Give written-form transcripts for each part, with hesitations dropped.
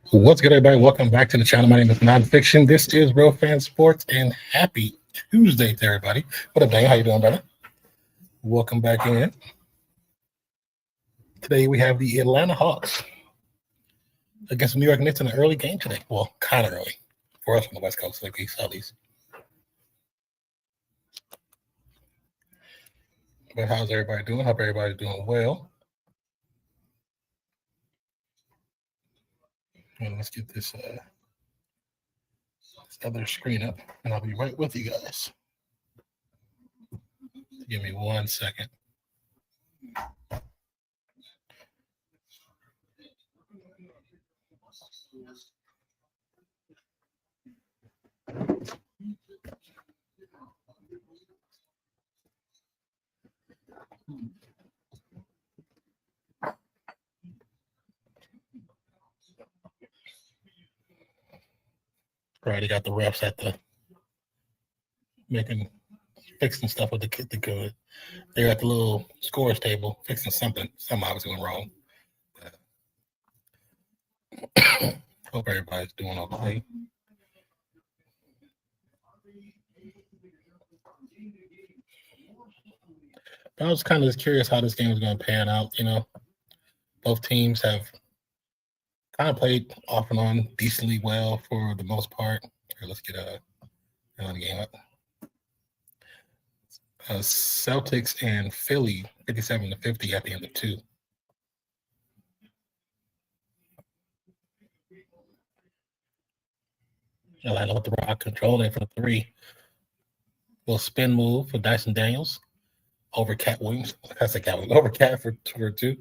What's good, everybody? Welcome back to the channel. My name is Nonpfixion. This is RealFansSports, and happy Tuesday to everybody. What up, Dang? How you doing, brother? Welcome back in. Today we have the Atlanta Hawks against the New York Knicks in an early game today. Well, kind of early for us on the West Coast, like East, Southeast. But how's everybody doing? Hope everybody's doing well. And let's get this other screen up, and I'll be right with you guys. Give me 1 second. Already got the refs at the fixing stuff with the good. They're at the little scores table fixing something. Somehow was going wrong. Hope everybody's doing okay. I was kind of just curious how this game was going to pan out. You know, both teams have kind of played off and on decently well for the most part. Here, let's get another game up. Celtics and Philly, 57-50 at the end of 2. Atlanta with the rock controlling for 3. Little spin move for Dyson Daniels over Cat Williams. That's a Cat Williams. Over Cat for 2.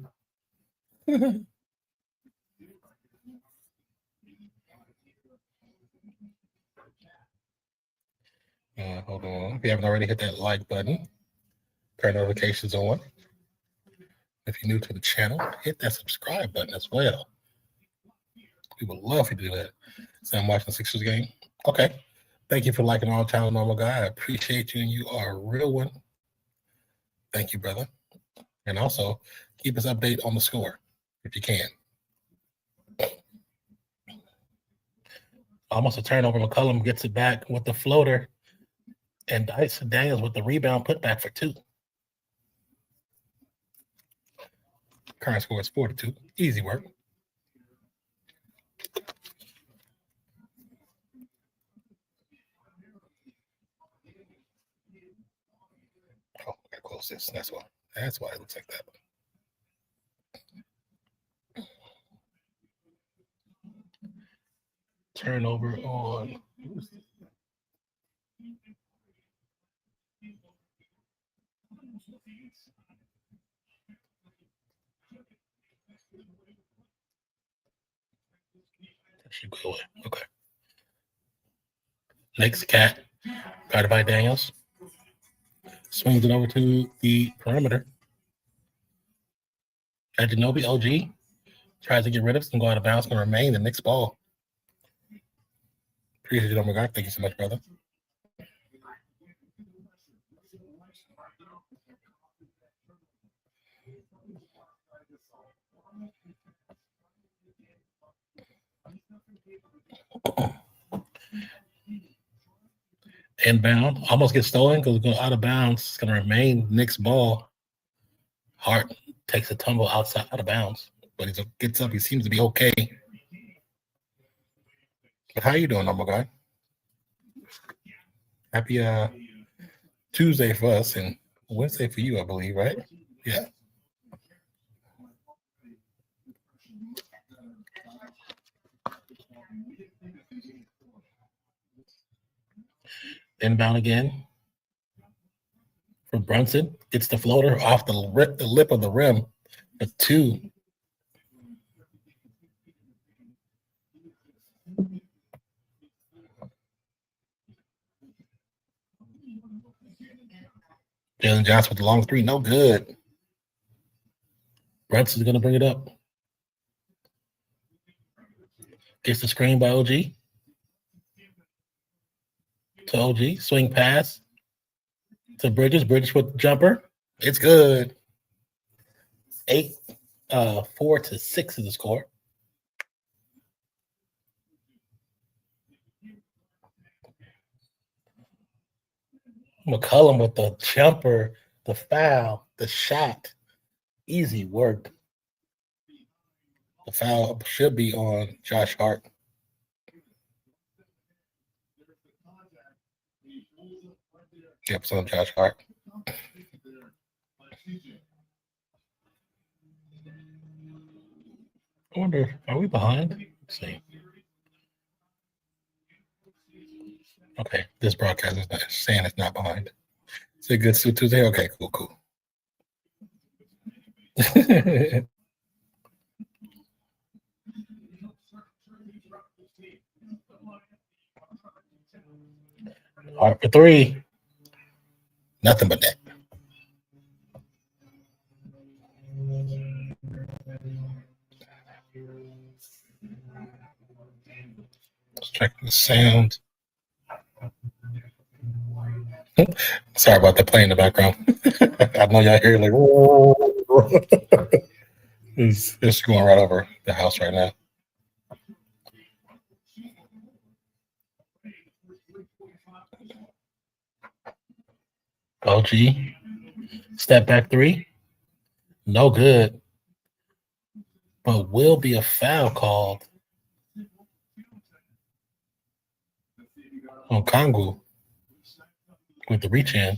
Hold on. If you haven't already, hit that like button. Turn notifications on. If you're new to the channel, hit that subscribe button as well. We would love you to do that. So I'm watching the Sixers game. Okay. Thank you for liking All Channel Normal Guy. I appreciate you, and you are a real one. Thank you, brother. And also, keep us updated on the score if you can. Almost a turnover. McCollum gets it back with the floater. And Dyson Daniels with the rebound putback for 2. Current score is 4-2. Easy work. Oh, I gotta close this. That's why it looks like that. Turnover on. That should go away. Okay. Next, Cat, guarded by Daniels. Swings it over to the perimeter. Anunoby OG tries to get rid of it and go out of bounds. Going to remain the Knicks ball. Appreciate it, oh my God. Thank you so much, brother. Inbound, almost gets stolen because it's going out of bounds. It's going to remain Knicks ball. Hart takes a tumble out of bounds, but he gets up. He seems to be okay. But how you doing, normal guy? Happy Tuesday for us and Wednesday for you, I believe, right? Yeah. Inbound again for Brunson. Gets the floater off the lip of the rim. A 2. Jalen Johnson with the long 3. No good. Brunson's going to bring it up. Gets the screen by OG. To OG. Swing pass to Bridges. Bridges with the jumper. It's good. 4-6 is the score. McCollum with the jumper, the foul, the shot. Easy work. The foul should be on Josh Hart. Yep, it's on Josh Hart. I wonder, are we behind? Let's see. Okay, this broadcast is not saying it's not behind. Is it good suit Tuesday? Okay, cool. Hard for three. Nothing but that. Let's check the sound. Sorry about the play in the background. I know y'all hear like, it's going right over the house right now. OG, step back three. No good. But will be a foul called on Kongu with the reach in.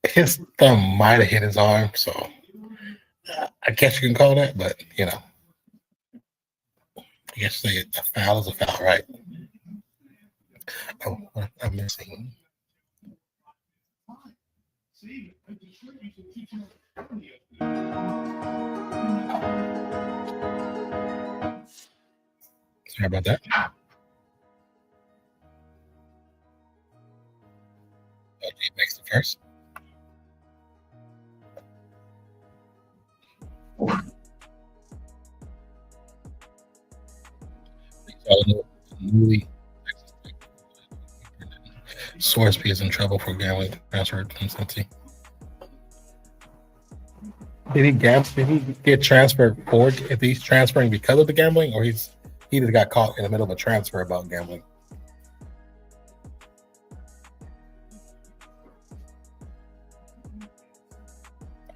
His thumb might have hit his arm, so I guess you can call that, but you know, I guess a foul is a foul, right? Oh, I'm missing. Sorry about that. OG makes the first. Newly Source is in trouble for gambling transfer from Cincy. Did he get transferred for if he's transferring because of the gambling, or he just got caught in the middle of a transfer about gambling?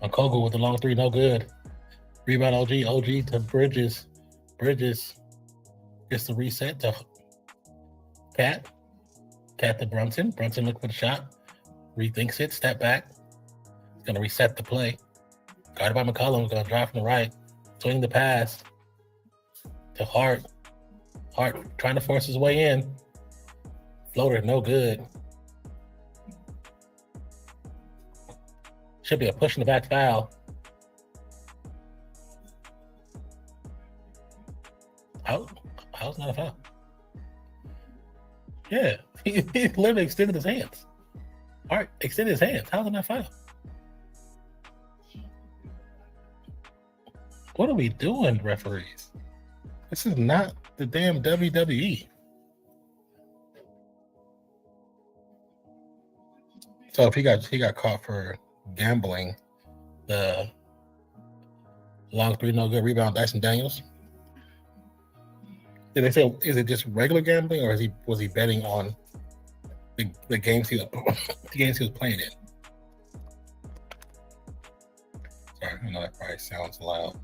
Okogo with the long three, no good. Rebound OG to Bridges. Bridges gets the reset to Cat to Brunson. Brunson look for the shot. Rethinks it, step back. He's going to reset the play. Guarded by McCollum. He's going to drive from the right. Swing the pass to Hart. Hart trying to force his way in. Floater, no good. Should be a push in the back foul. How's not a foul? Yeah, he literally extended his hands. All right, extended his hands. How's it not foul? What are we doing, referees? This is not the damn WWE. So if he got caught for gambling, the long three, no good rebound, Dyson Daniels. Did they say, is it just regular gambling, or was he betting on the games he was playing in? Sorry, I know that probably sounds loud.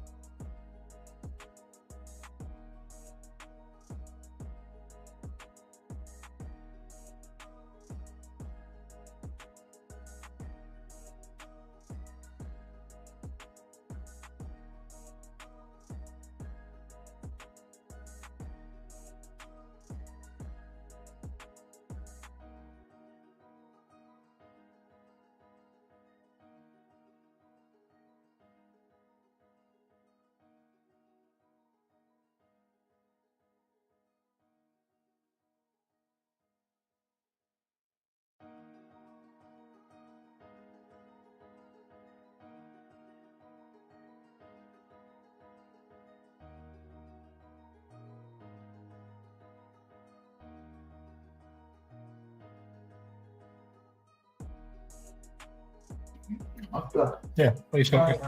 That's good. Yeah, what are you smoking?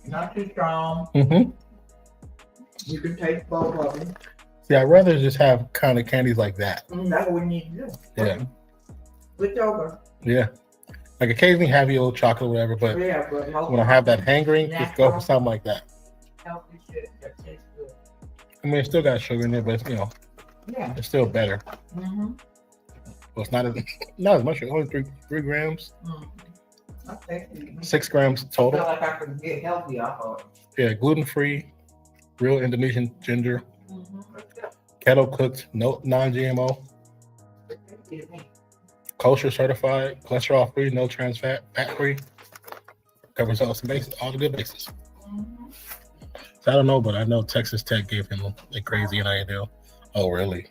Not too strong. Mm-hmm. You can taste both of them. See, I'd rather just have kind of candies like that. That's what we need to do. Yeah. With yogurt. Yeah. Like occasionally have your old chocolate or whatever, but Yeah, but when I have that hangering, just go for something like that. Healthy shit that tastes good. I mean, it's still got sugar in it, but you know, yeah, it's still better. Mm-hmm. Well, it's not as much. Only 3 grams. Mm-hmm. 6 grams total. I feel like I could get healthy off of it. Yeah, gluten-free, real Indonesian ginger, Mm-hmm. kettle cooked, no non-GMO, kosher certified, cholesterol free, no trans fat, fat free. Covers all the good bases. Mm-hmm. So I don't know, but I know Texas Tech gave him a crazy NIL deal. Oh, really?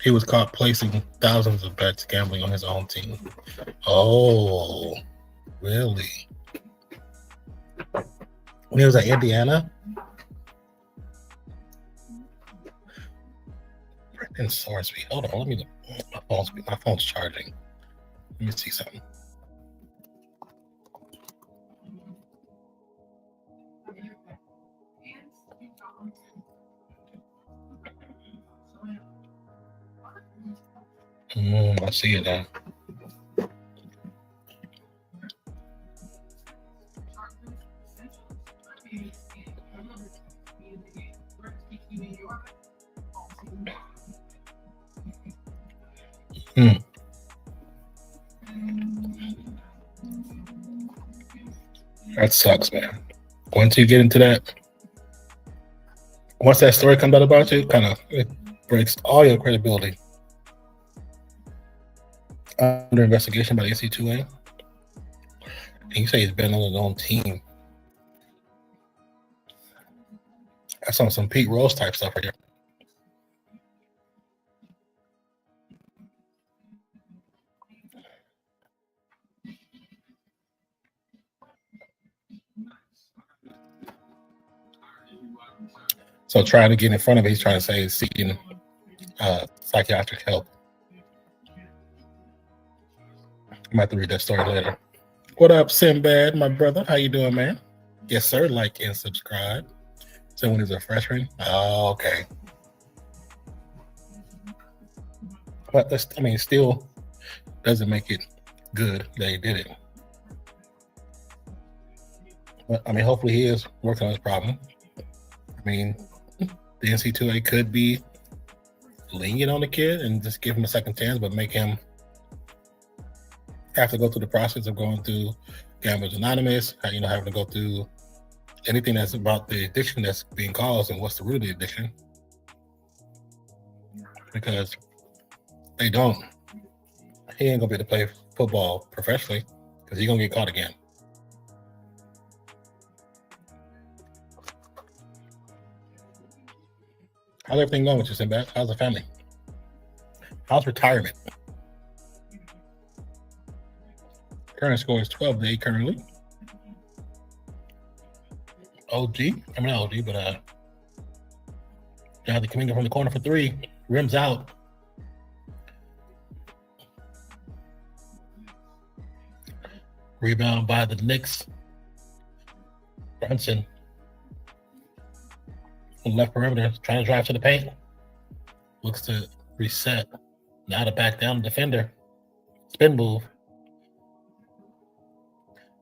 He was caught placing thousands of bets gambling on his own team. Oh, really? When he was at Indiana? Brendan Sorsby. Hold on, let me look. My phone's charging. Let me see something. I see it now. That sucks, man. Once you get into that, once that story comes out about you, it breaks all your credibility. Under investigation by the NC2A. And you say he's been on his own team. That's on some Pete Rose type stuff right here. So trying to get in front of it, he's trying to say he's seeking psychiatric help. I'm about to read that story later. What up, Sinbad, my brother? How you doing, man? Yes, sir. Like and subscribe. So when he's a freshman? Oh, okay. But that's, I mean, still doesn't make it good that he did it. But I mean, hopefully he is working on his problem. I mean, the NC2A could be lenient on the kid and just give him a second chance, but make him have to go through the process of going through Gamblers Anonymous, having to go through anything that's about the addiction that's being caused and what's the root of the addiction. Because he ain't gonna be able to play football professionally because he's gonna get caught again. How's everything going with you, Sinbad? How's the family? How's retirement? Current score is 12-8 currently. I'm not OG, but Jonathan Kuminga from the corner for 3. Rims out. Rebound by the Knicks. Brunson on the left perimeter, trying to drive to the paint. Looks to reset. Now to back down the defender. Spin move.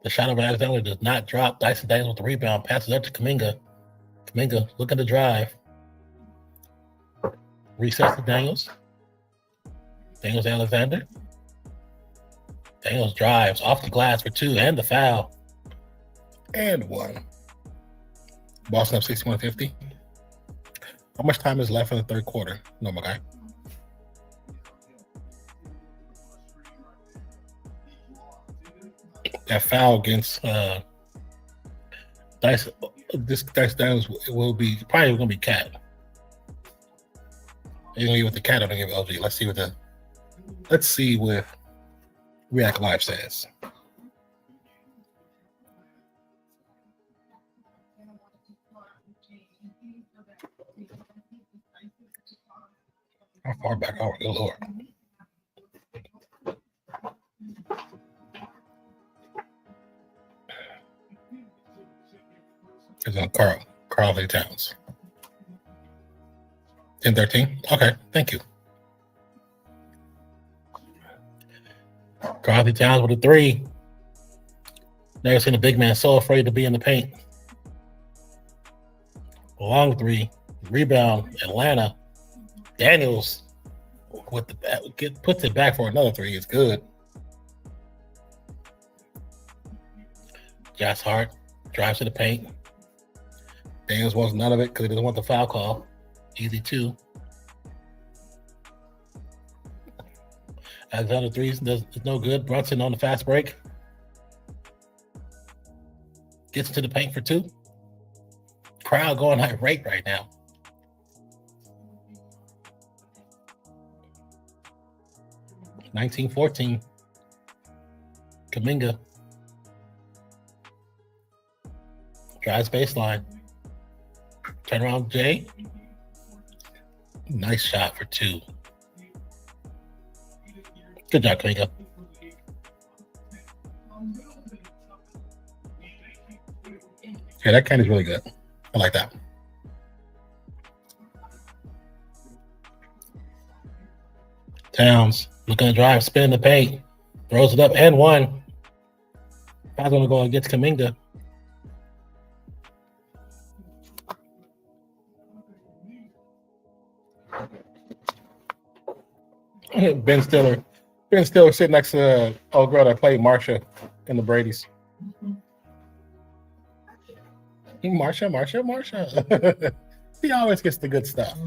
The shot over Alexander does not drop. Dyson Daniels with the rebound. Passes up to Kuminga. Kuminga looking to drive. Resets to Daniels. Daniels to Alexander. Daniels drives off the glass for 2 and the foul. And 1. Boston up 61-50. How much time is left in the third quarter? No, my guy. That foul against Dyson Daniels will be probably going to be cat. He's going to give with the cat. I'm going to give LG. Let's see what React Live says. How far back are we? Good Lord. on Carl A. Towns. 10-13. Okay, thank you. Carl A. Towns with a 3. Never seen a big man so afraid to be in the paint. Long 3. Rebound, Atlanta. Daniels with the puts it back for another 3. It's good. Josh Hart drives to the paint. Daniels wants none of it because he doesn't want the foul call. Easy 2. Alexander 3 is no good. Brunson on the fast break. Gets to the paint for 2. Crowd going irate right now. (19-14). Kuminga drives baseline. Turnaround Jay. Nice shot for 2. Good job, Kuminga. Yeah, that candy's really good. I like that. Towns looking to drive, spin the paint, throws it up and 1. Foul's gonna go against Kuminga. Ben Stiller sitting next to the old girl that played Marsha in the Brady's. Marsha. He always gets the good stuff.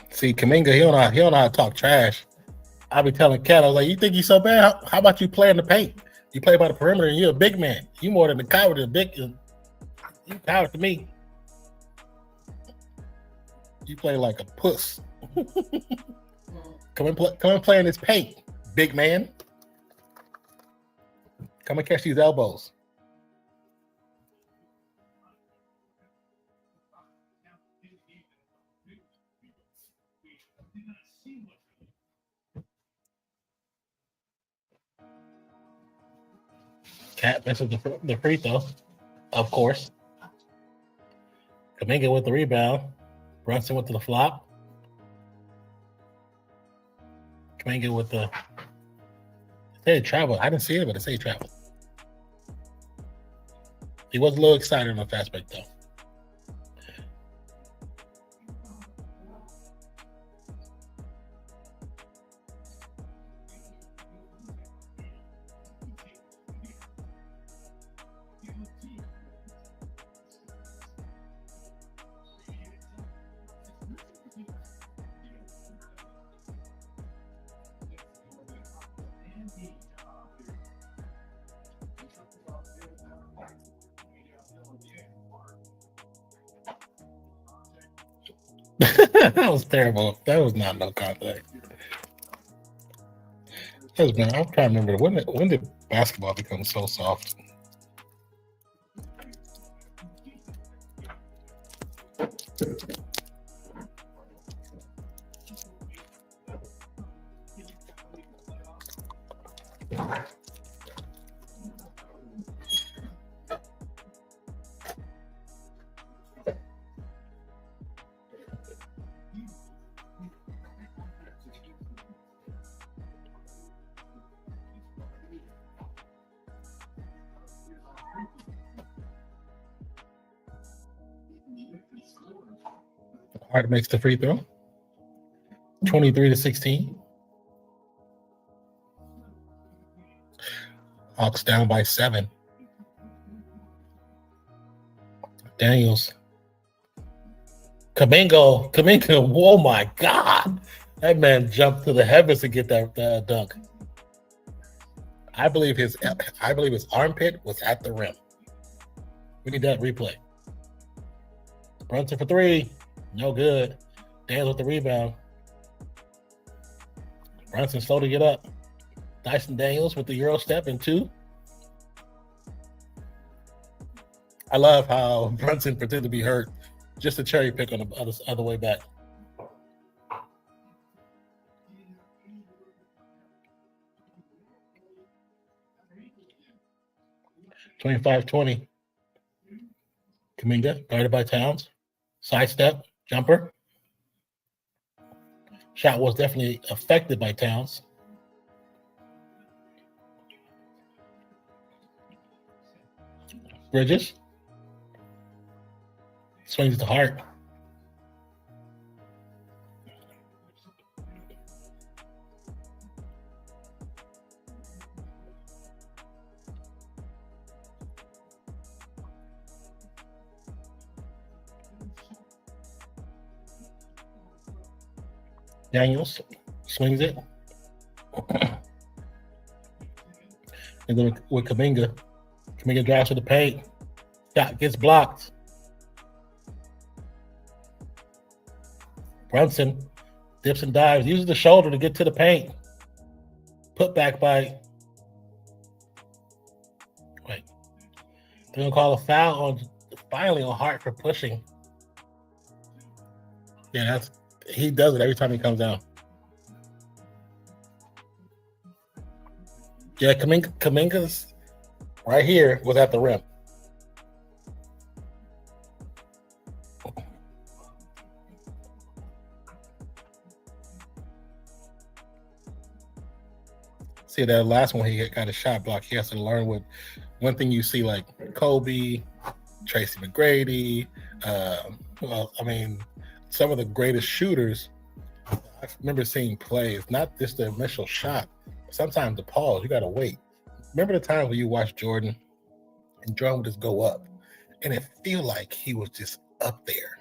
See, Kuminga, he don't know how to talk trash. I be telling Cat, I was like, you think you so bad? How about you play in the paint? You play by the perimeter and you're a big man. You more than a coward, you coward to me. You play like a puss. Come and play in this paint, big man. Come and catch these elbows. Cat misses the free throw, of course. Kuminga with the rebound. Brunson with the flop. Kuminga with the... It said travel. I didn't see it, but it said travel. He was a little excited on the fast break, though. That was terrible. That was not no contact. I'm trying to remember when did basketball become so soft? Hart makes the free throw. 23-16. Hawks down by 7. Daniels. Kuminga, oh my God. That man jumped to the heavens to get that dunk. I believe his armpit was at the rim. We need that replay. Brunson for 3. No good. Daniels with the rebound. Brunson slow to get up. Dyson Daniels with the Euro step in 2. I love how Brunson pretended to be hurt just to cherry pick on the other way back. 25-20. Kuminga, guarded by Towns. Sidestep, jumper. Shot was definitely affected by Towns. Bridges. Swings to Hart. Daniels swings it. And then with Kuminga. Kuminga drives to the paint. Shot gets blocked. Brunson dips and dives, uses the shoulder to get to the paint. Put back by. Wait. They're going to call a foul on finally on Hart for pushing. Yeah, he does it every time he comes down. Yeah, Kuminga's right here was at the rim. See, that last one, he got a shot block. He has to learn with one thing you see, like Kobe, Tracy McGrady. Well, I mean, some of the greatest shooters, I remember seeing plays, not just the initial shot, sometimes the pause, you got to wait. Remember the time when you watched Jordan and Jordan would just go up and it feel like he was just up there.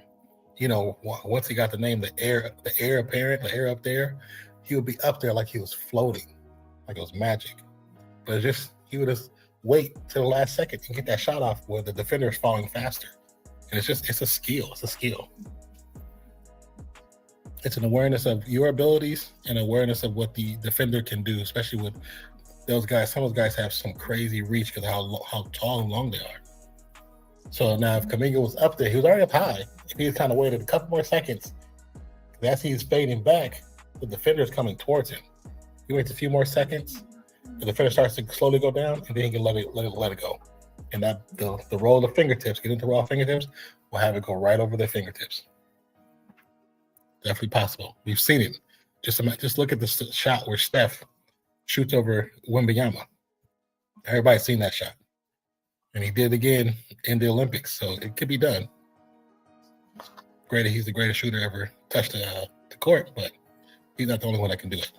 You know, once he got the name, the air apparent, the air up there, he would be up there like he was floating, like it was magic. But it's just, he would just wait till the last second and get that shot off where the defender is falling faster. And it's a skill. It's a skill. It's an awareness of your abilities and awareness of what the defender can do, especially with those guys. Some of those guys have some crazy reach because of how tall and long they are. So now if Kuminga was up there, he was already up high. If he had kind of waited a couple more seconds, as he's fading back, the defender is coming towards him. He waits a few more seconds, the defender starts to slowly go down, and then he can let it go. And that the roll of the fingertips, get into raw fingertips, will have it go right over their fingertips. Definitely possible. We've seen it. Just look at the shot where Steph shoots over Wembanyama. Everybody's seen that shot. And he did it again in the Olympics, so it could be done. He's the greatest shooter ever touched the court, but he's not the only one that can do it.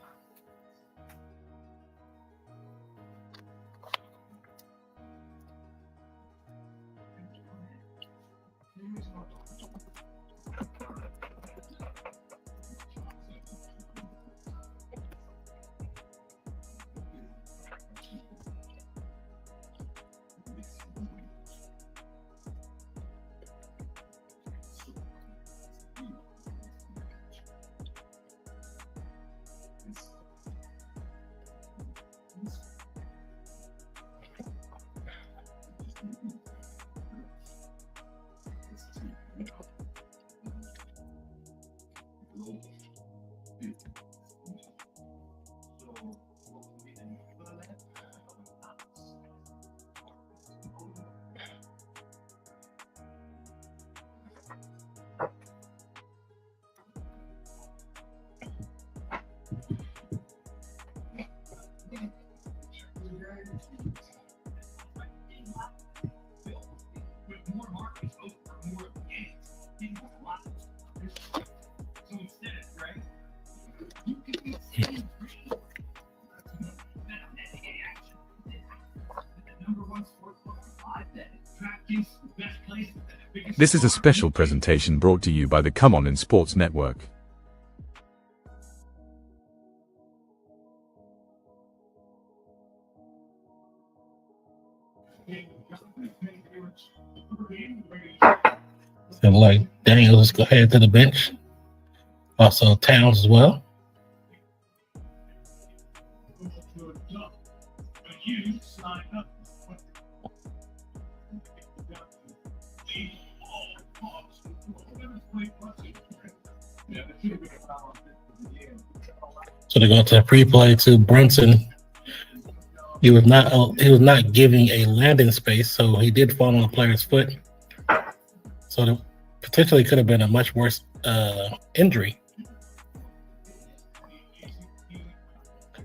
This is a special presentation brought to you by the Come On in Sports Network. And like Daniels, let's go ahead to the bench. Also Towns as well. So they're going to pre-play to Brunson He was not giving a landing space, so he did fall on the player's foot. So there potentially could have been a much worse injury.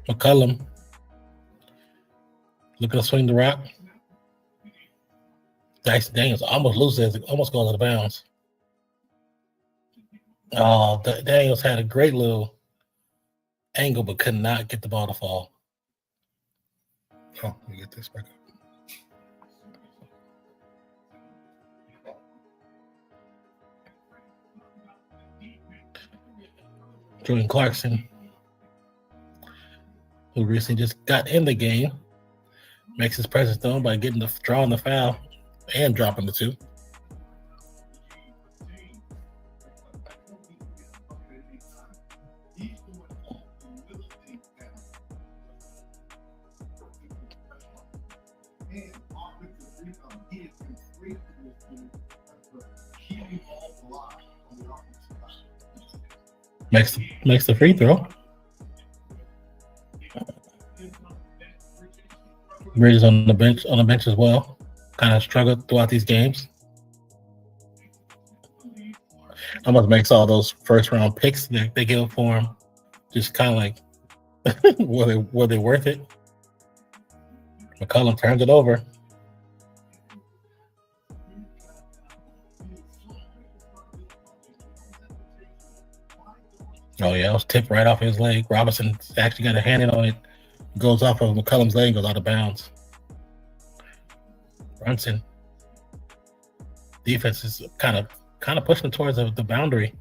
McCullum looking to swing the rock. Dyson Daniels almost loses it, almost goes out of bounds. Oh, Daniels had a great little angle, but could not get the ball to fall. Oh, let me get this back up. Jordan Clarkson, who recently just got in the game, makes his presence known by drawing the foul and dropping the two. Makes the free throw. Bridges on the bench as well. Kind of struggled throughout these games. Almost makes all those first round picks that they give for him just kind of like were they worth it? McCullum turns it over. Oh yeah, it was tipped right off his leg. Robinson actually got a hand in on it. Goes off of McCullum's leg, goes out of bounds. Brunson. Defense is kind of pushing towards the boundary.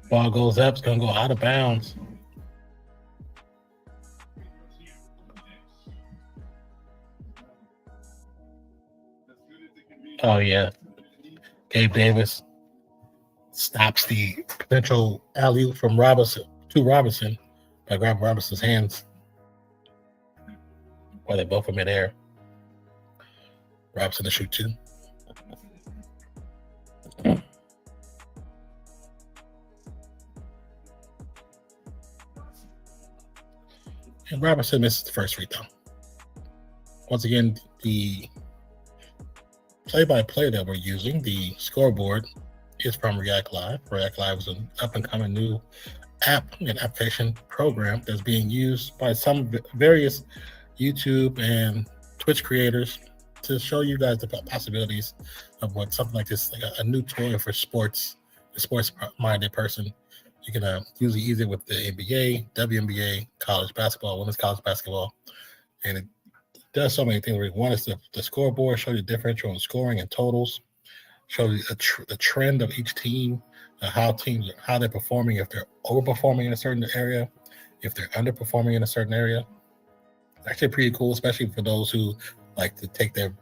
Ball goes up, it's gonna go out of bounds. Oh yeah. Gabe Davis stops the potential alley-oop from Robinson by grabbing Robinson's hands while they both are midair. Robinson to shoot two. And Robinson misses the first free throw. Once again, the play-by-play that we're using, the scoreboard, is from React Live. React Live is an up-and-coming new app and application program that's being used by some various YouTube and Twitch creators to show you guys the possibilities of what something like this, like a new toy for sports, a sports-minded person. You can use it easy with the NBA, WNBA, college basketball, women's college basketball, and it does so many things. One is the scoreboard, show you differential in scoring and totals, show you the trend of each team, how they're performing, if they're overperforming in a certain area, if they're underperforming in a certain area. It's actually pretty cool, especially for those who like to take their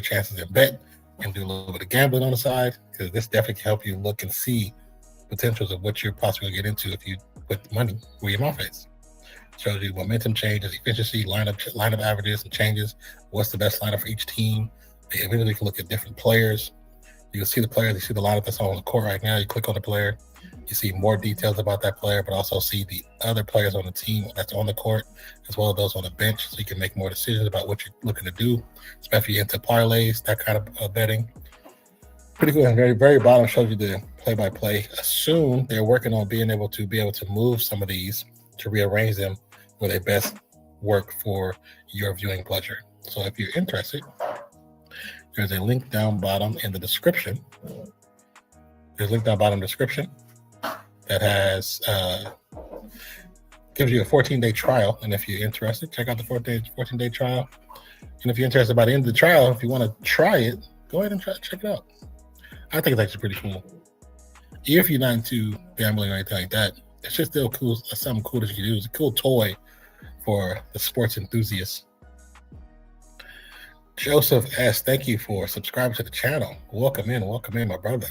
chances and bet and do a little bit of gambling on the side, because this definitely can help you look and see potentials of what you're possibly going to get into if you put money where your mouth is. Shows you momentum changes, efficiency, lineup averages and changes, what's the best lineup for each team. They immediately can look at different players. You can see the players, you see the lineup that's on the court right now. You click on the player, you see more details about that player, but also see the other players on the team that's on the court, as well as those on the bench, so you can make more decisions about what you're looking to do, especially into parlays, that kind of betting. Pretty cool. And very, very bottom shows you the play-by-play. Assume they're working on being able to move some of these to rearrange them where they best work for your viewing pleasure. So if you're interested, there's a link down bottom in the description. There's a link down bottom description that has gives you a 14-day trial. And if you're interested, check out the 14-day trial. And if you're interested by the end of the trial, if you want to try it, go ahead and check it out. I think it's actually pretty cool. If you're not into gambling or anything like that, it's just still cool. Something cool that you can do. It's a cool toy for the sports enthusiasts. Joseph S., thank you for subscribing to the channel. Welcome in, my brother.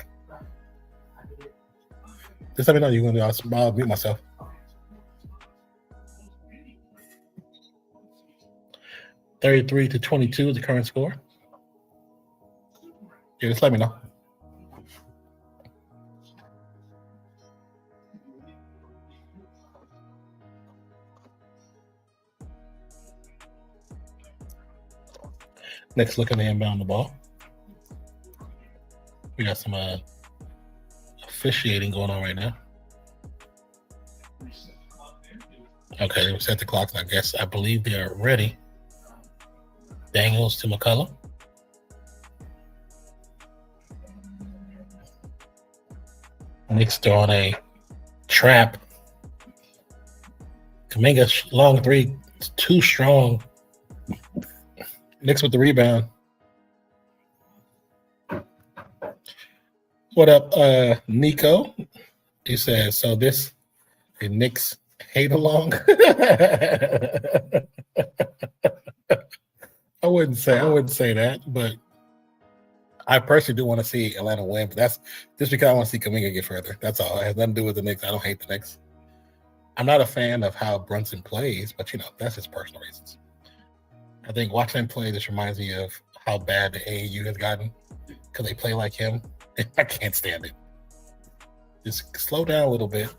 Just let me know you're going to I'll mute myself. $33-22 is the current score. Yeah, just let me know. Knicks looking to inbound the ball. We got some officiating going on right now. Okay, we set the clocks. I believe they are ready. Daniels to McCullough. Knicks throwing a trap. Kuminga long three, too strong. Knicks with the rebound. What up, Nico? He says, so this a Knicks hate along. I wouldn't say that, but I personally do want to see Atlanta win. But that's just because I want to see Kuminga get further. That's all. It has nothing to do with the Knicks. I don't hate the Knicks. I'm not a fan of how Brunson plays, but that's his personal reasons. I think watching him play just reminds me of how bad the AAU has gotten because they play like him. I can't stand it. Just slow down a little bit,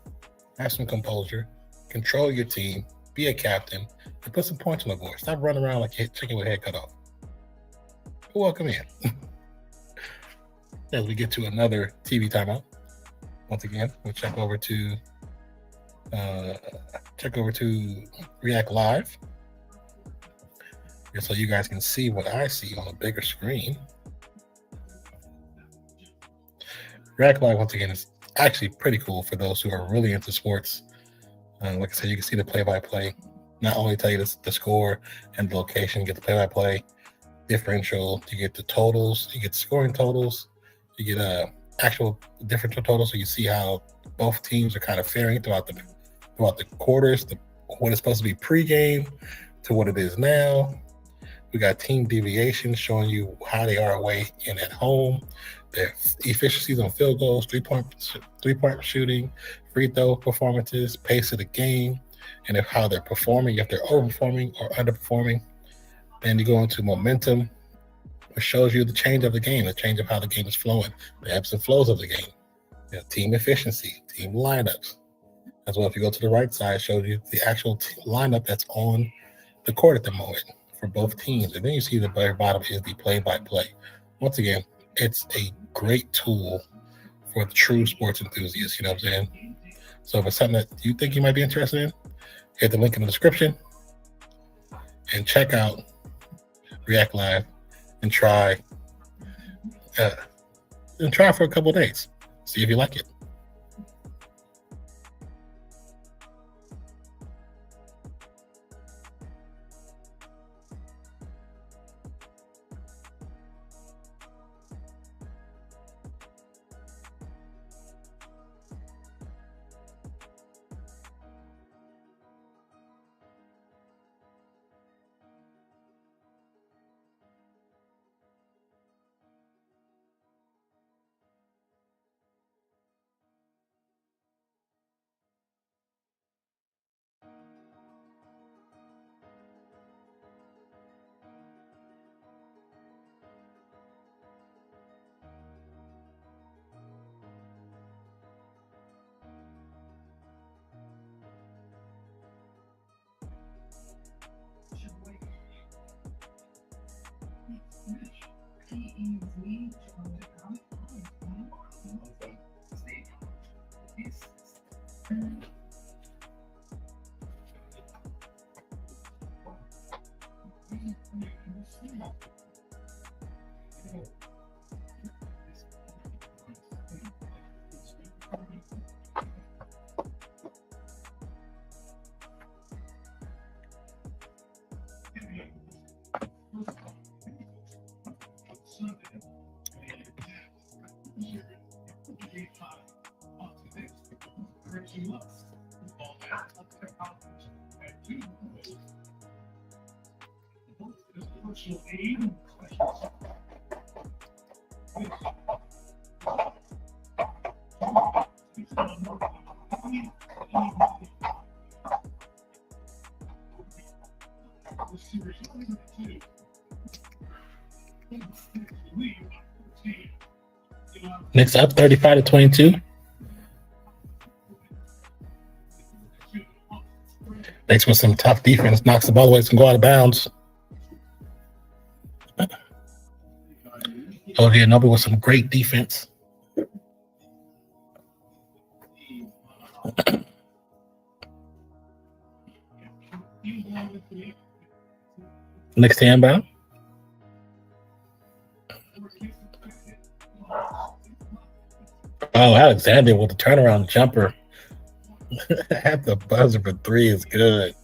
have some composure, control your team, be a captain, and put some points on the board. Stop running around like a chicken with a head cut off. Welcome in. As we get to another TV timeout, once again, we'll check over to React Live, just so you guys can see what I see on a bigger screen. React Live, once again, is actually pretty cool for those who are really into sports. Like I said, you can see the play-by-play. Not only tell you the score and the location, you get the play-by-play, differential, you get the totals, you get the scoring totals, you get actual differential totals, so you see how both teams are kind of faring throughout the quarters, what it's supposed to be pregame to what it is now. We got team deviation showing you how they are away and at home, their efficiencies on field goals, three-point shooting, free throw performances, pace of the game, and how they're performing, if they're overperforming or underperforming. Then you go into momentum, which shows you the change of the game, the change of how the game is flowing, the ebbs and flows of the game. Team efficiency, team lineups. As well, if you go to the right side, it shows you the actual lineup that's on the court at the moment for both teams. And then you see the very bottom is the play-by-play. Once again, it's a great tool for the true sports enthusiasts, you know what I'm saying? So if it's something that you think you might be interested in, hit the link in the description and check out React Live and try for a couple of days. See if you like it. Knicks up 35-22. Knicks with some tough defense, knocks the ball away, can go out of bounds. OG Anunoby with some great defense. Next inbound. Oh, Alexander with the turnaround jumper at the buzzer for 3 is good.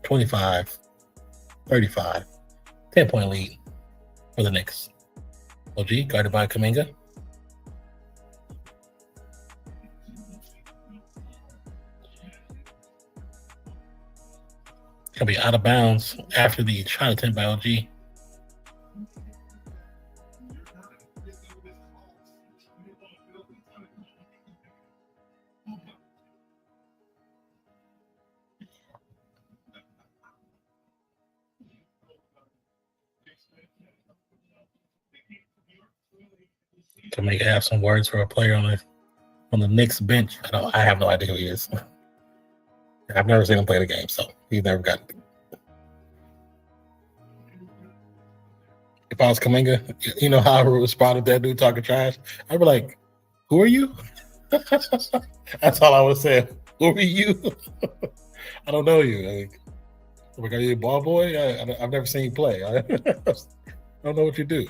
25, 35, 10-point lead for the Knicks. OG guarded by Kuminga. Gonna be out of bounds after the shot attempt by OG. Kuminga have some words for a player on the Knicks bench. I have no idea who he is. I've never seen him play the game, so he's never got. If I was Kuminga, you know how I would respond to that dude talking trash? I'd be like, "Who are you?" That's all I would say. Who are you? I don't know you. Like, are you a ball boy? I've never seen you play. I don't know what you do.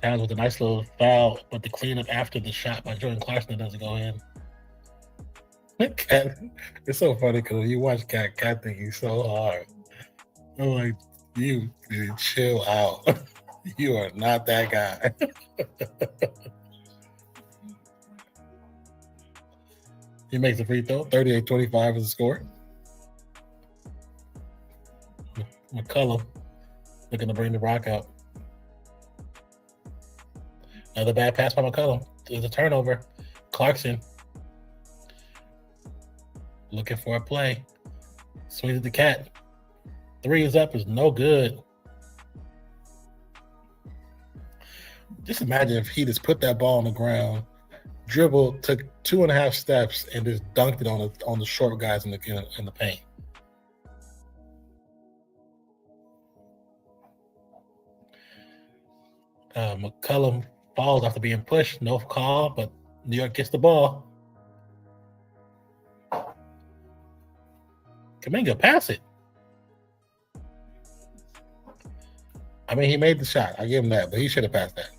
Towns with a nice little foul, but the cleanup after the shot by Jordan Clarkson doesn't go in. Cat, it's so funny because you watch Cat think he's so hard. I'm like, you dude, chill out. You are not that guy. He makes a free throw. 38-25 is the score. McCullum looking to bring the rock out. Another bad pass by McCullum. There's a turnover. Clarkson looking for a play. Swings at the Cat. 3 is up. Is no good. Just imagine if he just put that ball on the ground, dribbled, took 2.5 steps, and just dunked it on the short guys in the paint. McCullum falls after being pushed. No call, but New York gets the ball. Kuminga, pass it. I mean, he made the shot. I give him that, but he should have passed that.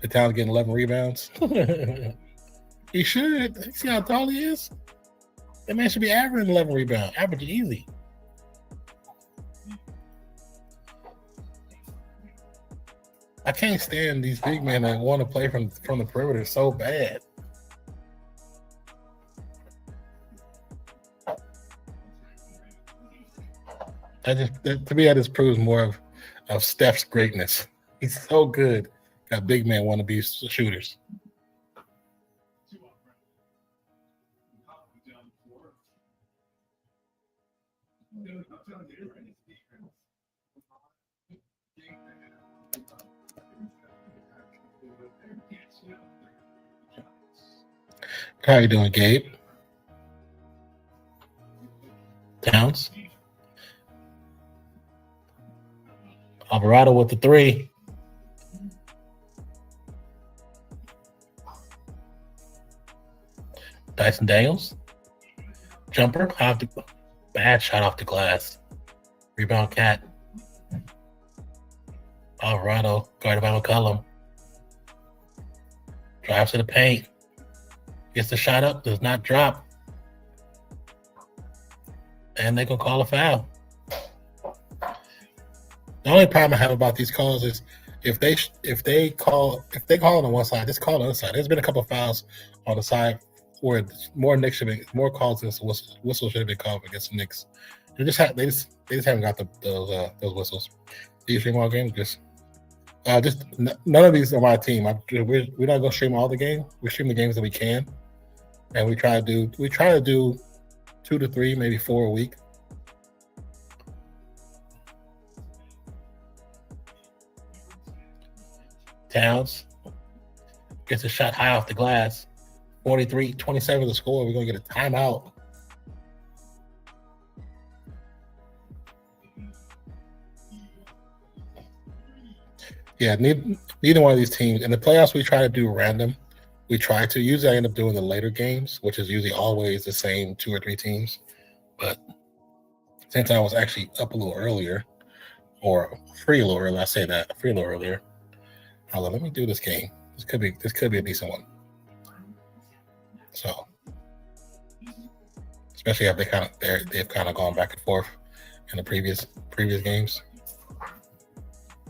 The Town's getting 11 rebounds. He should. See how tall he is? That man should be averaging 11 rebounds. Average easy. I can't stand these big men that want to play from the perimeter so bad. To me, that just proves more of Steph's greatness. He's so good. Got big men want to be shooters. How you doing, Gabe? Towns. Alvarado with the 3. Dyson Daniels. Jumper. Bad shot off the glass. Rebound Cat. Alvarado guarded by McCullum. Drives to the paint. Gets the shot up. Does not drop. And they're going to call a foul. The only problem I have about these calls is if they call on one side, just call on the other side. There's been a couple of fouls on the side where more calls against whistles should have been called against the Knicks. They just haven't got those whistles. Do you stream all games? Just none of these are my team. We're not gonna stream all the games. We stream the games that we can, and we try to do 2 to 3, maybe 4 a week. Towns gets a shot high off the glass. 43-27 the score. We're going to get a timeout. Yeah, neither one of these teams. In the playoffs, we try to do random. We try to. Usually I end up doing the later games, which is usually always the same 2 or 3 teams. But since I was actually up a little earlier, or free a little earlier, I say that, free a little earlier. Hold on, let me do this game. This could be a decent one. So, especially if they've kind of gone back and forth in the previous games.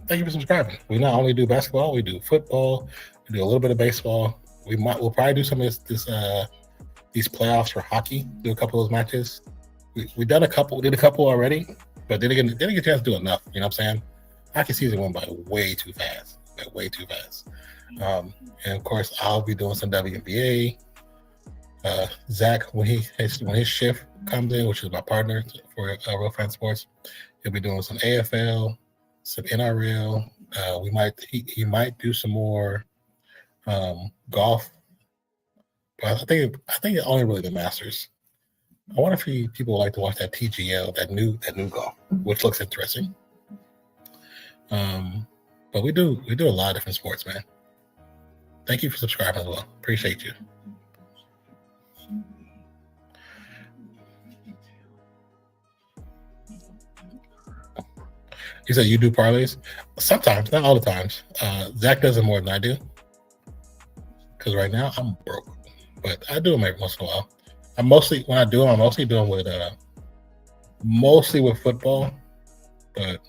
Thank you for subscribing. We not only do basketball, we do football, we do a little bit of baseball. We'll probably do some of these playoffs for hockey. Do a couple of those matches. We did a couple already, but didn't get a chance to do enough. You know what I'm saying? Hockey season went by way too fast. And of course, I'll be doing some WNBA. Zach, when his shift comes in, which is my partner for RealFansSports, he'll be doing some AFL, some NRL. He might do some more golf, but I think only really the Masters. I wonder if people would like to watch that TGL, that new golf, which looks interesting. But we do a lot of different sports, man. Thank you for subscribing as well. Appreciate you. You said you do parlays? Sometimes, not all the times. Zach does it more than I do. Because right now I'm broke. But I do them every once in a while. I'm mostly doing with mostly with football. But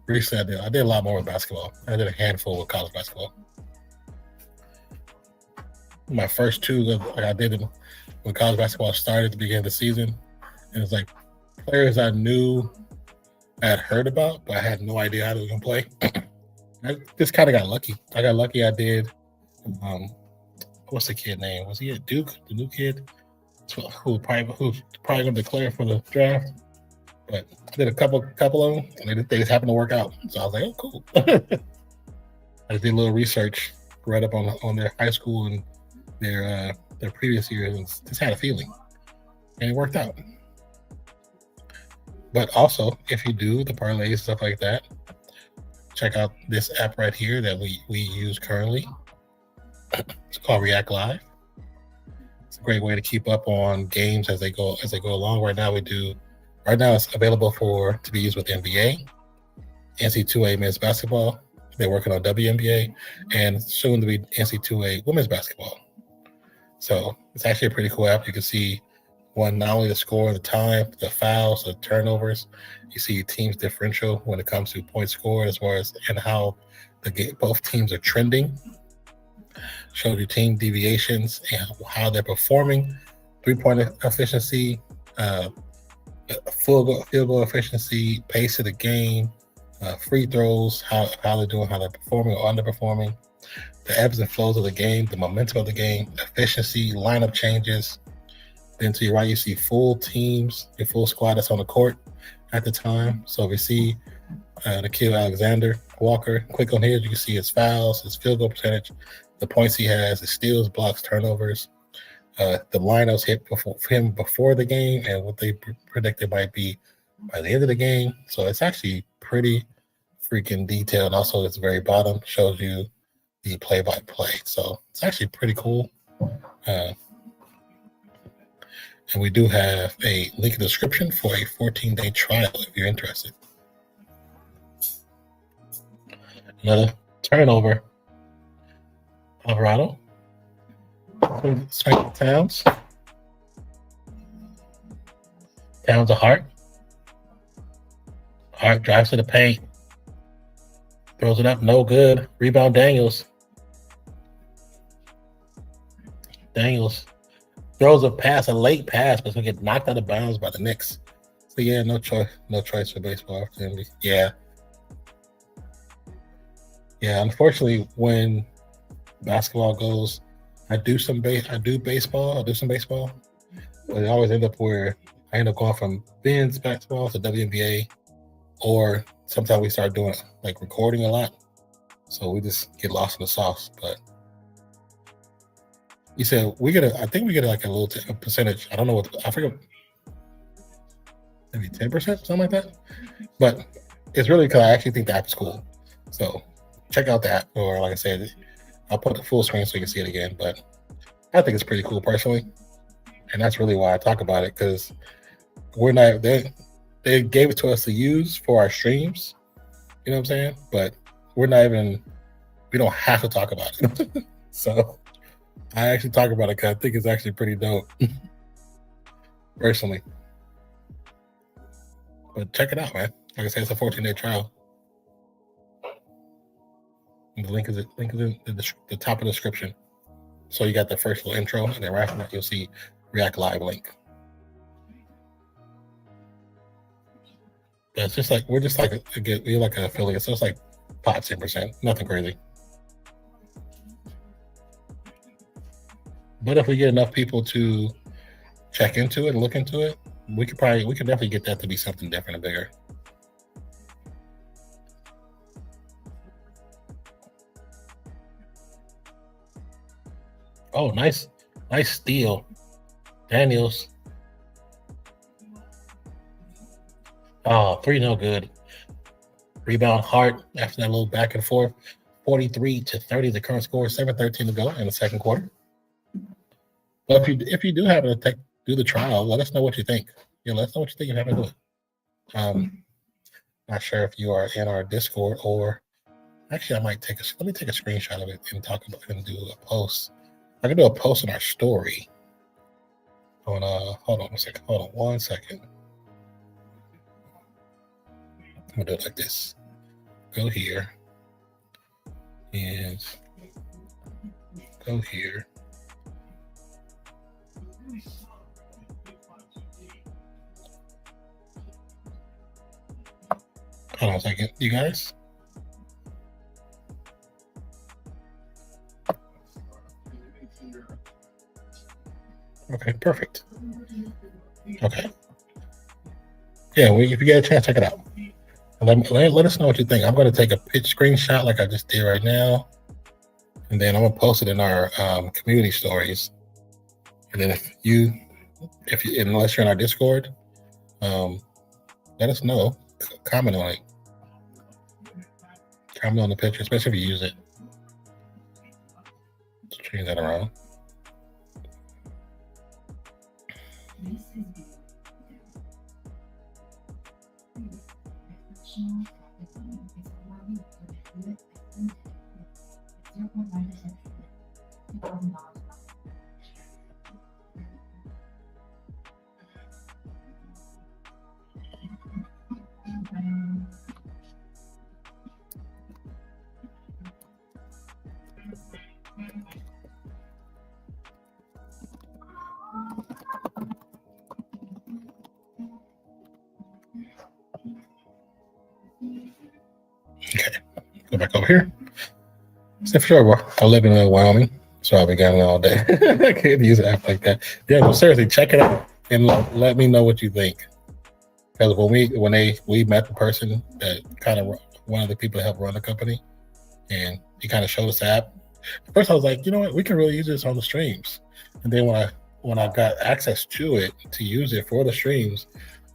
recently I did a lot more with basketball. I did a handful with college basketball. My first 2 that I did when college basketball started at the beginning of the season. And it's like players I knew I had heard about, but I had no idea how they were going to play. I just kind of got lucky. I did, what's the kid name? Was he at Duke, the new kid? Who's probably going to declare for the draft. But I did a couple of them, and they just happened to work out. So I was like, oh, cool. I did a little research, read up on their high school and their previous years, and just had a feeling. And it worked out. But also, if you do the parlays, stuff like that, check out this app right here that we use currently. It's called React Live. It's a great way to keep up on games as they go along. Right now it's available to be used with NBA, NC2A men's basketball. They're working on WNBA, and soon to be NC2A women's basketball. So it's actually a pretty cool app. You can see not only the score, the time, the fouls, the turnovers. You see teams differential when it comes to points scored, as far as and how both teams are trending. Shows you team deviations and how they're performing, 3-point efficiency, field goal efficiency, pace of the game, free throws, how they're doing, how they're performing or underperforming, the ebbs and flows of the game, the momentum of the game, efficiency, lineup changes. Then to your right, you see full teams, your full squad that's on the court at the time. So if you see the kid Alexander Walker, click on here, you can see his fouls, his field goal percentage, the points he has, his steals, blocks, turnovers, the lineups hit before the game, and what they predicted might be by the end of the game. So it's actually pretty freaking detailed. Also, at the very bottom shows you the play-by-play. So it's actually pretty cool. And we do have a link in the description for a 14-day trial if you're interested. Another turnover. Alvarado. Straight to Towns. Towns a Hart. Hart drives to the paint. Throws it up. No good. Rebound Daniels. Daniels throws a late pass, but it's going to get knocked out of bounds by the Knicks. So, yeah, no choice for baseball. Yeah. Yeah, unfortunately, when basketball goes, I do some baseball, but it always ends up where I end up going from men's basketball to WNBA, or sometimes we start doing like recording a lot. So we just get lost in the sauce. But you said I think we get like a little percentage. I don't know what, I forget, maybe 10%, something like that. But it's really because I actually think the app is cool. So check out the app, or like I said, I'll put the full screen so you can see it again. But I think it's pretty cool personally. And that's really why I talk about it, because we're not, they gave it to us to use for our streams. You know what I'm saying? But we don't have to talk about it. So I actually talk about it because I think it's actually pretty dope. Personally. But check it out, man. Like I said, it's a 14-day trial. And the link is in the top of the description. So you got the first little intro, and then right after that, you'll see React Live link. But it's just like, we're like an affiliate, so it's like 5-10%, nothing crazy. But if we get enough people to check into it and look into it, we could definitely get that to be something different and bigger. Oh, nice steal, Daniels. Oh, 3 no good. Rebound Hart after that little back and forth. 43-30, the current score. 7:13 to go in the second quarter. But if you do happen to do the trial, let us know what you think. Yeah, let us know what you think if you happen to do it. Not sure if you are in our Discord, or actually I might let me take a screenshot of it and talk about it and do a post. I can do a post on our story. Hold on one second. I'm gonna do it like this. Go here and go here. Hold on a second, you guys. Okay, perfect. Okay. Yeah, if you get a chance, check it out. Let us know what you think. I'm going to take a pitch screenshot like I just did right now, and then I'm going to post it in our community stories. And then unless you're in our Discord, let us know. Comment on it. Comment on the picture, especially if you use it. Let's change that around. Okay, go back over here. So for sure, I live in Wyoming, so I'll be got it all day. I can't use an app like that. Yeah, but seriously, check it out and let me know what you think. Because when we met the person that kind of one of the people that helped run the company, and he kind of showed us the app. At first, I was like, you know what, we can really use this on the streams. And then when I got access to it to use it for the streams,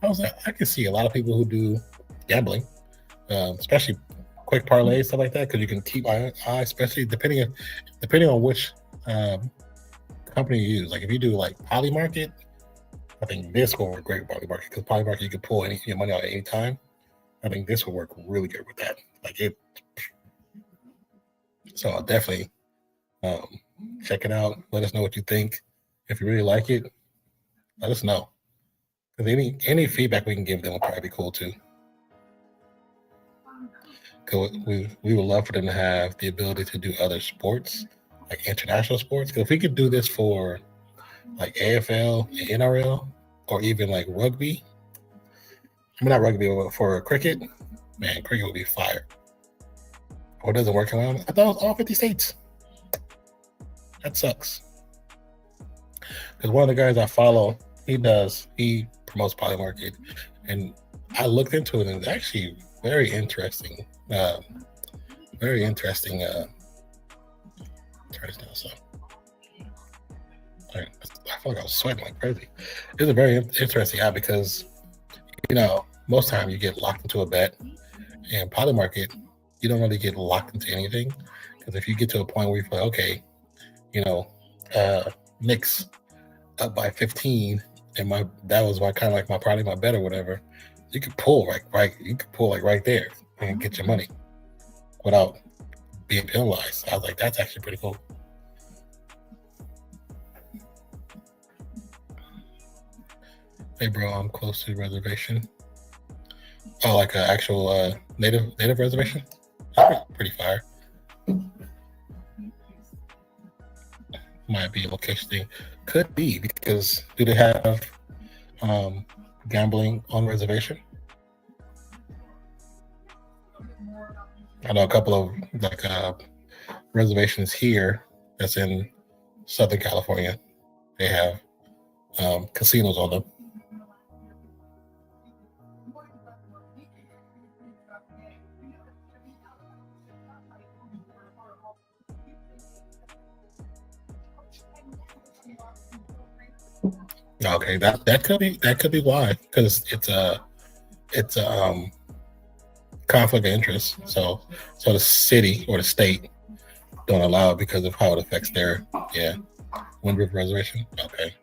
I was like, I can see a lot of people who do gambling, especially quick parlays, stuff like that, because you can keep eye, especially depending on which company you use. Like if you do like Polymarket, I think this will work great with Polymarket, because Polymarket you can pull your money out at any time. I think this will work really good with that. So I'll definitely check it out. Let us know what you think. If you really like it, let us know. Because any feedback we can give them will probably be cool too. Because we would love for them to have the ability to do other sports, like international sports. Because if we could do this for like AFL, NRL, or even like rugby, I mean not rugby, but for cricket, man, cricket would be fire. Or it doesn't work around. I thought it was all 50 states. That sucks. Because one of the guys I follow, he promotes Polymarket, and I looked into it, and it's actually very interesting. Very very interesting. Turn this down some. I feel like I was sweating like crazy. It's a very interesting app because, you know, most time you get locked into a bet, and poly market, you don't really get locked into anything, because if you get to a point where you feel like, okay, you know, Knicks up by 15, and that was my kind of like probably my bet or whatever, you could pull right there and get your money without being penalized. I was like, that's actually pretty cool. Hey bro, I'm close to the reservation. Oh, like an actual native reservation? That's pretty fire. Might be a location thing. Could be, because do they have gambling on reservation? I know a couple of like reservations here that's in Southern California. They have casinos on them. Okay, that could be why, because it's a conflict of interest. So the city or the state don't allow it because of how it affects their Wind River Reservation. Okay.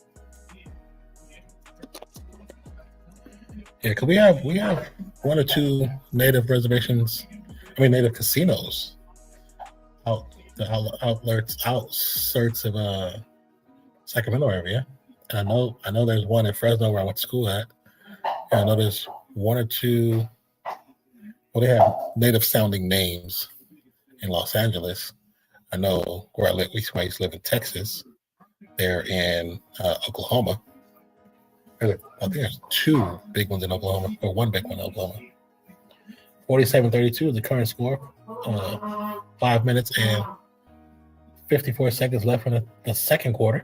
Yeah, cause we have one or two native reservations. I mean, native casinos out the outskirts of Sacramento area. And I know there's one in Fresno where I went to school at. And I know there's one or two. Well, they have native sounding names in Los Angeles. I know where I used to live in Texas. They're in Oklahoma. I think there's two big ones in Oklahoma, or one big one in Oklahoma. 47-32 is the current score. 5 minutes and 54 seconds left in the second quarter.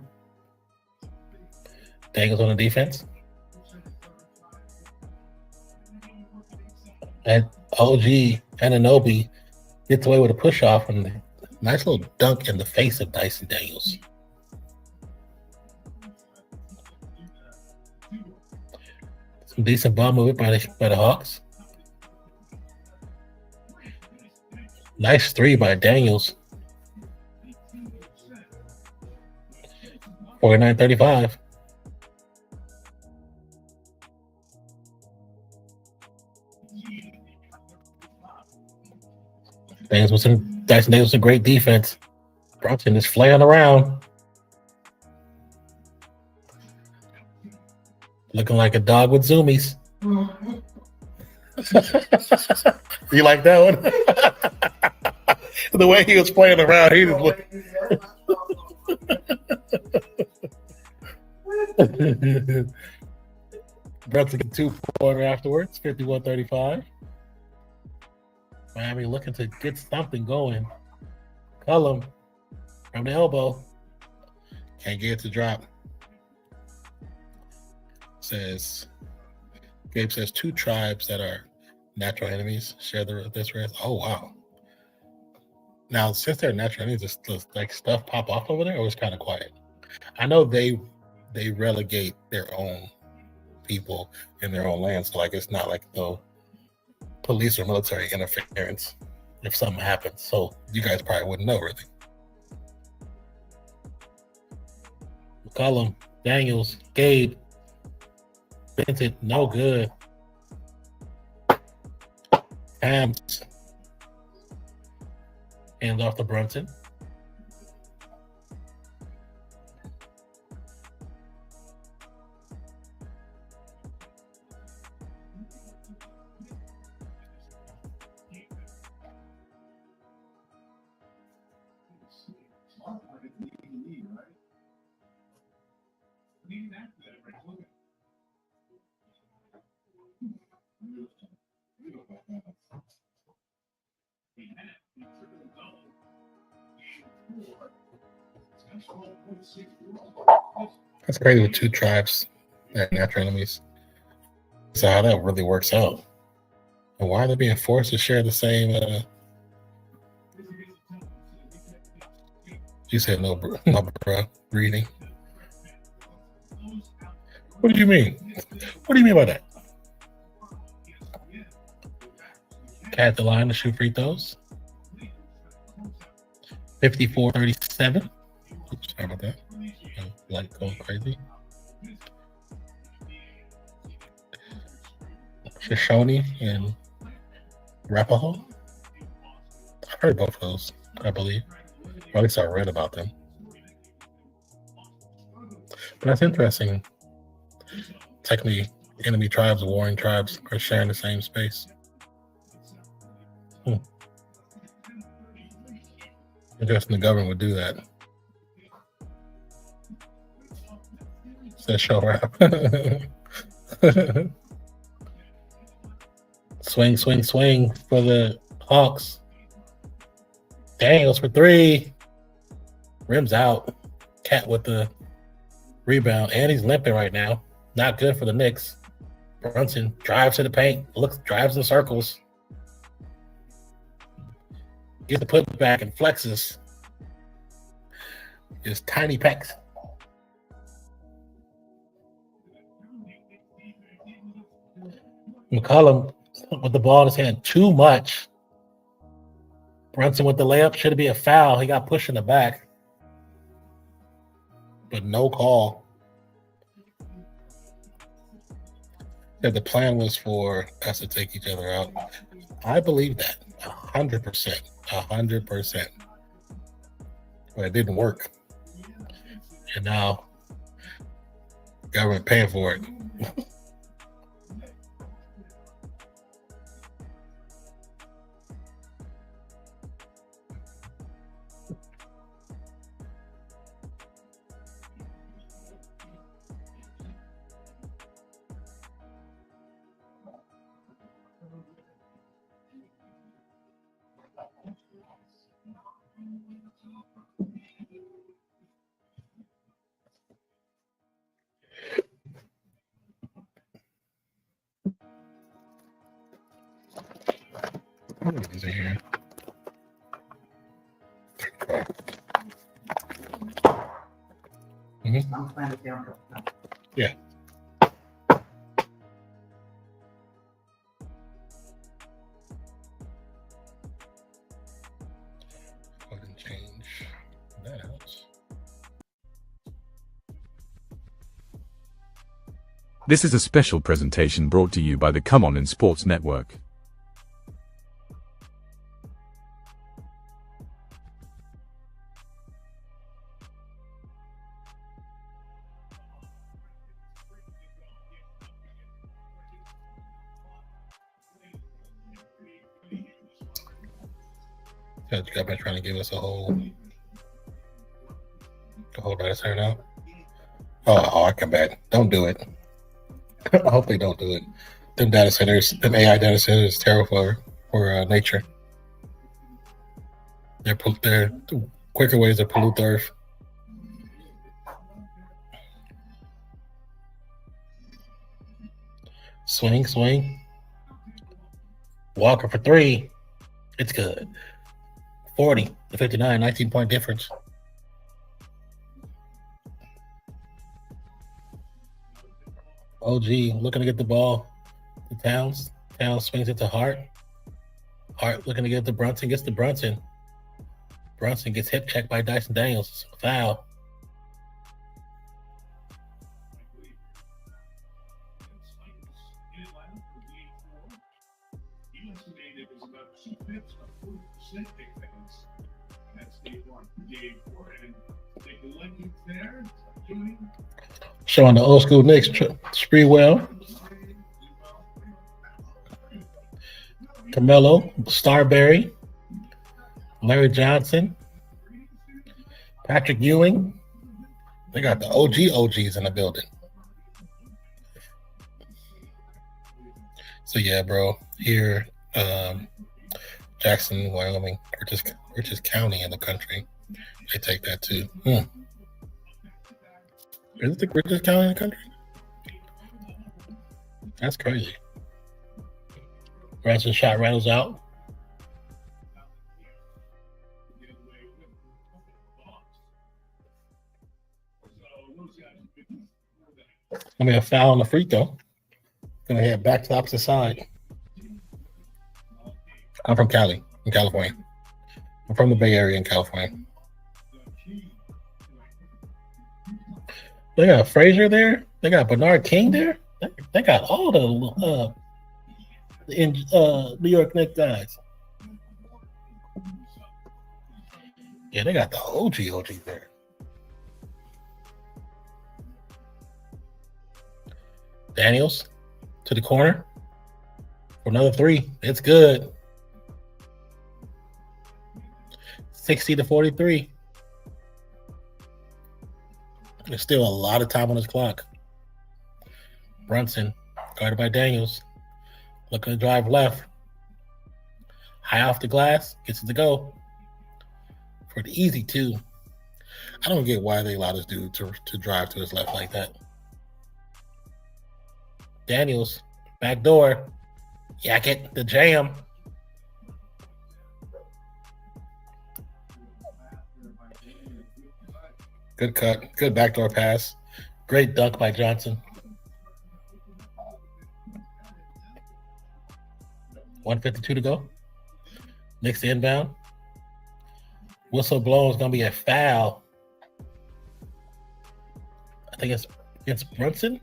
Daniels on the defense. And OG Anunoby gets away with a push off and a nice little dunk in the face of Dyson Daniels. Some decent ball movement by the Hawks. Nice three by Daniels. 49-35. Dyson Daniels with some great defense. Brunson is flaring around. Looking like a dog with zoomies. You like that one? The way he was playing around, he was looking. Brunson get 2-pointer afterwards, 51-35. Miami looking to get something going. Cullum from the elbow. Can't get it to drop. Gabe says 2 tribes that are natural enemies share this risk. Oh, wow. Now, since they're natural enemies, does like stuff pop off over there, or it's kind of quiet? I know they relegate their own people in their own land, so like it's not like the police or military interference if something happens. So you guys probably wouldn't know, really. McCollum, Daniels, Gabe, Vincent, no good. Hams hands off to Brunson. That's crazy with 2 tribes that are natural enemies. So how that really works out. And why are they being forced to share the same You said no, bro. Reading. What do you mean? What do you mean by that? Cat the line to shoot free throws. 54-37. Oops, sorry about that. Light going crazy. Shoshone and Arapaho. I've heard both of those, I believe. Or at least I read about them. But that's interesting. Technically, enemy tribes, warring tribes are sharing the same space. Interesting the government would do that. Says show rap. Swing, swing, swing for the Hawks. Daniels for three. Rims out. Cat with the rebound. And he's limping right now. Not good for the Knicks. Brunson drives to the paint. Drives in circles. Gets the putback and flexes. His tiny pecs. McCollum with the ball in his hand too much. Brunson with the layup. Should it be a foul? He got pushed in the back. But no call. That the plan was for us to take each other out. I believe that 100%. 100%. But it didn't work. And now government paying for it. These are here. I'm trying to down. Yeah. Go ahead and change that else. This is a special presentation brought to you by the Come On in Sports Network. You got been trying to give us a whole data center now. Oh, I come back. Don't do it. I hope they don't do it. Them data centers, them AI data centers, is terrible for nature. They're quicker ways to pollute the earth. Swing, swing. Walker for three. It's good. 40 to 59, 19-point difference. OG looking to get the ball to Towns. Towns swings it to Hart. Hart looking to get to Brunson. Gets to Brunson. Brunson gets hip checked by Dyson Daniels. Foul. Showing the old school Knicks Spreewell, Carmelo, Starberry, Larry Johnson, Patrick Ewing. They got the OGs in the building. So yeah, bro, here, Jackson, Wyoming, richest county in the country. They take that too. Is it the richest county in the country? That's crazy. Branson shot rattles out. be a foul on the free throw. Gonna head back to the opposite side. I'm from Cali, in California. I'm from the Bay Area in California. They got Frazier there. They got Bernard King there. They got all the New York Knicks guys. Yeah, they got the OG there. Daniels to the corner for another three. It's good. 60-43. There's still a lot of time on his clock. Brunson, guarded by Daniels, looking to drive left. High off the glass, gets it to go. For the easy two. I don't get why they allow this dude to drive to his left like that. Daniels, back door. Yak it, the jam. Good cut, good backdoor pass. Great dunk by Johnson. 1:52 to go. Knicks inbound. Whistle blown is going to be a foul. I think it's against Brunson.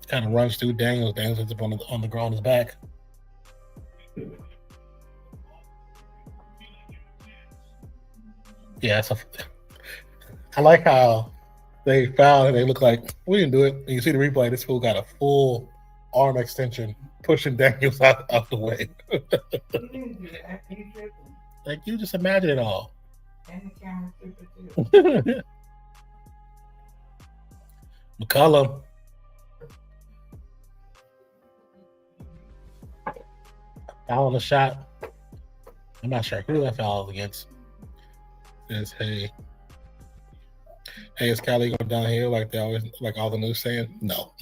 Kind of runs through Daniels. Daniels ends up on the ground, his back. Yeah, I like how they fouled and they look like we didn't do it. And you see the replay. This fool got a full arm extension pushing Daniels out the way. Like, you just imagine it all. And the camera too. McCollum. Foul on the shot. I'm not sure who that foul is against. Says, hey, is Cali going downhill like they always, like all the news saying? No.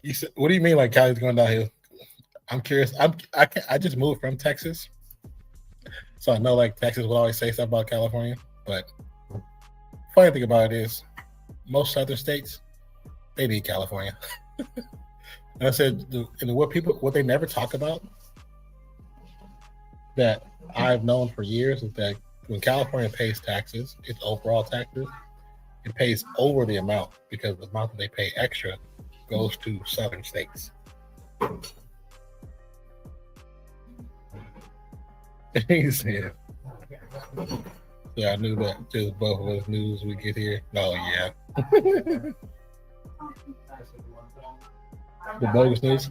You said, what do you mean like Cali's going downhill? I'm curious. I just moved from Texas, so I know like Texas will always say something about California. But funny thing about it is, most southern states, they need California. And I said, what they never talk about that I've known for years is that when California pays taxes, its overall taxes, it pays over the amount because the amount that they pay extra goes to southern states. He said, yeah, I knew that just both of us news we get here. Oh, yeah. The bogus news.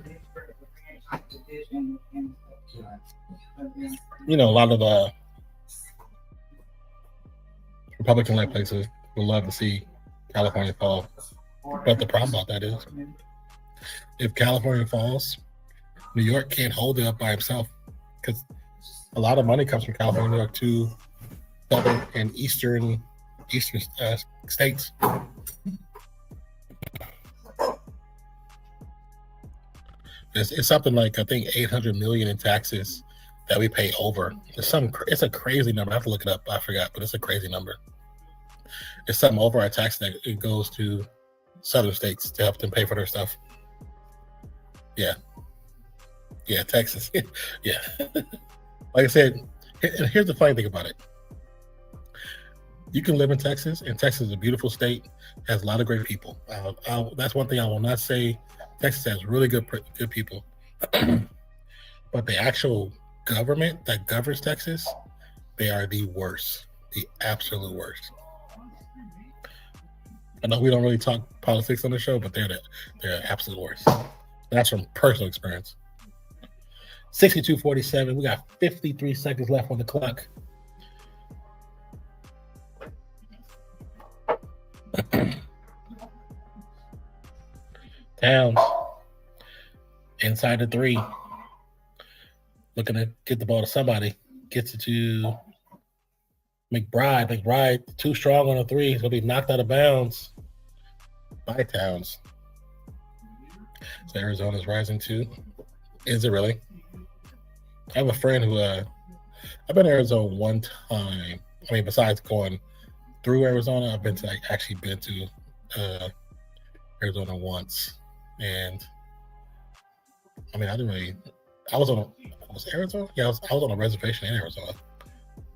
You know, a lot of Republican-led places would love to see California fall. But the problem about that is, if California falls, New York can't hold it up by himself because a lot of money comes from California, New York, to southern and eastern states. It's something like, I think, $800 million in taxes that we pay over. It's a crazy number. I have to look it up. I forgot, but it's a crazy number. It's something over our tax that it goes to southern states to help them pay for their stuff. Yeah, Texas. Yeah. Like I said, here's the funny thing about it. You can live in Texas, and Texas is a beautiful state, has a lot of great people. That's one thing I will not say. Texas has really good people. But the actual government that governs Texas, they are the worst, the absolute worst. I know we don't really talk politics on the show, but they're the absolute worst. That's from personal experience. 62-47. We got 53 seconds left on the clock. Towns inside the three, looking to get the ball to somebody. Gets it to McBride. McBride too strong on a three. He's gonna be knocked out of bounds by Towns. So Arizona's rising too. Is it really? I have a friend who I've been to Arizona one time. I mean, besides going through Arizona, I've actually been to Arizona once, and I mean, I didn't really. I was Arizona? Yeah, I was on a reservation in Arizona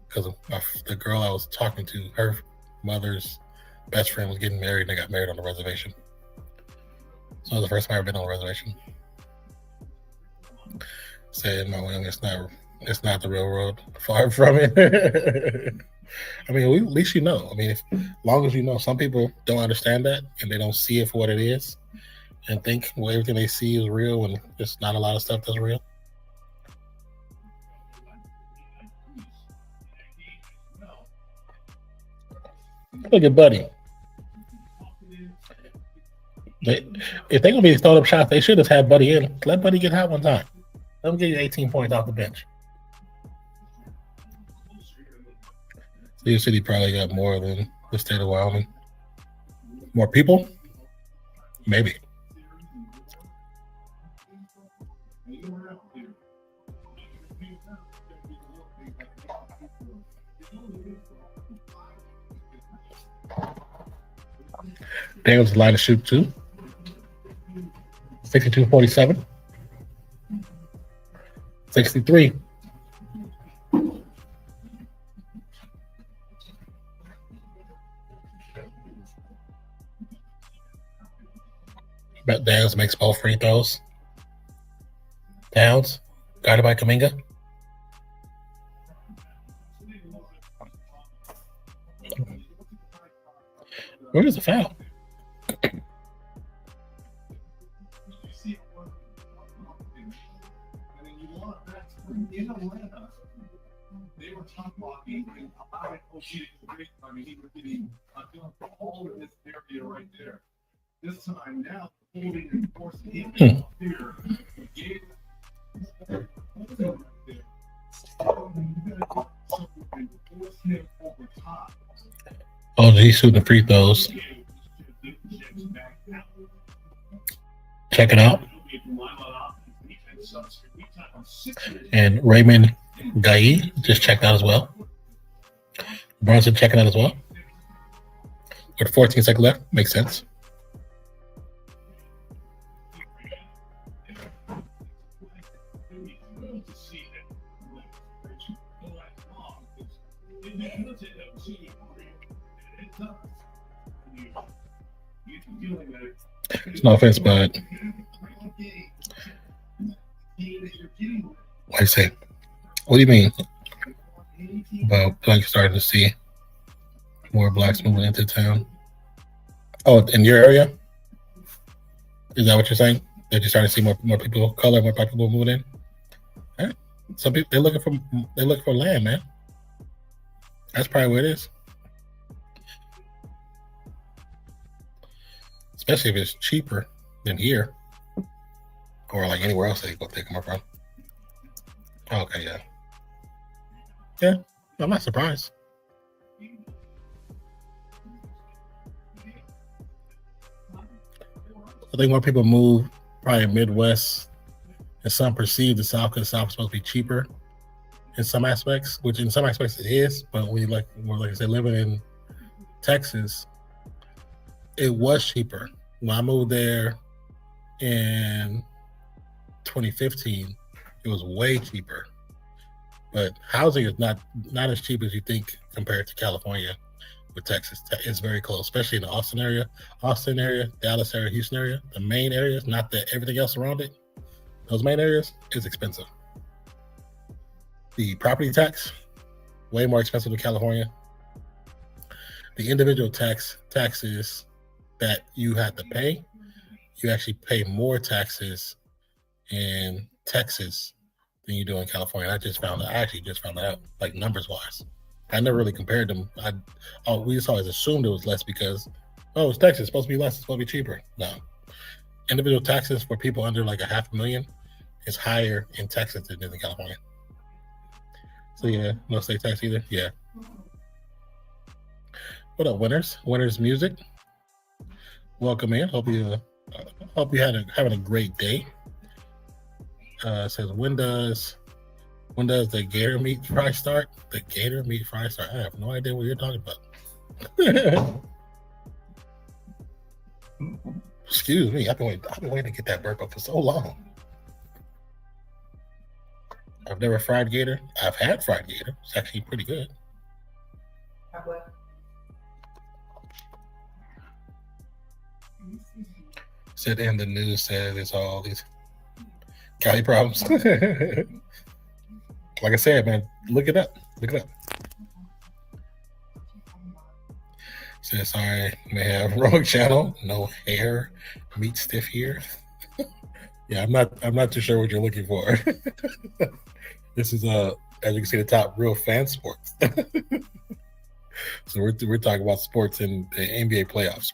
because the girl I was talking to, her mother's best friend was getting married, and they got married on the reservation. So it was the first time I ever been on a reservation. Said, no, it's not the real world. Far from it. I mean, at least you know. I mean, as long as you know, some people don't understand that and they don't see it for what it is and think everything they see is real when there's not a lot of stuff that's real. Look at Buddy. If they're going to be throwing up shots, they should have had Buddy in. Let Buddy get hot one time. Let him get you 18 points off the bench. City City probably got more than the state of Wyoming. More people? Maybe. Daniels line to shoot too. 62-47. 63. But Downs makes both free throws. Downs, guarded by Kuminga. Where is the foul? In Atlanta, they were top blocking and allowing OG to create. I mean, he was getting all in this area right there. This time now, holding and forcing him up here. Oh, he's shooting free throws. Check it out. And Raymond Gaye just checked out as well. Brunson checking out as well. With 14 seconds left, makes sense. It's no offense, but what do you say? What do you mean about like starting to see more blacks moving into town? Oh, in your area? Is that what you're saying? That you're starting to see more people of color, more black people moving in? All right. Some people they're looking for land, man. That's probably what it is. Especially if it's cheaper than here. Or like anywhere else they come from. Okay, yeah. Yeah, I'm not surprised. I think more people move probably Midwest, and some perceive the South because the South is supposed to be cheaper in some aspects, which in some aspects it is. But when you like I said, living in Texas, it was cheaper. When I moved there in 2015, it was way cheaper. But housing is not as cheap as you think compared to California with Texas. It's very close, especially in the Austin area, Dallas area, Houston area. The main areas, not that everything else around it. Those main areas is expensive. The property tax, way more expensive than California. The individual taxes that you have to pay, you actually pay more taxes in Texas than you do in California. I actually just found that out, like numbers wise. I never really compared them. We just always assumed it was less because, it's Texas, it's supposed to be less, it's supposed to be cheaper. No. Individual taxes for people under like $500,000 is higher in Texas than it is in California. So yeah, no state tax either. Yeah. What up, winners? Winners music. Welcome in. Hope you having a great day. It says when does the gator meat fry start? The gator meat fry start. I have no idea what you're talking about. Excuse me. I've been waiting to get that burp up for so long. I've never fried gator. I've had fried gator. It's actually pretty good. Said in the news says it's all these Cali problems. Like I said, man, look it up. Look it up. Says sorry, may have rogue channel, no hair, meat stiff here. Yeah, I'm not too sure what you're looking for. This is as you can see, the top RealFansSports. So we're talking about sports in the NBA playoffs.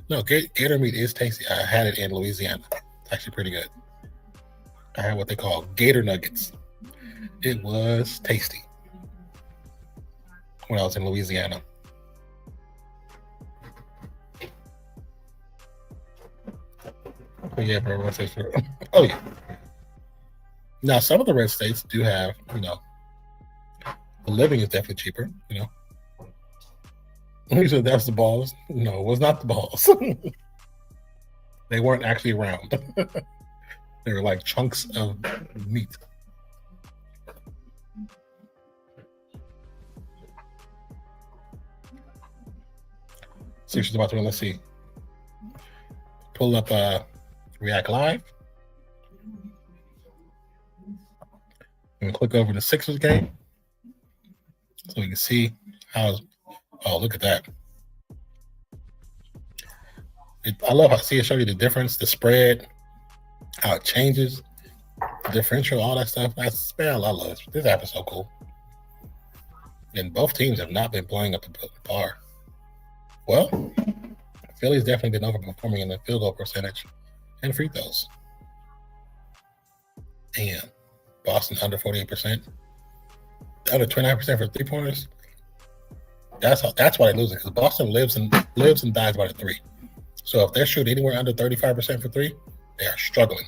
No, gator meat is tasty. I had it in Louisiana. It's actually pretty good. I had what they call gator nuggets. It was tasty when I was in Louisiana. But yeah, for everyone says, oh yeah. Now some of the red states do have, the living is definitely cheaper, He said that's the balls. No, it was not the balls. They weren't actually round. They were like chunks of meat. See what she's about to run. Let's see. Pull up React Live. And click over the Sixers game. So we can see how. Oh, look at that. I love how it show you the difference, the spread, how it changes, the differential, all that stuff. I love it. This app is so cool. And both teams have not been blowing up the bar. Well, Philly's definitely been overperforming in the field goal percentage and free throws. And Boston under 48%, under 29% for 3-pointers. That's why they lose it, because Boston lives and dies by the three. So if they're shooting anywhere under 35% for three, they are struggling.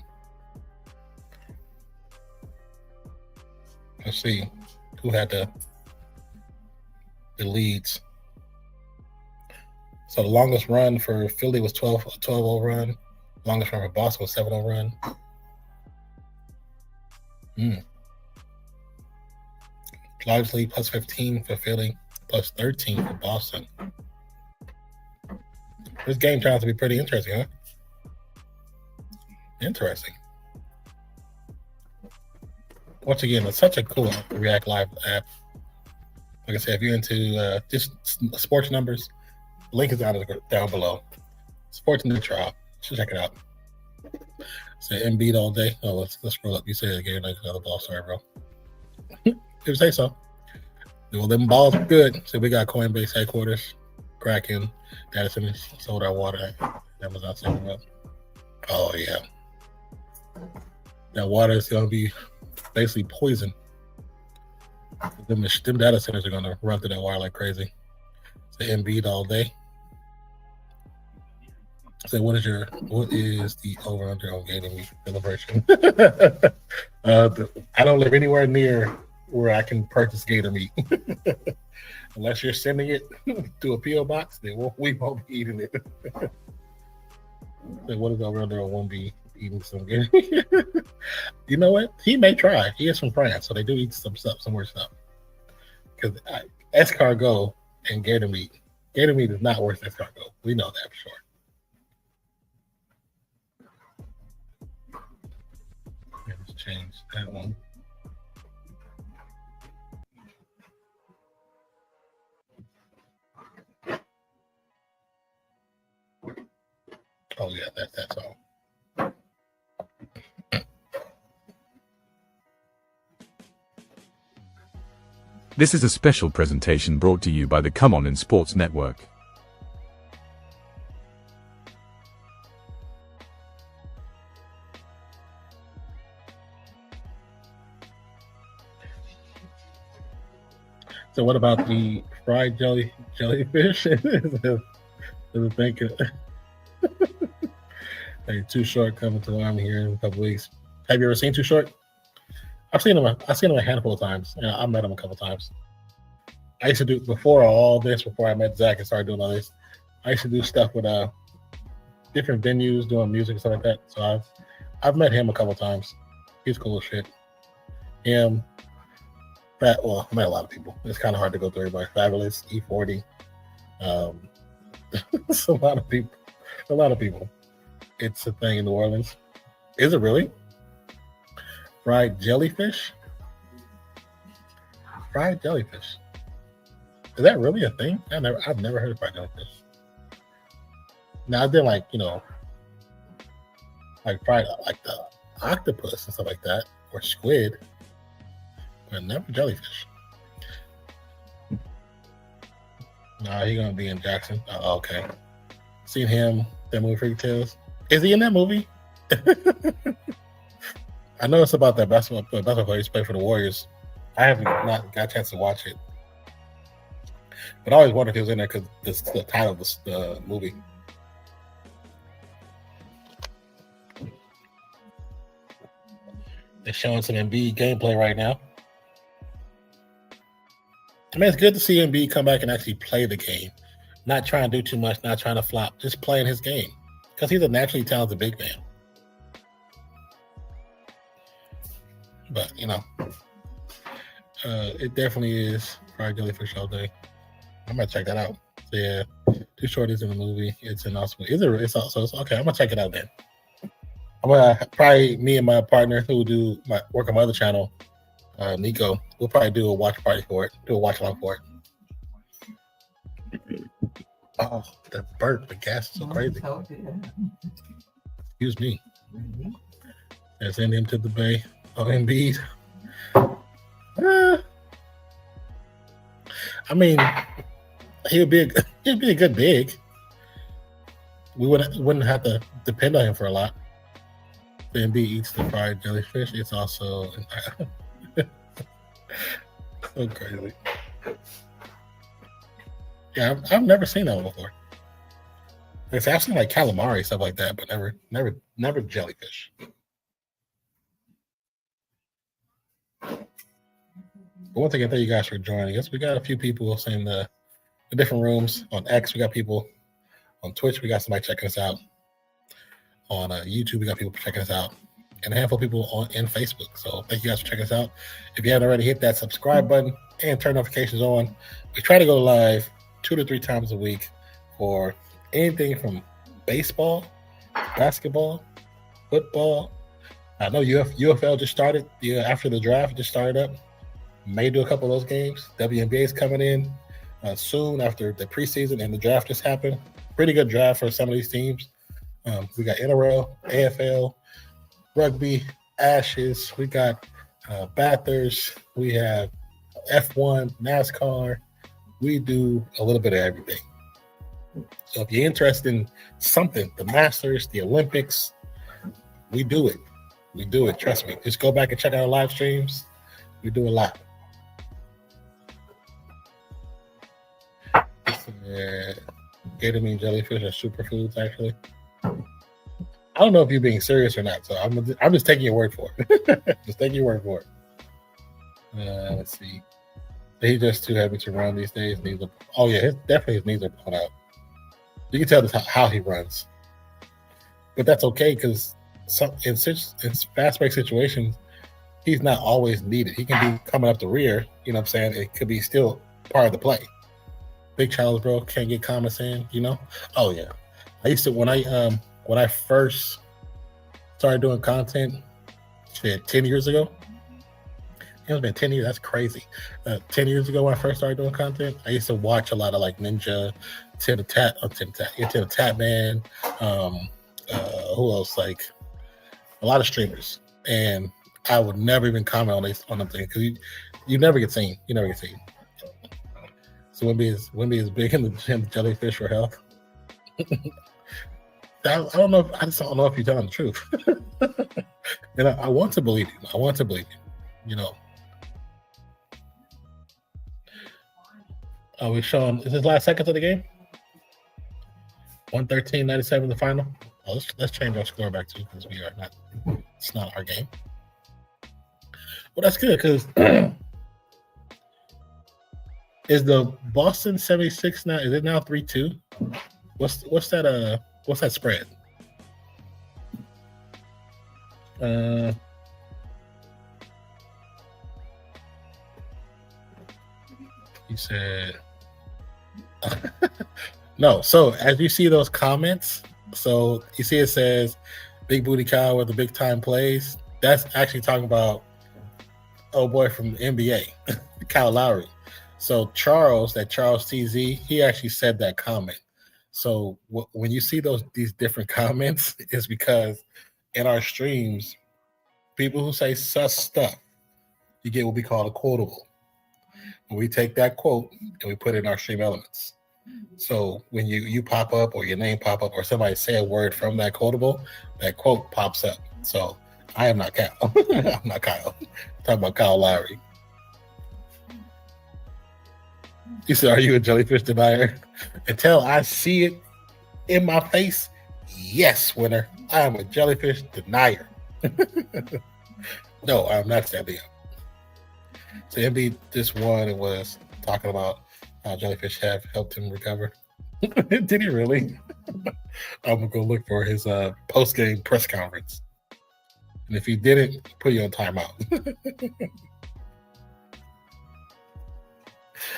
Let's see who had the leads. So the longest run for Philly was 12-0 run. Longest run for Boston was 7-0 run. Lives lead plus 15 for Philly, plus 13 for Boston. This game turns out to be pretty interesting, huh? Interesting. Once again, it's such a cool React Live app. Like I said, if you're into just sports numbers, link is down below. Sports neutral. Check it out. Say Embiid all day. Oh, let's scroll up. You say it again, like another ball. Sorry, bro. If you say so. Well, them balls are good. So we got Coinbase headquarters, Kraken, data centers, sold our water. Amazon saving up. Oh yeah. That water is gonna be basically poison. Them data centers are gonna run through that wire like crazy. So Embiid all day. So what is the over under on gator meat celebration? I don't live anywhere near where I can purchase gator meat. Unless you're sending it to a PO box, then we won't be eating it. So what is over under on won't be eating some gator meat? You know what? He may try. He is from France, so they do eat some weird stuff. Because escargot and gator meat is not worth escargot. We know that for sure. Let's change that one. Oh yeah, that's all. This is a special presentation brought to you by the Come On in Sports Network. So what about the fried jellyfish? Is it thinking? Hey, Too Short coming to the army here in a couple weeks. Have you ever seen Too Short? I've seen him a handful of times. I met him a couple of times. I used to do before I met Zach and started doing all this. I used to do stuff with different venues doing music and stuff like that. So I've met him a couple times. He's cool as shit. Him, well, I met a lot of people. It's kind of hard to go through everybody. Fabulous, E40. It's a lot of people. A lot of people. It's a thing in New Orleans. Is it really? Fried jellyfish? Fried jellyfish. Is that really a thing? I've never heard of fried jellyfish. Now I've been like fried like the octopus and stuff like that, or squid, but never jellyfish. Nah, he gonna be in Jackson. Oh, okay. Seen him, that movie Freak Tales. Is he in that movie? I know it's about that basketball player who used to play for the Warriors. I haven't not got a chance to watch it. But I always wondered if he was in there because it's the title of the movie. They're showing some Embiid gameplay right now. I mean, it's good to see Embiid come back and actually play the game. Not trying to do too much, not trying to flop, just playing his game. Because he's a naturally talented big man. But, you know, it definitely is fried jellyfish all day. I'm going to check that out. So, yeah, Too Short is in the movie. It's an awesome movie. It's okay. I'm going to check it out then. I'm going to probably, me and my partner who do my work on my other channel, Nico, we'll probably do a watch party for it, do a watch along for it. Oh, the burp, the gas is so crazy. Excuse me. Let's send him to the Bay. Oh, Embiid. I mean, he would be a good big. We wouldn't have to depend on him for a lot. The Embiid eats the fried jellyfish. It's also so crazy. Yeah, I've never seen that one before. It's actually like calamari, stuff like that, but never jellyfish. But once again, thank you guys for joining us. We got a few people saying the different rooms on X. We got people on Twitch. We got somebody checking us out on YouTube. We got people checking us out, and a handful of people in Facebook. So thank you guys for checking us out. If you haven't already, hit that subscribe button and turn notifications on. We try to go live 2 to 3 times a week for anything from baseball, basketball, football. I know UFL just started. Yeah, after the draft just started up. May do a couple of those games. WNBA is coming in soon after the preseason and the draft just happened. Pretty good draft for some of these teams. We got NRL, AFL, rugby, Ashes. We got Bathurst. We have F1, NASCAR. We do a little bit of everything. So if you're interested in something, the Masters, the Olympics, we do it. We do it. Trust me. Just go back and check out our live streams. We do a lot. Gatorade jellyfish are superfoods, actually. I don't know if you're being serious or not, so I'm just taking your word for it. Just taking your word for it. Let's see. He's just too heavy to run these days. Oh yeah, definitely his knees are blown out. You can tell this how he runs, but that's okay because in fast-break situations, he's not always needed. He can be coming up the rear. You know what I'm saying? It could be still part of the play. Big Charles, bro, can't get comments in. You know? Oh yeah. I used to when I first started doing content, 10 years ago. It's been 10 years. That's crazy. 10 years ago when I first started doing content, I used to watch a lot of like Ninja, Tim the Tap Man. Who else? Like a lot of streamers, and I would never even comment on them things because you never get seen. You never get seen. So Wimby is big in the jellyfish for health. I don't know. I just don't know if you're telling the truth. And I want to believe you. I want to believe you. You know. We're showing. Is this last seconds of the game? 113-97 the final. Oh, let's change our score back to because we are not. It's not our game. Well, that's good because is the Boston 76 now? Is it now 3-2? What's that spread? He said, no. So as you see those comments, so you see it says Big Booty Kyle with the big time plays. That's actually talking about oh boy from the NBA, Kyle Lowry. So Charles TZ, he actually said that comment. So when you see these different comments, it's because in our streams, people who say sus stuff, you get what we call a quotable. And we take that quote and we put it in our stream elements. So when you pop up or your name pop up or somebody say a word from that quotable, that quote pops up. So I am not Kyle. I'm not Kyle. I'm talking about Kyle Lowry. You said, are you a jellyfish denier? Until I see it in my face, yes, winner. I am a jellyfish denier. No, I'm not standing up. So MB just won and was talking about how jellyfish have helped him recover. Did he really? I'm gonna go look for his post-game press conference. And if he didn't, put you on timeout.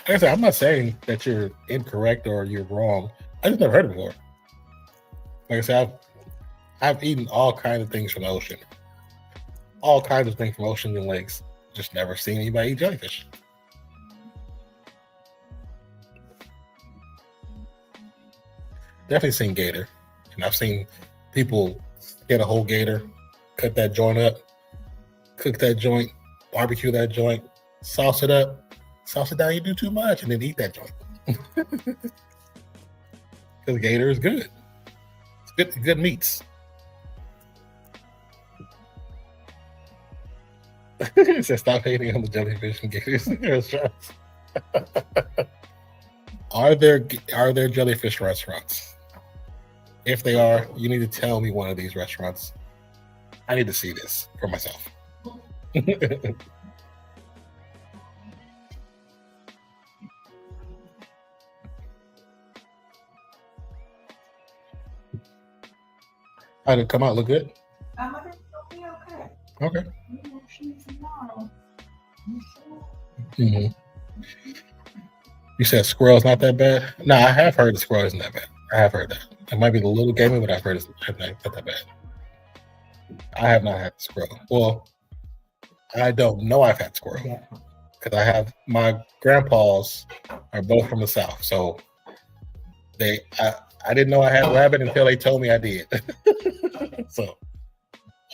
Like I said, I'm not saying that you're incorrect or you're wrong. I just never heard it before. Like I said, I've eaten all kinds of things from the ocean. All kinds of things from oceans and lakes. Just never seen anybody eat jellyfish. Definitely seen gator. And I've seen people get a whole gator, cut that joint up, cook that joint, barbecue that joint, sauce it up, sauce it down, you do too much, and then eat that joint. Because gator is good. It's good meats. It says stop hating on the jellyfish and gators restaurants. Are there jellyfish restaurants? If they are, you need to tell me one of these restaurants. I need to see this for myself. How did it come out? Look good? I think it'll be okay. Okay. We will see tomorrow. Mm-hmm. You said squirrel's not that bad? No, I have heard the squirrel isn't that bad. I have heard that. It might be a little gamey, but I've heard it's not that bad. I have not had the squirrel. Well, I don't know I've had squirrel because I have my grandpas are both from the South, so I didn't know I had rabbit until they told me I did. So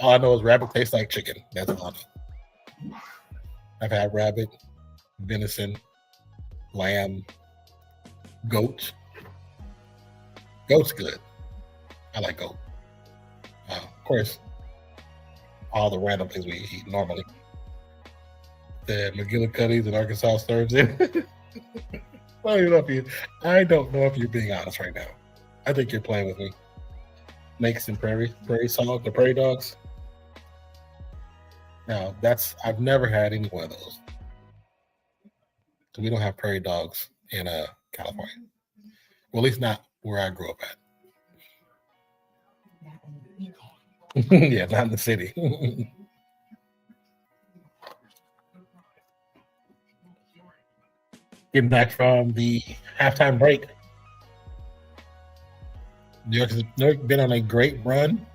all I know is rabbit tastes like chicken. That's all I know. I've had rabbit, venison, lamb, goat. Goat's good. I like goat. Of course, all the random things we eat normally. The McGillicuddies and Arkansas serves it. I don't know if you're being honest right now. I think you're playing with me. Snakes and prairie song, the prairie dogs. Now I've never had any one of those. We don't have prairie dogs in California. Well, at least not where I grew up at. Yeah, not in the city. Getting back from the halftime break. New York has been on a great run.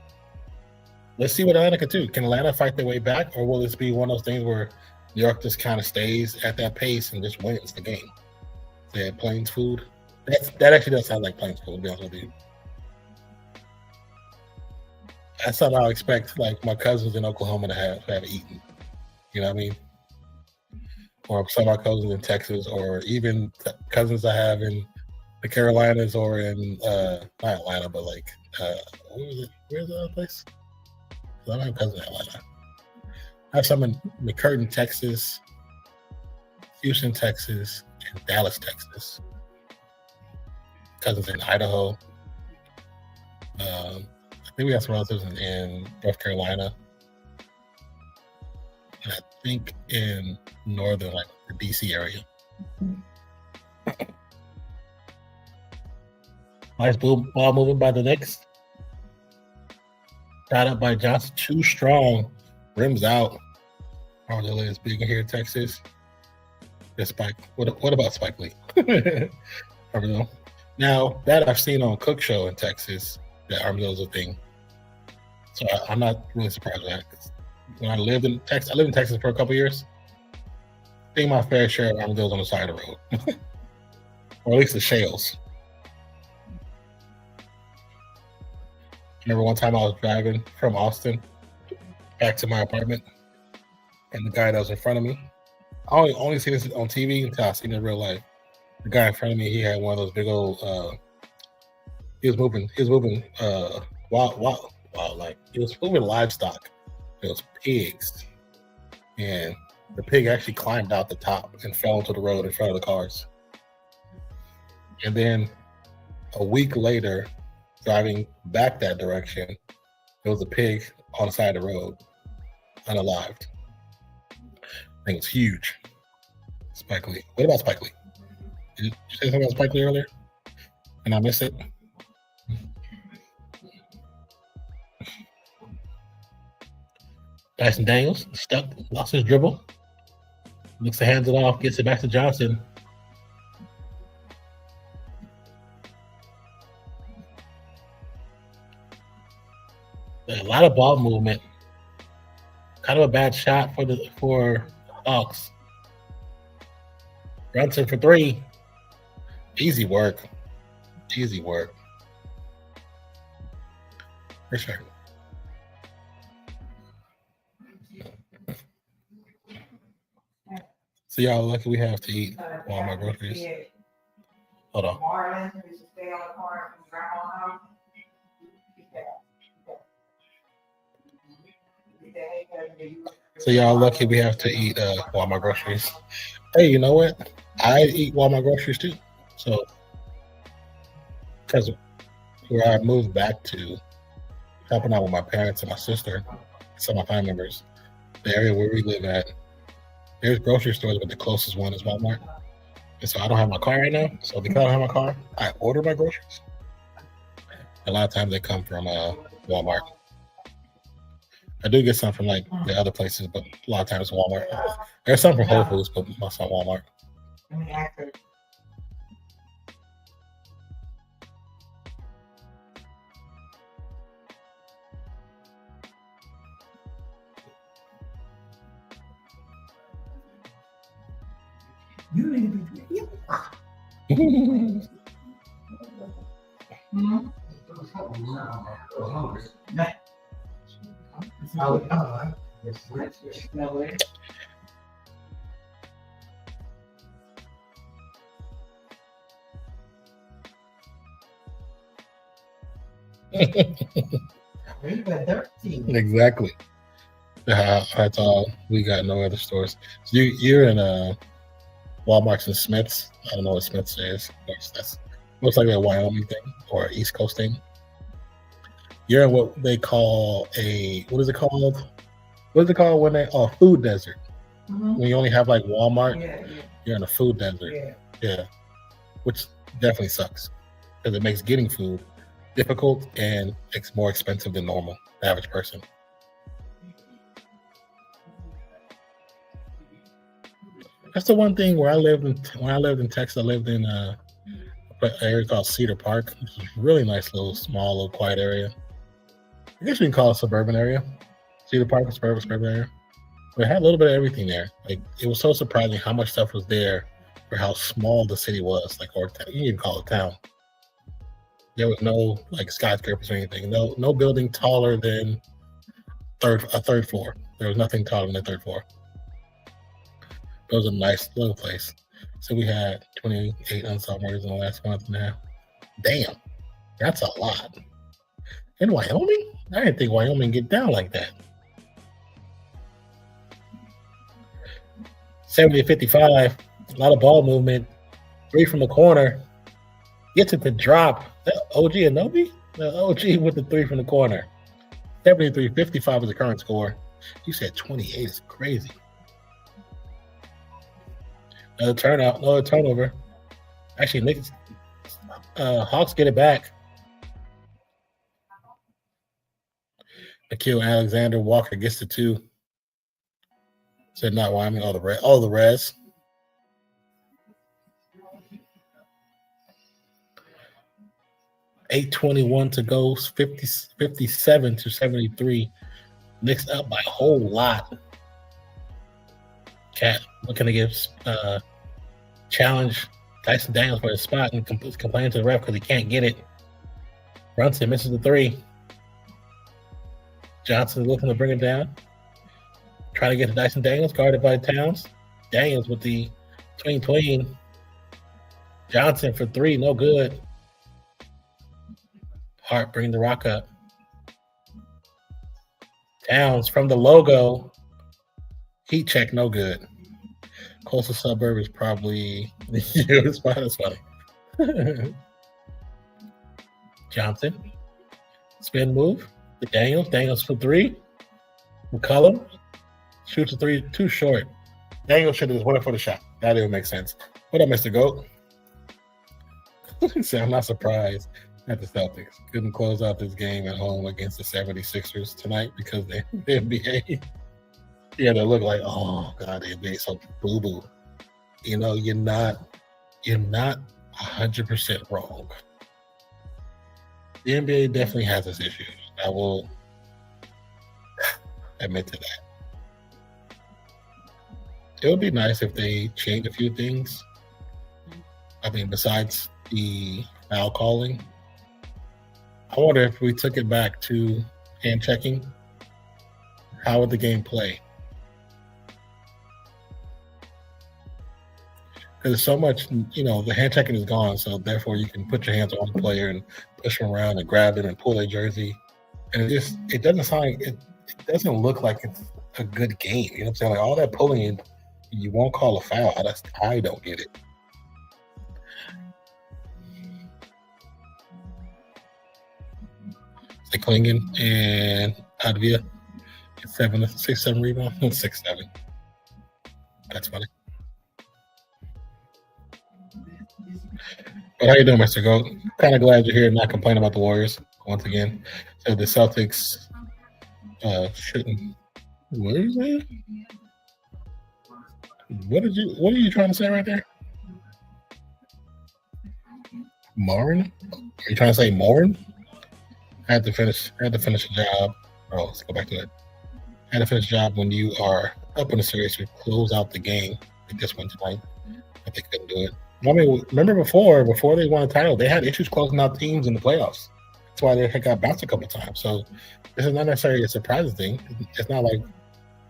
Let's see what Atlanta can do. Can Atlanta fight their way back, or will this be one of those things where New York just kind of stays at that pace and just wins the game? They had Plains food. That actually does sound like Plains food, to be honest with you. That's something I expect like my cousins in Oklahoma to have eaten. You know what I mean? Or some of my cousins in Texas, or even cousins I have in the Carolinas or in not Atlanta, but like what was it? Where's the other place? I don't have cousins in Atlanta. I have some in McCurtain, Texas, Houston, Texas, and Dallas, Texas. Cousins in Idaho. I think we have some relatives in North Carolina. And I think in northern, like the DC area. Nice ball moving by the Knicks. Tied up by Johnson. Too strong. Rims out. Armadillo is big in here in Texas. There's Spike. What about Spike Lee? Armadillo. Now, that I've seen on Cook Show in Texas, that Armadillo's a thing. So I'm not really surprised with that. When I lived in Texas for a couple years. I think my fair share of armadillos on the side of the road. Or at least the shales. Remember one time I was driving from Austin back to my apartment, and the guy that was in front of me, I only seen this on TV until I seen it in real life. The guy in front of me, he had one of those big old he was moving wildlife. He was moving livestock. It was pigs. And the pig actually climbed out the top and fell into the road in front of the cars. And then a week later, driving back that direction, there was a pig on the side of the road, unalived. I think it's huge. Spike Lee. What about Spike Lee? Did you say something about Spike Lee earlier? And I missed it? Dyson Daniels stuck, lost his dribble. Looks to hands it off, gets it back to Johnson. A lot of ball movement. Kind of a bad shot for Hawks. Brunson for three. Easy work. Easy work. For sure. So y'all lucky we have to eat Walmart groceries. Hold on. Marlon used to stay on the corner from grandma's house. So y'all lucky we have to eat Walmart groceries. Hey, you know what? I eat Walmart groceries too. So, because where I moved back to, helping out with my parents and my sister, some of my family members, the area where we live at, there's grocery stores, but the closest one is Walmart. And so I don't have my car right now. So because I don't have my car, I order my groceries. A lot of times they come from Walmart. I do get some from like the other places, but a lot of times Walmart. There's some from Whole Foods, but most on Walmart. You need to be. Exactly. That's all we got. No other stores. So you're in Walmart's and Smith's. I don't know what Smith's is. That's looks like a Wyoming thing or an East Coast thing. You're in what they call what is it called? What is it called when food desert? When you only have like Walmart, you're in a food desert. Yeah. Which definitely sucks because it makes getting food difficult and it's more expensive than normal, the average person. That's the one thing where I lived in Texas. I lived in an area called Cedar Park, which is a really nice little small, little quiet area. I guess we can call it a suburban area. Cedar Park is suburban area. But it had a little bit of everything there. Like it was so surprising how much stuff was there for how small the city was. Like, or you can even call it town. There was no like skyscrapers or anything. No building taller than a third floor. There was nothing taller than the third floor. It was a nice little place. So we had 28 unsolved murders in the last month and a half. Damn, that's a lot. In Wyoming? I didn't think Wyoming get down like that. 70-55, a lot of ball movement. 3 from the corner. Gets it to drop. OG Anobi? The OG with the 3 from the corner. 73-55 is the current score. You said 28 is crazy. Another turnover. Actually, Hawks get it back. Nikhil Alexander Walker gets the 2. Said not Wyoming. All the res. $8:21 to go. 57 to 73. Knicks up by a whole lot. Cat looking to give challenge Dyson Daniels for his spot and complaining to the ref because he can't get it. Brunson misses the 3. Johnson looking to bring it down. Trying to get to Dyson Daniels, guarded by Towns. Daniels with the tween. Johnson for 3, no good. Hart bringing the rock up. Towns from the logo. Heat check, no good. Closest suburb is probably the spot. That's funny. Johnson. Spin move. Daniels for 3. McCullum shoots a 3, too short. Daniels should have just went for the shot. That didn't make sense. What up, Mr. Goat? He said, I'm not surprised at the Celtics. Couldn't close out this game at home against the 76ers tonight because the NBA. Yeah, they look like, oh God, the NBA is so boo-boo. You know, you're not 100% wrong. The NBA definitely has its issues. I will admit to that. It would be nice if they change a few things. I mean, besides the foul calling, I wonder if we took it back to hand checking, how would the game play? Because so much, you know, the hand checking is gone, so therefore you can put your hands on the player and push them around and grab them and pull their jersey. And it doesn't sound like it doesn't look like it's a good game. You know what I'm saying? Like all that pulling, you won't call a foul. I don't get it. Klingen and Advia, 6-7 rebound, 6-7. That's funny. But how you doing, Mr. Goat? Kind of glad you're here and not complaining about the Warriors once again. So the Celtics shouldn't. What is that? What are you trying to say right there? Morin? Are you trying to say Morin? I had to finish a job. Oh, let's go back to it. I had to finish a job when you are up in the series to close out the game like this one tonight. But they couldn't do it. I mean, remember before they won a title, they had issues closing out teams in the playoffs. That's why they had got bounced a couple of times. So this is not necessarily a surprising thing. It's not like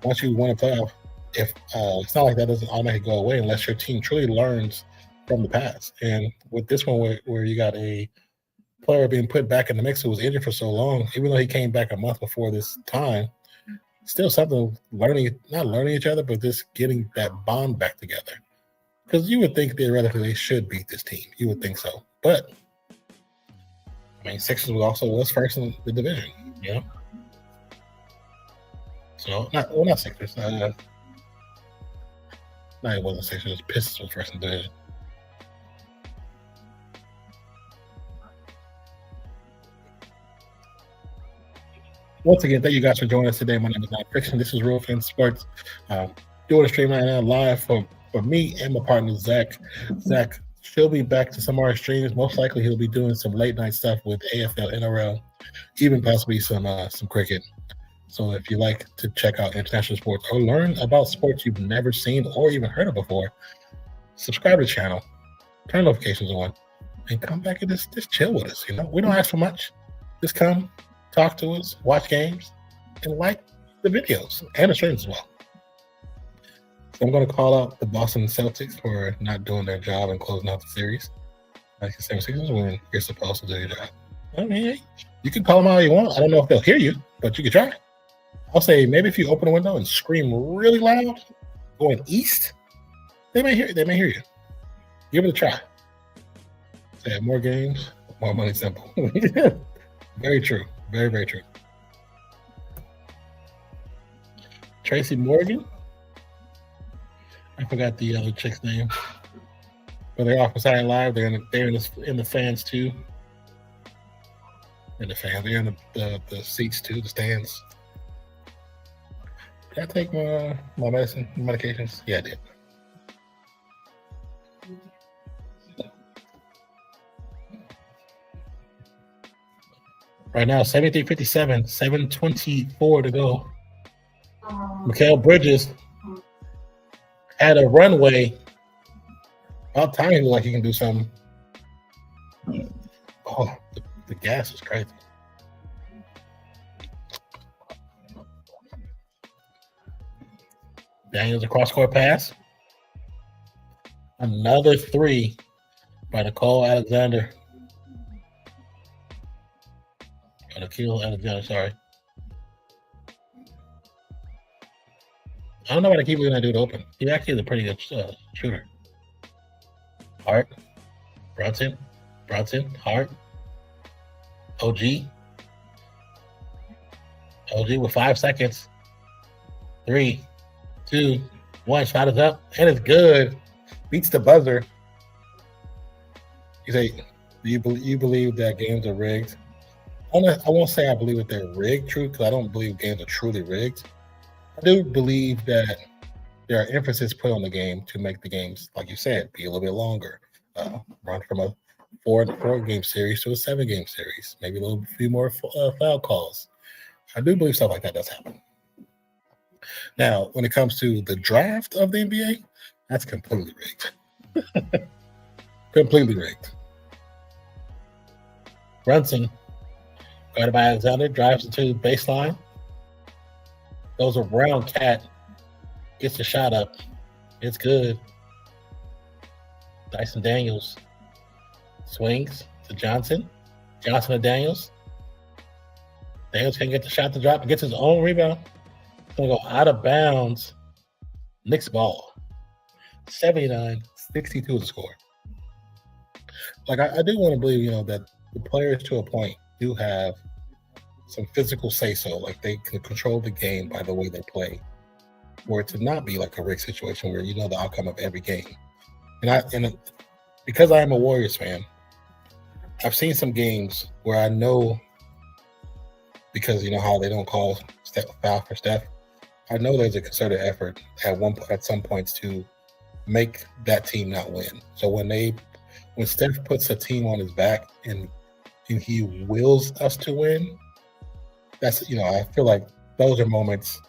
once you win a playoff, it's not like that doesn't automatically go away unless your team truly learns from the past. And with this one where you got a player being put back in the mix who was injured for so long, even though he came back a month before this time, still something not learning each other, but just getting that bond back together. Because you would think theoretically they should beat this team. You would think so. But, I mean, Sixers was first in the division, you know? So, not Sixers. It wasn't Sixers. Pistons was first in the division. Once again, thank you guys for joining us today. My name is Nonpfixion. This is RealFansSports. Doing a stream right now live for me and my partner, Zach. Zach, she'll be back to some of our streams. Most likely he'll be doing some late night stuff with AFL, NRL, even possibly some cricket. So if you like to check out international sports or learn about sports you've never seen or even heard of before, subscribe to the channel, turn notifications on, and come back and just chill with us. You know, we don't ask for much. Just come, talk to us, watch games, and like the videos and the streams as well. So I'm going to call out the Boston Celtics for not doing their job and closing out the series. Like the 76ers when you're supposed to do your job. I mean, you can call them all you want. I don't know if they'll hear you, but you can try. I'll say maybe if you open a window and scream really loud, going east, they may hear you. Give it a try. Say more games, more money. Simple. Very true. Very, very true. Tracy Morgan. I forgot the other chick's name, but they're off Saturday Live. They're in the fans too. And the fans, they're in the seats too, the stands. Did I take my medications? Yeah, I did. Right now, 73-57, 7:24 to go. Mikal Bridges had a runway. About time he looked like he can do something. Oh, the gas is crazy. Daniels a cross-court pass. Another three by Nicole Alexander. Nikhil Alexander, sorry. I don't know why they keep leaving that dude open. He actually is a pretty good shooter. Hart, Brunson, Hart, OG with 5 seconds. 3, 2, 1. Shot is up and it's good. Beats the buzzer. You say, do you believe that games are rigged? I won't say I believe that they're rigged, true, because I don't believe games are truly rigged. I do believe that there are emphasis put on the game to make the games, like you said, be a little bit longer. Run from a 4-game series to a 7-game series, maybe a few more foul calls. I do believe stuff like that does happen. Now, when it comes to the draft of the NBA, that's completely rigged. Completely rigged. Brunson, guarded by Alexander, drives into the baseline, goes around Cat, gets the shot up. It's good. Dyson Daniels swings to Johnson. Johnson to Daniels. Daniels can get the shot to drop, gets his own rebound. It's going to go out of bounds. Knicks ball. 79-62 is the score. Like, I do want to believe, that the players to a point do have some physical say-so. Like, they can control the game by the way they play. For it to not be like a rigged situation where you know the outcome of every game. And because I am a Warriors fan, I've seen some games where I know, because you know how they don't call foul for Steph, I know there's a concerted effort at some points to make that team not win. So when Steph puts a team on his back and he wills us to win, that's I feel like those are moments,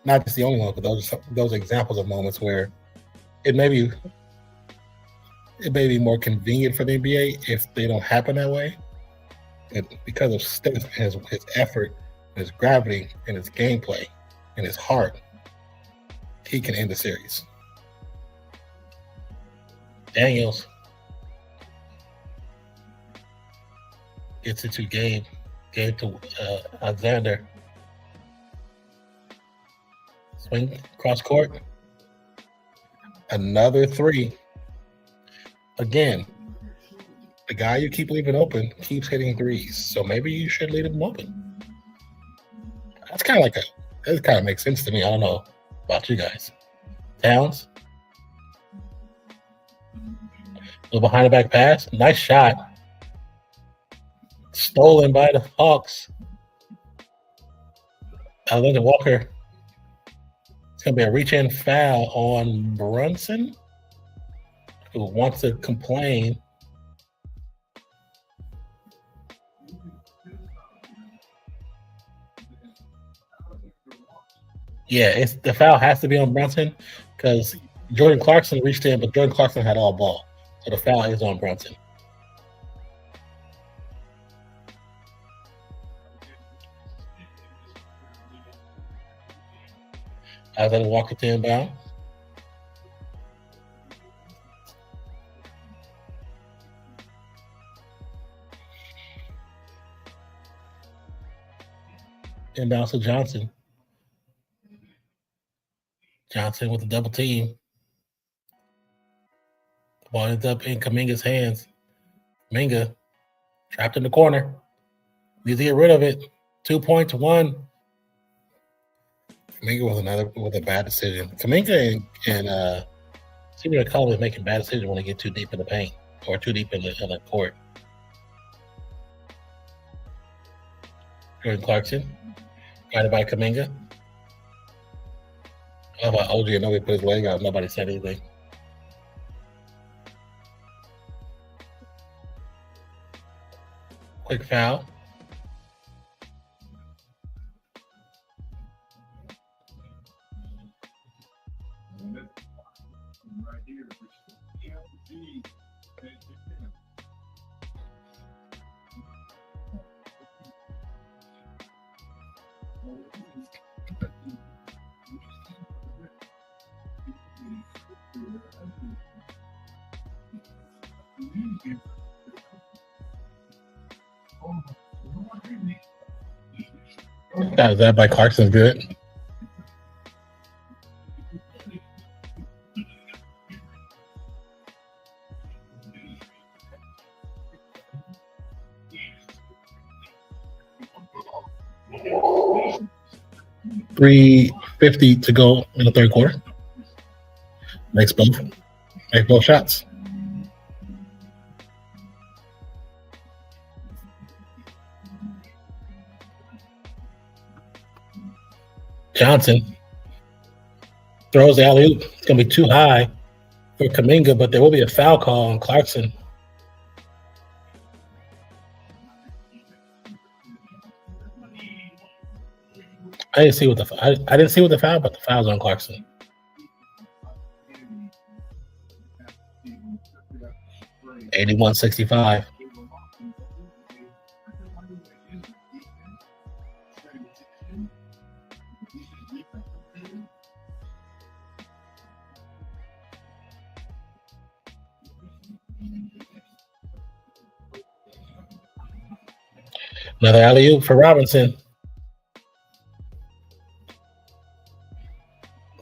not just the only one, but those examples of moments where it may be more convenient for the NBA if they don't happen that way. And because of Steph and his effort, his gravity, and his gameplay, and his heart, he can end the series. Daniels gets into game to Alexander. Swing cross court. Another three. Again, the guy you keep leaving open keeps hitting threes, so maybe you should leave him open. That kind of makes sense to me. I don't know about you guys. Towns. A behind the back pass. Nice shot. Stolen by the Hawks. Alexander Walker. It's going to be a reach-in foul on Brunson, who wants to complain. Yeah, the foul has to be on Brunson because Jordan Clarkson reached in, but Jordan Clarkson had all ball. So the foul is on Brunson. Alexander Walker to inbound. Inbound to Johnson. Johnson with a double team. The ball ends up in Kuminga's hands. Kuminga trapped in the corner. Needs to get rid of it. 2 points, 1. Kuminga with a bad decision. Kuminga and Stephen McCollum is making bad decisions when they get too deep in the paint or too deep in the court. Jordan Clarkson. Guided by Kuminga. How about OG and nobody put his leg out? Nobody said anything. Quick foul. Right here, which That by Clarkson's good. $3:50 to go in the third quarter. Makes both shots. Johnson throws the alley-oop. It's going to be too high for Kuminga, but there will be a foul call on Clarkson. I didn't see what the foul, but the foul's on Clarkson. $81-65. Another alley-oop for Robinson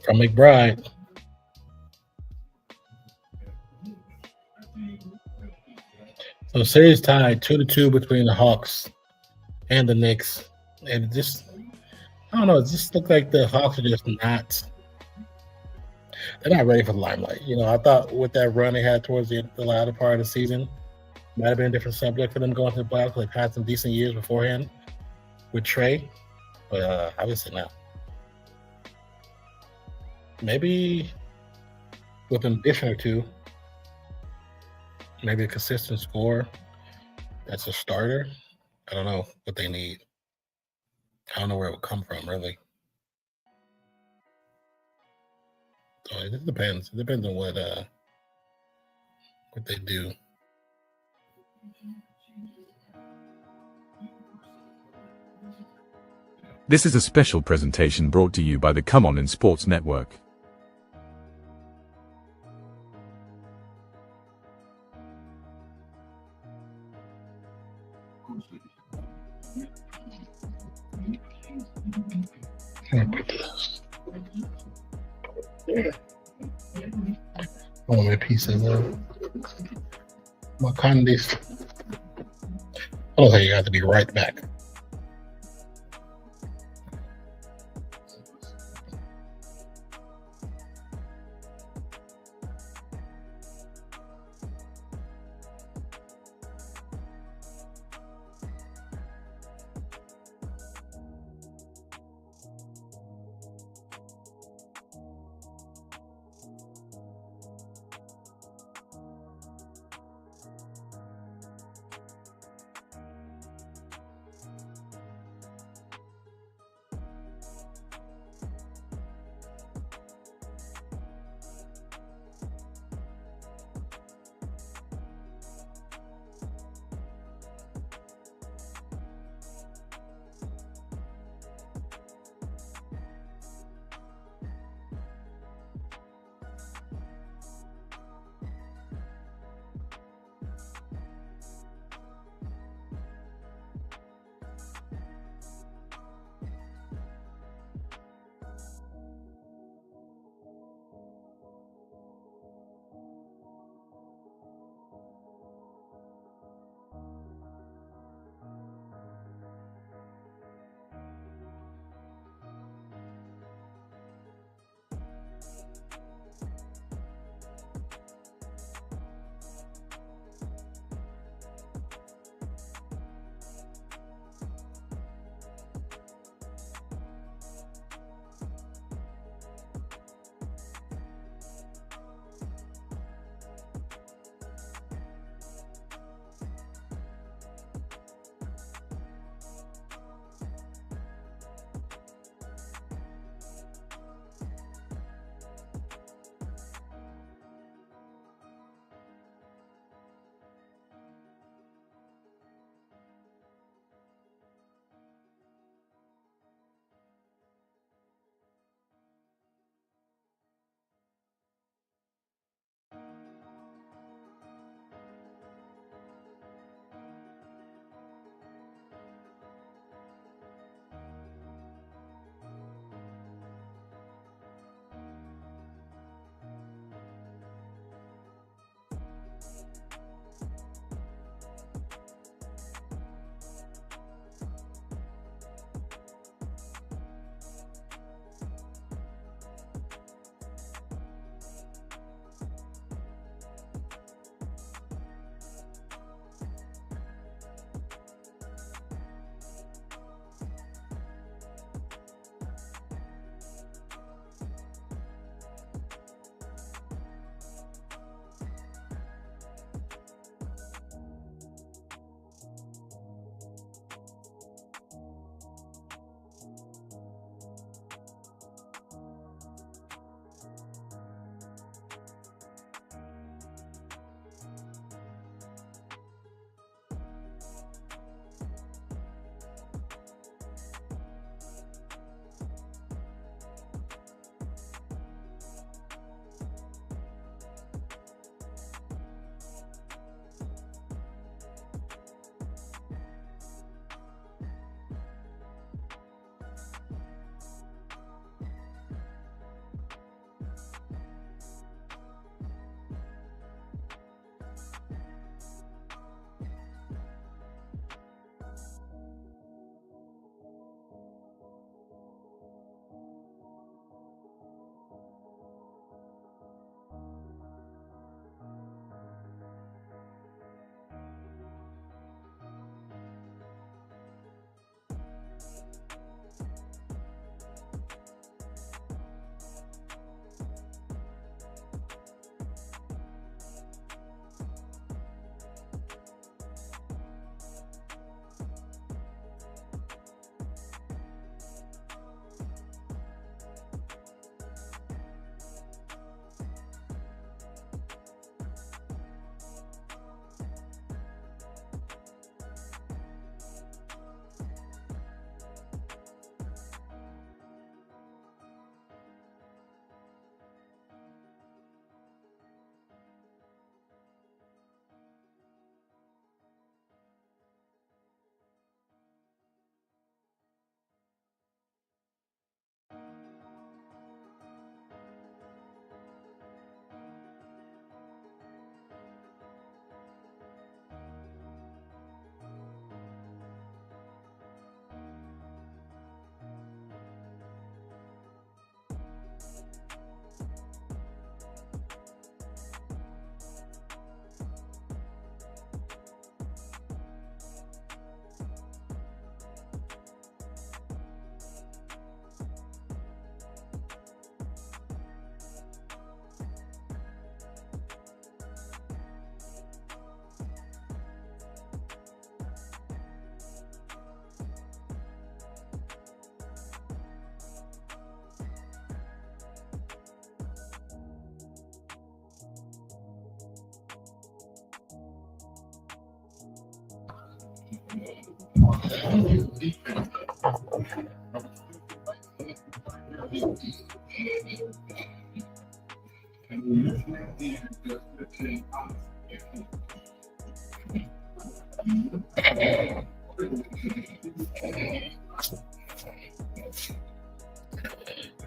from McBride. So series tied 2-2 between the Hawks and the Knicks. And it just, I don't know, it just looked like the Hawks are just they're not ready for the limelight. You know, I thought with that run they had towards the latter part of the season, might have been a different subject for them going to the playoffs. They've had some decent years beforehand with Trey, but obviously not. Maybe with an addition or two, maybe a consistent scorer that's a starter. I don't know what they need. I don't know where it would come from, really. So it just depends. It depends on what they do. This is a special presentation brought to you by the Come On in Sports Network. One of my pieces of Wakandis. Oh, you have to be right back.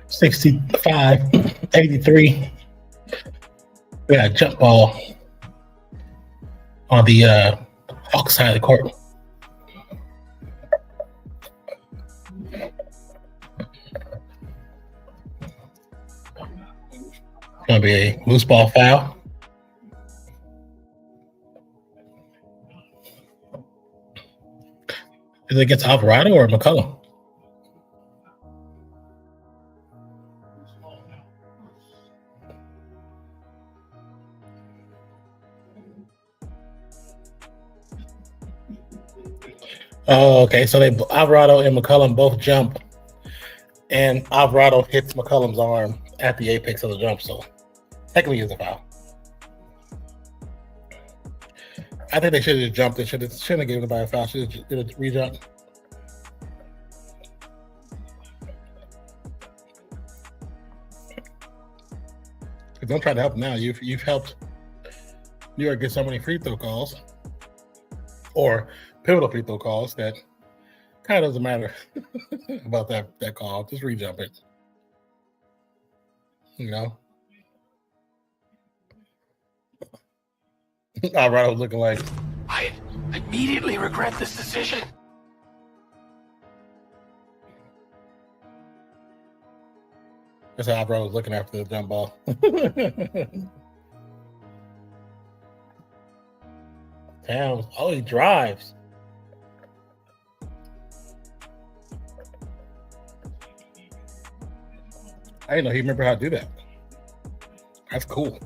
$65-83. We got a jump ball on the Hawks side of the court. Going to be a loose ball foul. Is it against Alvarado or McCollum? Oh, okay. So Alvarado and McCollum both jump, and Alvarado hits McCollum's arm at the apex of the jump. So technically, it's a foul. I think they should have jumped. They shouldn't have given anybody a foul. Should have did a re-jump. Don't try to help now. You've helped New York get so many free throw calls, or pivotal free throw calls, that kind of doesn't matter about that call. Just re-jump it. You know? Alvarado was looking like, I immediately regret this decision. that's how Alvarado was looking after the jump ball. Towns. Oh, he drives. I didn't know he remembered how to do that. That's cool.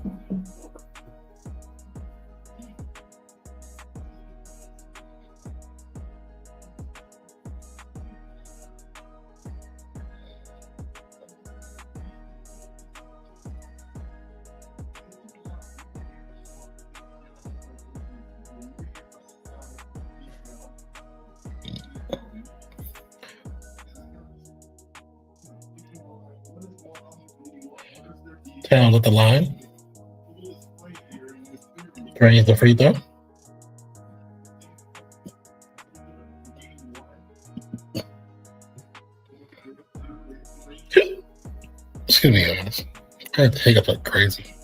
Towns at the line. Drains the free throw. Excuse me, guys. I had to hiccup like crazy.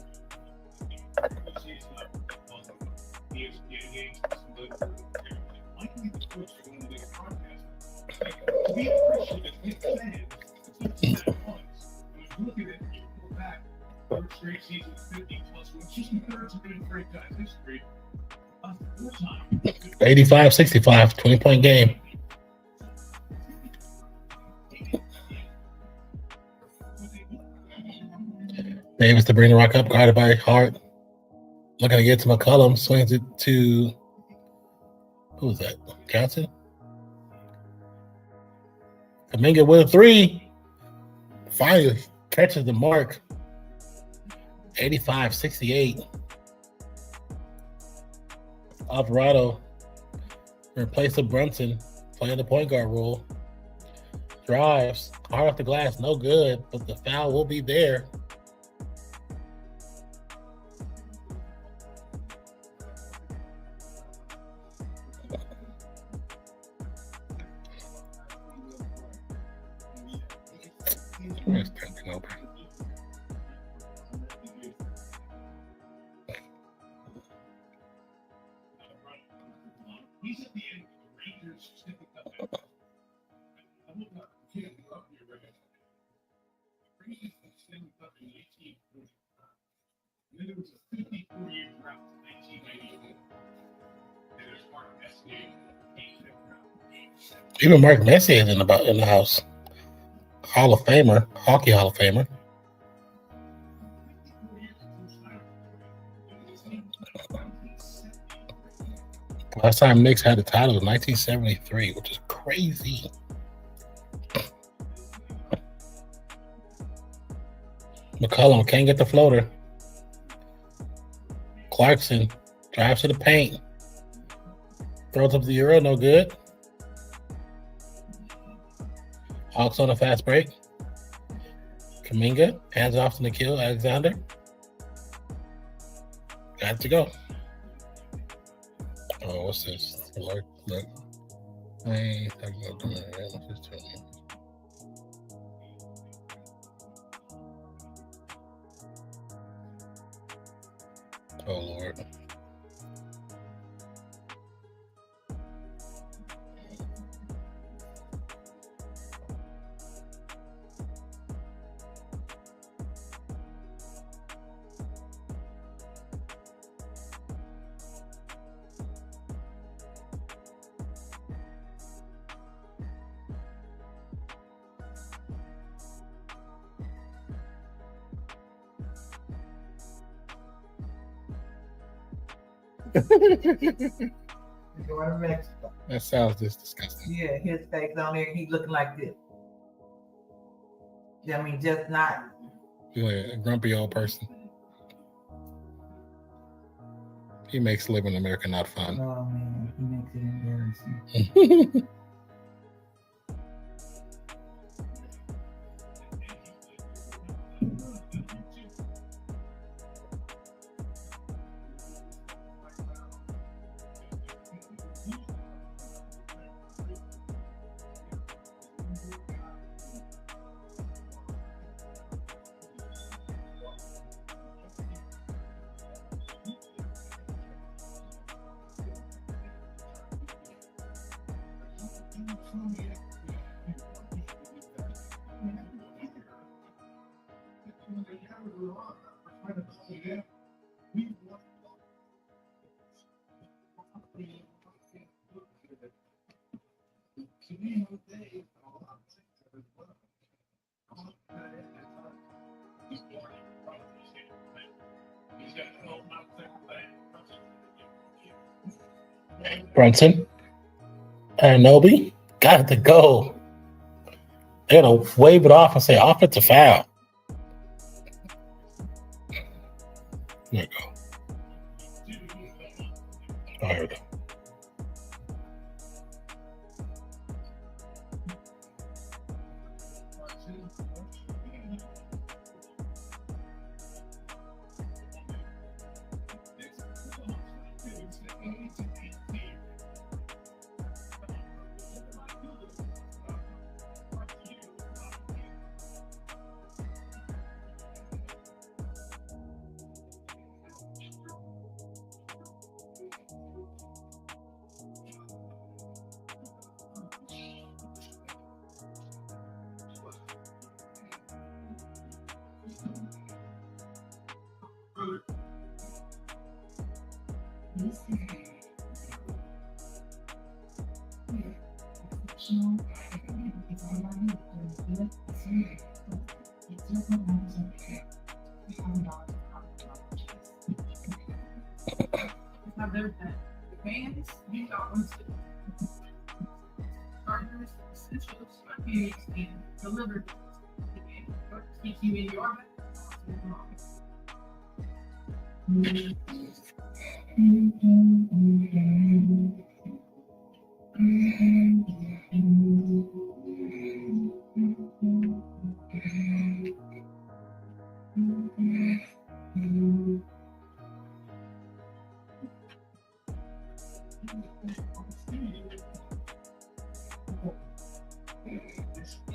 Straight season 50 plus wins, just two-thirds of good franchise history. 85-65, 20-point game. Davis to bring the rock up, guarded by Hart. Looking to get to McCollum, swings it to, who was that? Johnson? Kaminga with a three. Finally catches the mark. 85-68. Alvarado in place of Brunson, playing the point guard role. Drives hard off the glass, no good, but the foul will be there. Where's tempting open? He's at the end of the Rangers Stanley Cup. I'm looking up here right now. Rangers Stanley Cup in 1845. And then there was a 54-year drought in 1994. And there's Mark Messier. Even Mark Messier is in the house. Hall of Famer, hockey Hall of Famer. Last time Knicks had the title was 1973, which is crazy. McCollum can't get the floater. Clarkson drives to the paint. Throws up the Euro, no good. Hawks on a fast break. Kaminga, hands off to Nikhil Alexander. Got to go. Oh, what's this? Look. Hey, oh, Lord. Going to Mexico. That sounds just disgusting. Yeah, his face on there, he looking like this. I mean, just not. You're like a grumpy old person. He makes living in America not fun. Oh man, he makes it embarrassing. Brunson and Nobi got to go. They're going to wave it off and say offensive foul. There you go. Oh, here we go.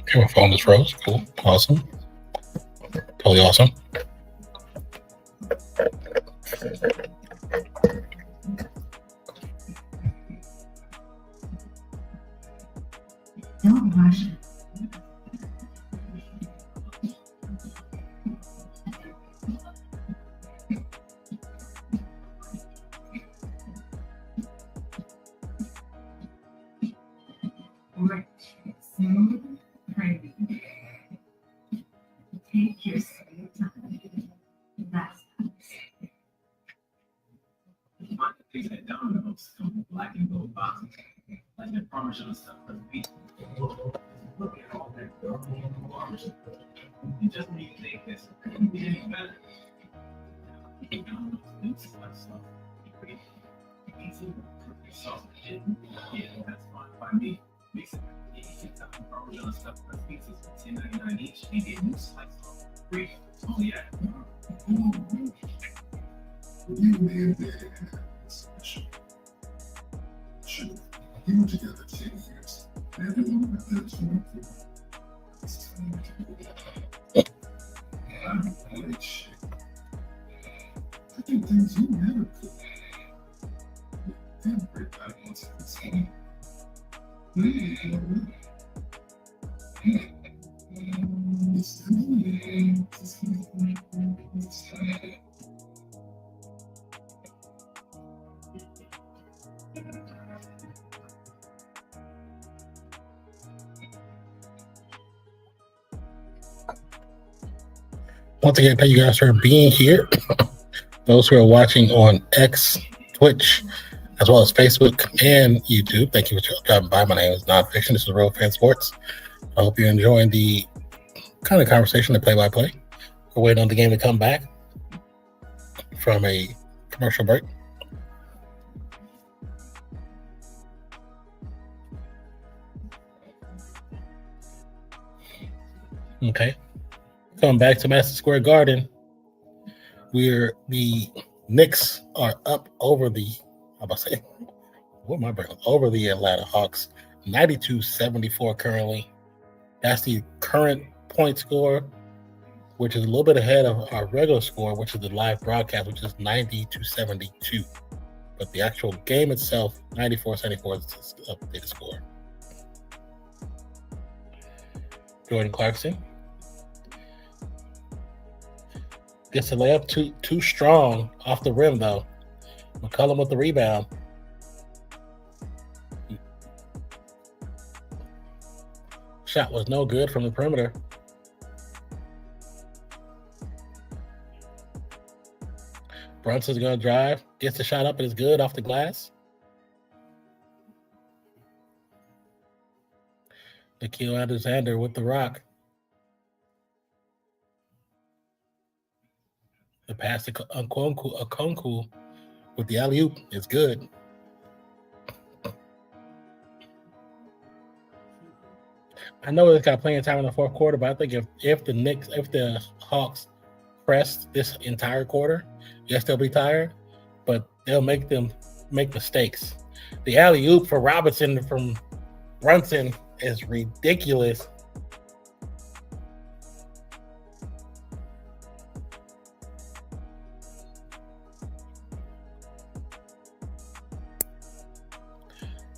Okay, my phone just froze. Cool. Awesome. Totally awesome. Don't rush it. Rich, smooth, pretty. Take your sweet time. That's Things that dominoes from black and gold boxes. Like the Parmesan stuff. Look at all that Parmesan. You just need to make this any better. It's like stuff. Pretty easy. Sausage. Yeah, that's fine by me. Makes it easy to Parmesan stuff. He did new slice of free. Oh yeah. You made that special. Sure. You were together 10 years. Never knew that that's one thing. It's time to go. I'm great shit. I do things you never could. Everybody wants to be seen. It's Once again, thank you guys for being here. Those who are watching on X, Twitch, as well as Facebook and YouTube, thank you for dropping by. My name is Nonpfixion. This is RealFansSports. I hope you're enjoying the kind of conversation, the play-by-play. We're waiting on the game to come back from a commercial break. Okay. Coming back to Madison Square Garden, the Knicks are up over the, over the Atlanta Hawks, 92-74 currently. That's the current point score, which is a little bit ahead of our regular score, which is the live broadcast, which is 90-72. But the actual game itself, 94-74 is the updated score. Jordan Clarkson gets the layup too strong off the rim, though. McCollum with the rebound. Shot was no good from the perimeter. Brunson's going to drive. Gets the shot up and it's good off the glass. Nikhil Alexander with the rock. The pass to Okonkwo with the alley-oop is good. I know it's got plenty of time in the fourth quarter, but I think if the Hawks press this entire quarter, yes, they'll be tired, but they'll make them make mistakes. The alley-oop for Robinson from Brunson is ridiculous.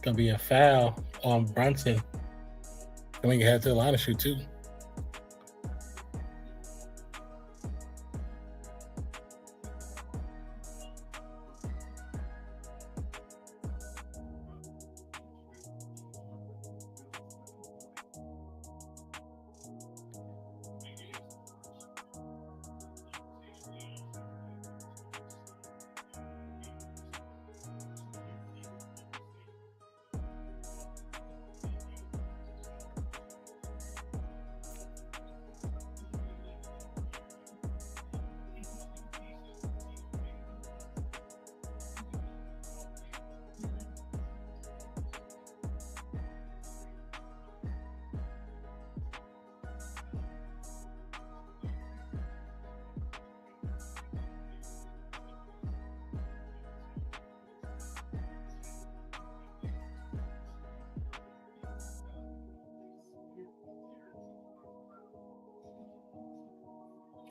Gonna be a foul on Brunson. I think he had to the line to shoot too.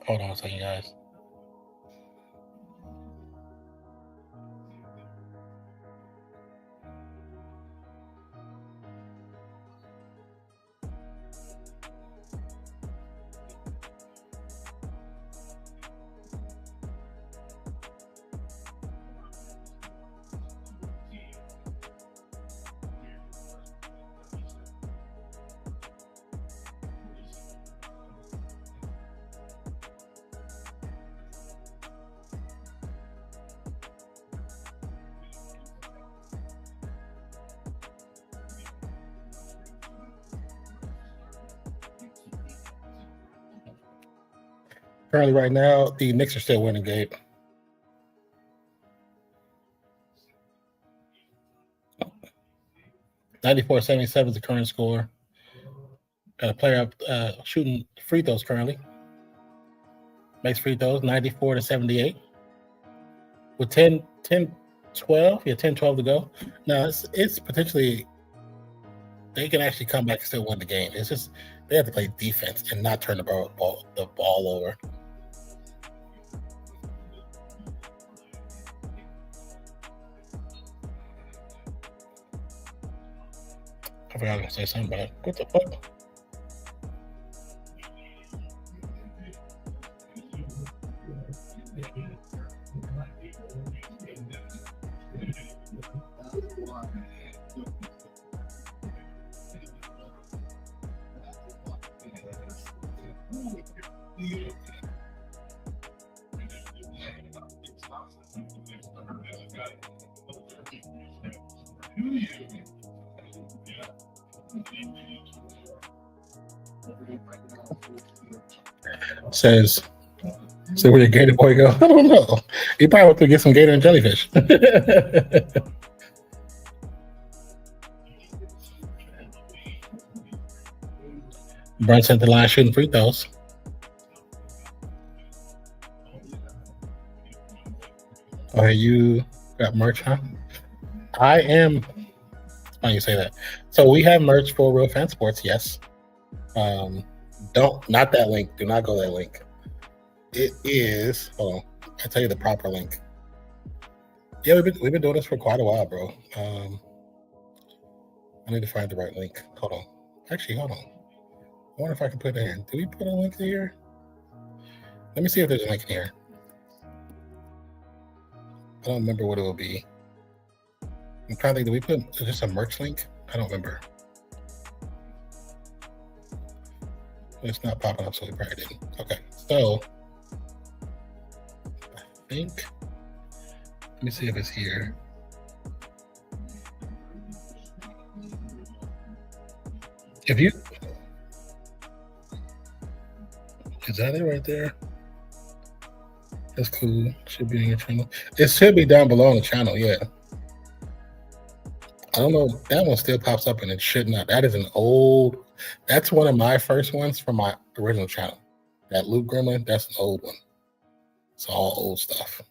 Hold on a second, guys. Currently, right now, the Knicks are still winning, Gabe. $94-77 is the current score. Got a player up shooting free throws currently. Makes free throws 94-78 with 10, 12 to go. Now it's potentially they can actually come back and still win the game. It's just they have to play defense and not turn the ball over. I forgot to say something about it. What the fuck? Says, so where did Gator Boy go? I don't know. He probably went to get some gator and jellyfish. Brunson at the line shooting free throws. Oh, you got merch, huh? I am. Oh, you say that. So we have merch for Real Fan Sports, yes. Not that link. Do not go that link. It is. Hold on. I'll tell you the proper link. Yeah, we've been doing this for quite a while, bro. I need to find the right link. Hold on. Actually, hold on. I wonder if I can put it in. Did we put a link here? Let me see if there's a link in here. I don't remember what it will be. I'm trying to think. Did we put just a merch link? I don't remember. It's not popping up, so we probably didn't. Okay, so I think. Let me see if it's here. If you. Is that it right there? That's cool. Should be in your channel. It should be down below on the channel, yeah. I don't know. That one still pops up and it should not. That is an old. That's one of my first ones from my original channel. That Luke Gremlin, that's an old one. It's all old stuff.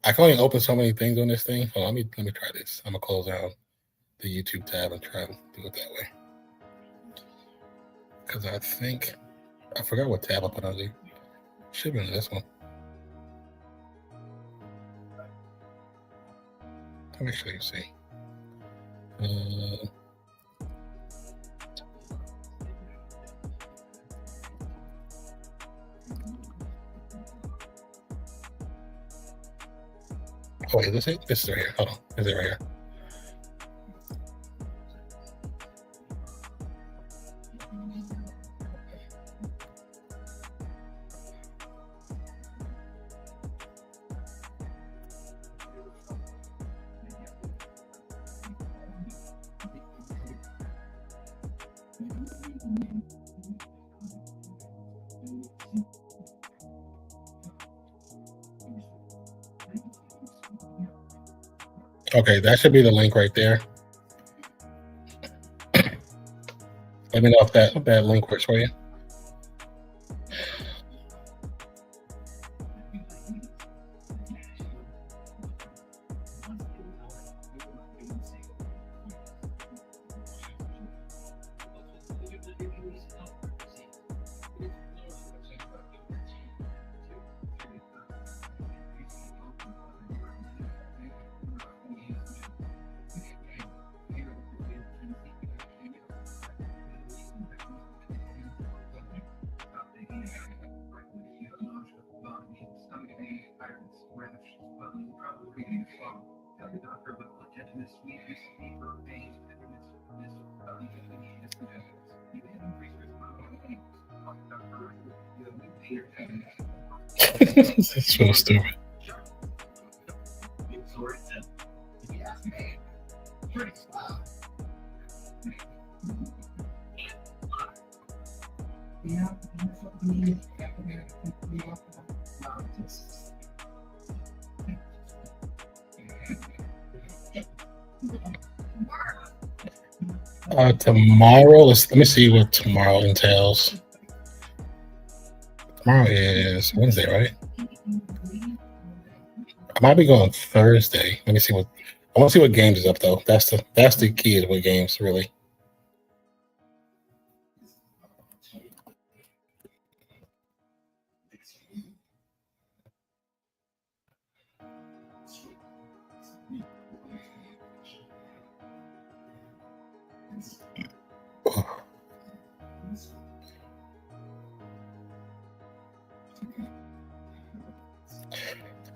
I can only open so many things on this thing. Hold on, let me try this. I'm gonna close out the YouTube tab and try to do it that way. Because I think I forgot what tab I put on there. Should be on this one. Let me actually see. Oh, wait, is this it? This is right here. Hold on. Is it right here? Okay, that should be the link right there. Let me know if that link works for you. That's so stupid. Tomorrow, let me see what tomorrow entails. Tomorrow is Wednesday, right? I might be going Thursday. Let me see what I want to see what games is up though. That's the key is what games really.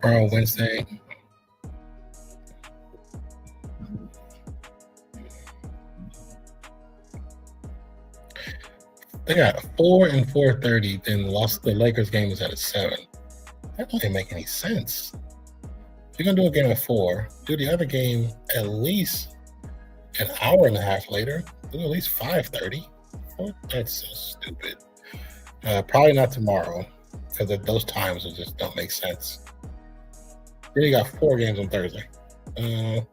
Tomorrow, Wednesday. They got 4 and 4:30. Then lost the Lakers game is at 7. That doesn't make any sense. If you're gonna do a game at 4, do the other game at least an hour and a half later. Do at least 5:30. That's so stupid. Probably not tomorrow because those times just don't make sense. Then you got 4 games on Thursday. I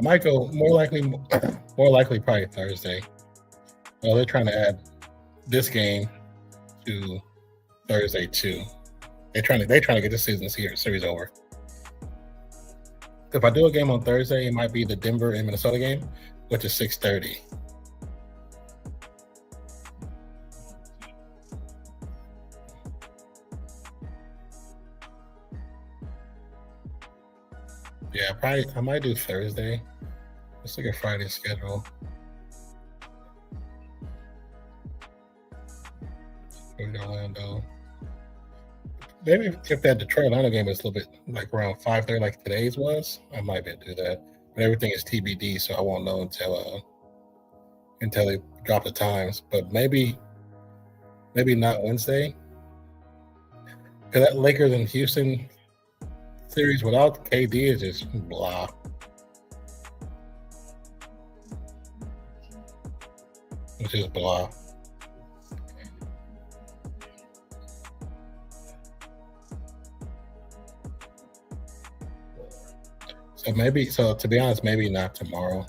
might go more likely probably Thursday. Well, they're trying to add this game to Thursday too. They're trying to get this series over. If I do a game on Thursday, it might be the Denver and Minnesota game, which is 6:30. Yeah, I might do Thursday. Let's look at Friday's schedule. Orlando. Maybe if that Detroit Atlanta game is a little bit like around 5:30, like today's was, I might be able to do that. But everything is TBD, so I won't know until they drop the times. But maybe not Wednesday. Because that Lakers and Houston series without KD is just blah. It's just blah. So to be honest, maybe not tomorrow.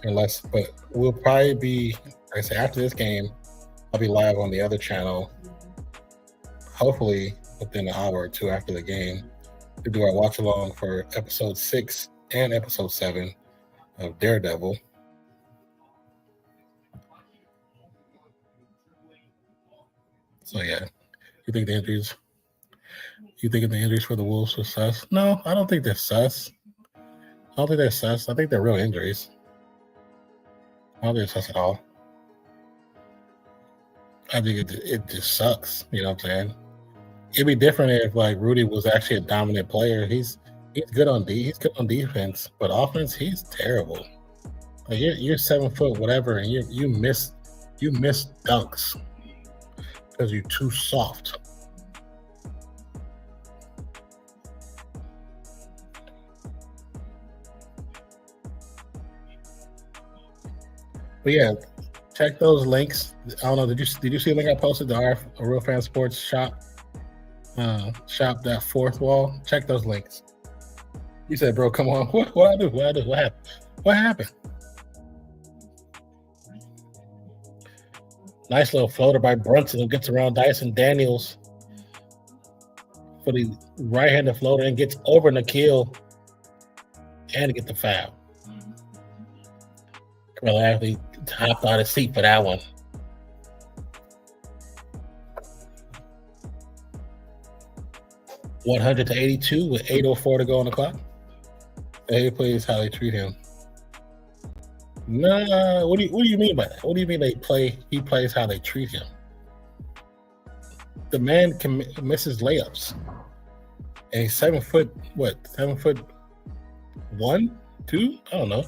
But we'll probably be, like I say, after this game, I'll be live on the other channel, hopefully within an hour or two after the game, to do our watch along for episode 6 and episode 7 of Daredevil. So yeah, you think the injuries for the Wolves were sus? No, I don't think they're sus. I think they're real injuries. I don't think it's sus at all. I think it just sucks. You know what I'm saying? It'd be different if like Rudy was actually a dominant player. He's good on defense, but offense he's terrible. Like you're 7 foot whatever, and you miss dunks because you're too soft. But yeah, check those links. I don't know. Did you see the link I posted to our RealFansSports shop? Shop that fourth wall. Check those links. You said, "Bro, come on." What I do? What happened? What happened? Nice little floater by Brunson who gets around Dyson Daniels for the right-handed floater and gets over Nikhil and get the foul. Carmelo Anthony hopped on his seat for that one. $100-82 with 8:04 to go on the clock. He plays how they treat him. Nah, what do you mean by that? What do you mean he plays how they treat him? The man can misses layups. And he's 7 foot, 7'1", 2? I don't know.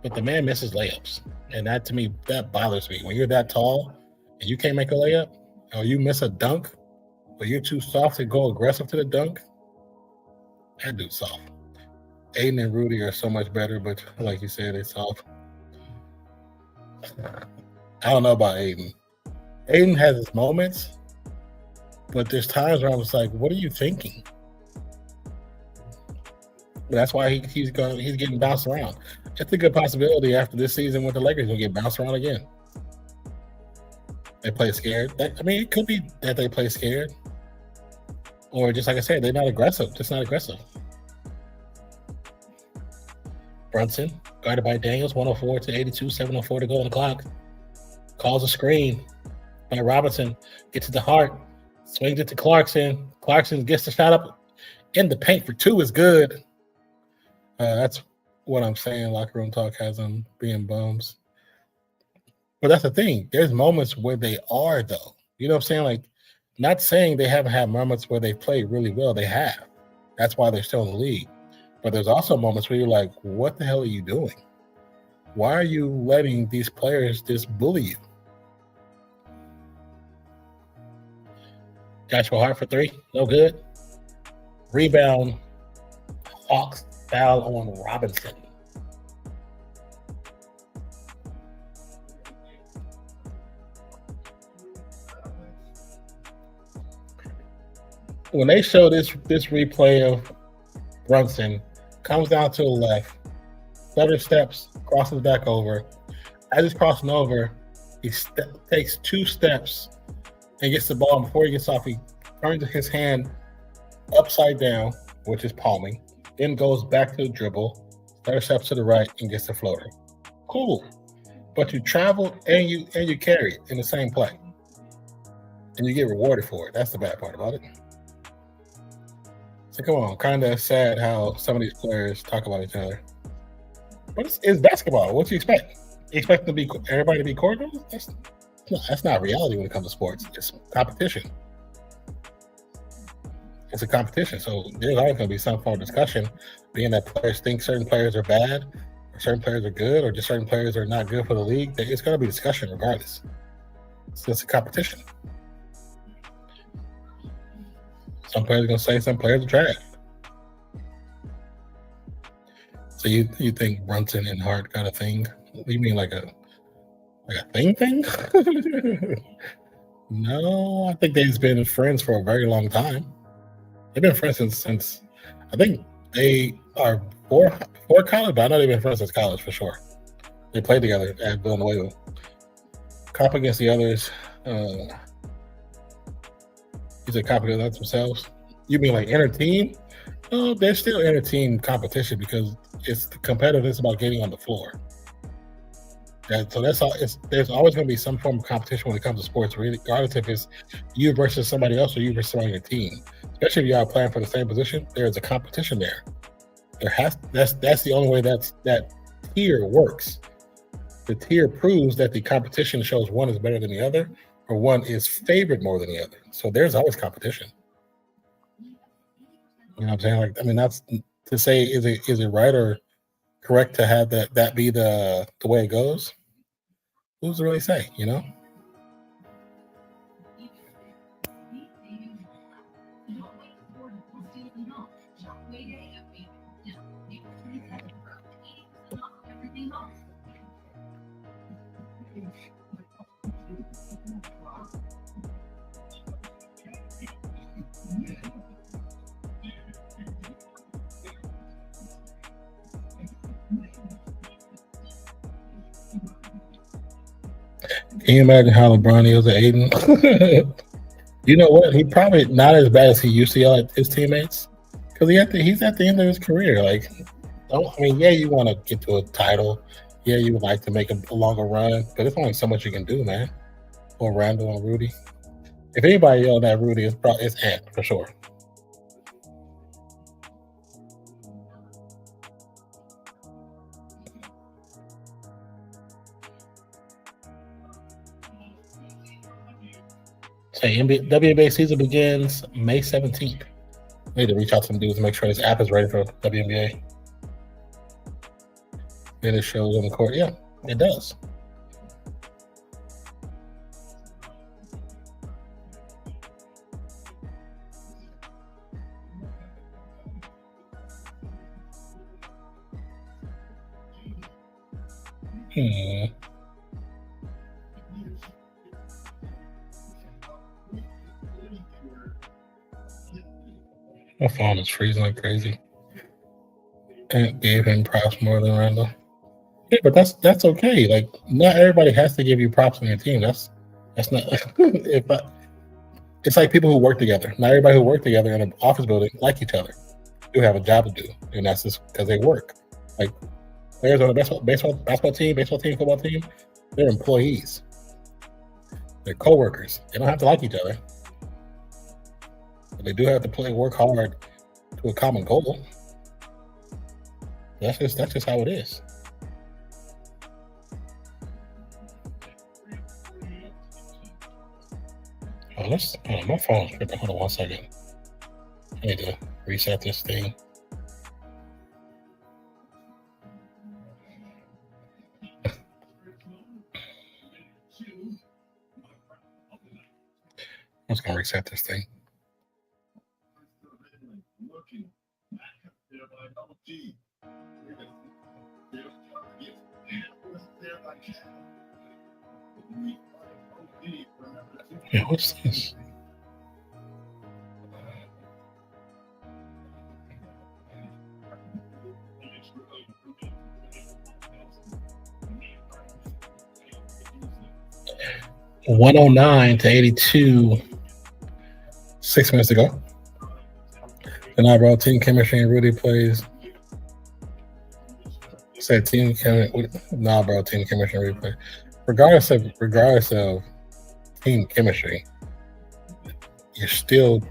But the man misses layups. And that, to me, that bothers me. When you're that tall and you can't make a layup, or you miss a dunk, but you're too soft to go aggressive to the dunk, that dude's soft. Aiden and Rudy are so much better, but like you said, they're soft. I don't know about Aiden. Aiden has his moments, But there's times where I was like, what are you thinking? But that's why he's getting bounced around. It's a good possibility after this season with the Lakers, he'll get bounced around again. They play scared. I mean, it could be that they play scared. Or just like I said, they're not aggressive. Just not aggressive. Brunson, guarded by Daniels, 104 to 82, 7:04 to go on the clock. Calls a screen by Robinson. Gets it to Hart. Swings it to Clarkson. Clarkson gets the shot up in the paint for two is good. That's what I'm saying. Locker room talk has them being bums. But that's the thing. There's moments where they are, though. You know what I'm saying? Like, not saying they haven't had moments where they played really well. They have. That's why they're still in the league. But there's also moments where you're like, what the hell are you doing? Why are you letting these players just bully you? Joshua Hart for three. No good. Rebound. Hawks foul on Robinson. When they show this replay of Brunson, comes down to the left, stutter steps, crosses back over. As he's crossing over, he takes 2 steps and gets the ball. And before he gets off, he turns his hand upside down, which is palming, then goes back to the dribble, stutter steps to the right, and gets the floater. Cool. But you travel and you carry it in the same play. And you get rewarded for it. That's the bad part about it. So come on, kind of sad how some of these players talk about each other. But it's basketball. What do you expect? You expect everybody to be cordial? That's not reality when it comes to sports. It's competition. It's a competition. So there's always going to be some form of discussion, being that players think certain players are bad, or certain players are good, or just certain players are not good for the league. It's going to be discussion regardless. So it's a competition. Some players are going to say some players are trash. So you think Brunson and Hart got a thing? You mean like a thing? No, I think they've been friends for a very long time. They've been friends since I think they are before college, but I know they've been friends since college for sure. They played together at Villanova. Cop against the others. Is it cop against themselves? You mean like inner team? No, there's still inner team competition because it's the competitiveness about getting on the floor. So that's all. There's always going to be some form of competition when it comes to sports, regardless if it's you versus somebody else or you versus somebody on your team. Especially if you are playing for the same position, there's a competition there. That's the only way that tier works. The tier proves that the competition shows one is better than the other, or one is favored more than the other. So there's always competition. You know what I'm saying? Like, I mean, that's to say, is it right or correct to have that be the way it goes? Who's to really say, you know? Can you imagine how LeBron is at Aiden? You know what? He probably not as bad as he used to yell at his teammates because he's at the end of his career. Like, yeah, you want to get to a title. Yeah, you would like to make a longer run, but there's only so much you can do, man. Or Randall and Rudy. If anybody yelled at Rudy, it's Ant for sure. Say WNBA season begins May 17th. I need to reach out to some dudes to make sure this app is ready for WNBA. Then it shows on the court. Yeah, it does. phone is freezing like crazy. And gave him props more than Randall. Yeah, but that's okay. Like, not everybody has to give you props on your team. That's not. It's like people who work together. Not everybody who work together in an office building like each other. Do have a job to do, and that's just because they work. Like players on the basketball team, football team, they're employees. They're coworkers. They don't have to like each other, but they do have to work hard to a common goal. That's just how it is. Oh, my phone's tripping. Hold on 1 second. I need to reset this thing. I'm just gonna reset this thing. Yeah, what's this? $109 to 82. 6 minutes ago. And I brought team chemistry and Rudy plays. Said team chemistry. Nah, bro, team chemistry and Rudy plays. Regardless of team chemistry, it's still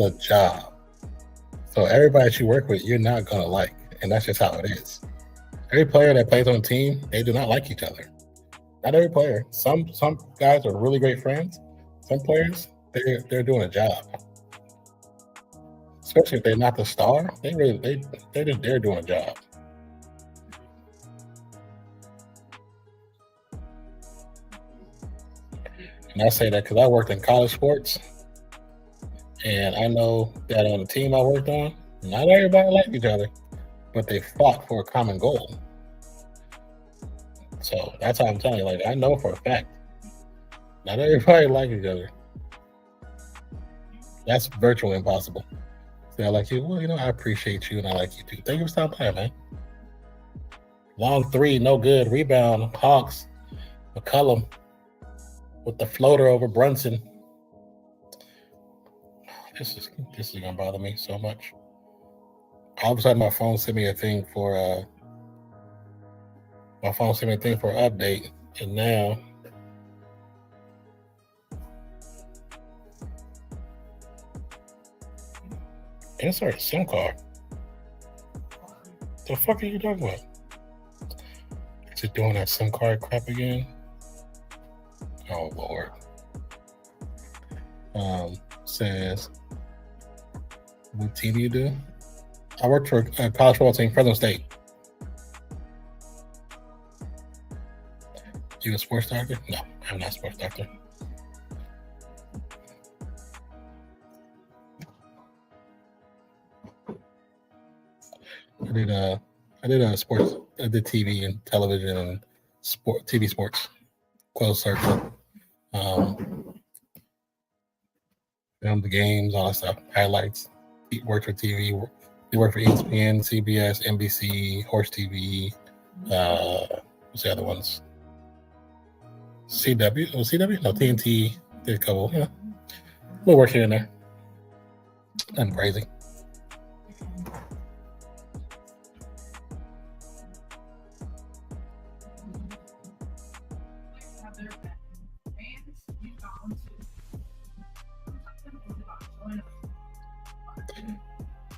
a job. So everybody that you work with, you're not gonna like, and that's just how it is. Every player that plays on a team, they do not like each other. Not every player. Some guys are really great friends. Some players, they're doing a job. Especially if they're not the star, they're just there doing a job. And I say that because I worked in college sports, and I know that on the team I worked on, not everybody liked each other, but they fought for a common goal. So that's how I'm telling you. Like, I know for a fact, not everybody likes each other. That's virtually impossible. So I like you. Well, I appreciate you, and I like you too. Thank you for stopping by, man. Long three, no good. Rebound, Hawks. McCullum with the floater over Brunson. This is gonna bother me so much. All of a sudden, my phone sent me a thing for an update, and now insert SIM card. The fuck are you talking about? Is it doing that SIM card crap again? Oh Lord. Says, what team do you do? I work for a college football team, Fresno State. You a sports doctor? No, I'm not a sports doctor. I did TV and television and TV sports, closed circle. Filmed the games, all that stuff, highlights. He worked for TV. He worked for ESPN, CBS, NBC, Horse TV. What's the other ones? CW? Oh, CW? No, TNT. Did a couple. Yeah, we'll work here and there. Nothing crazy.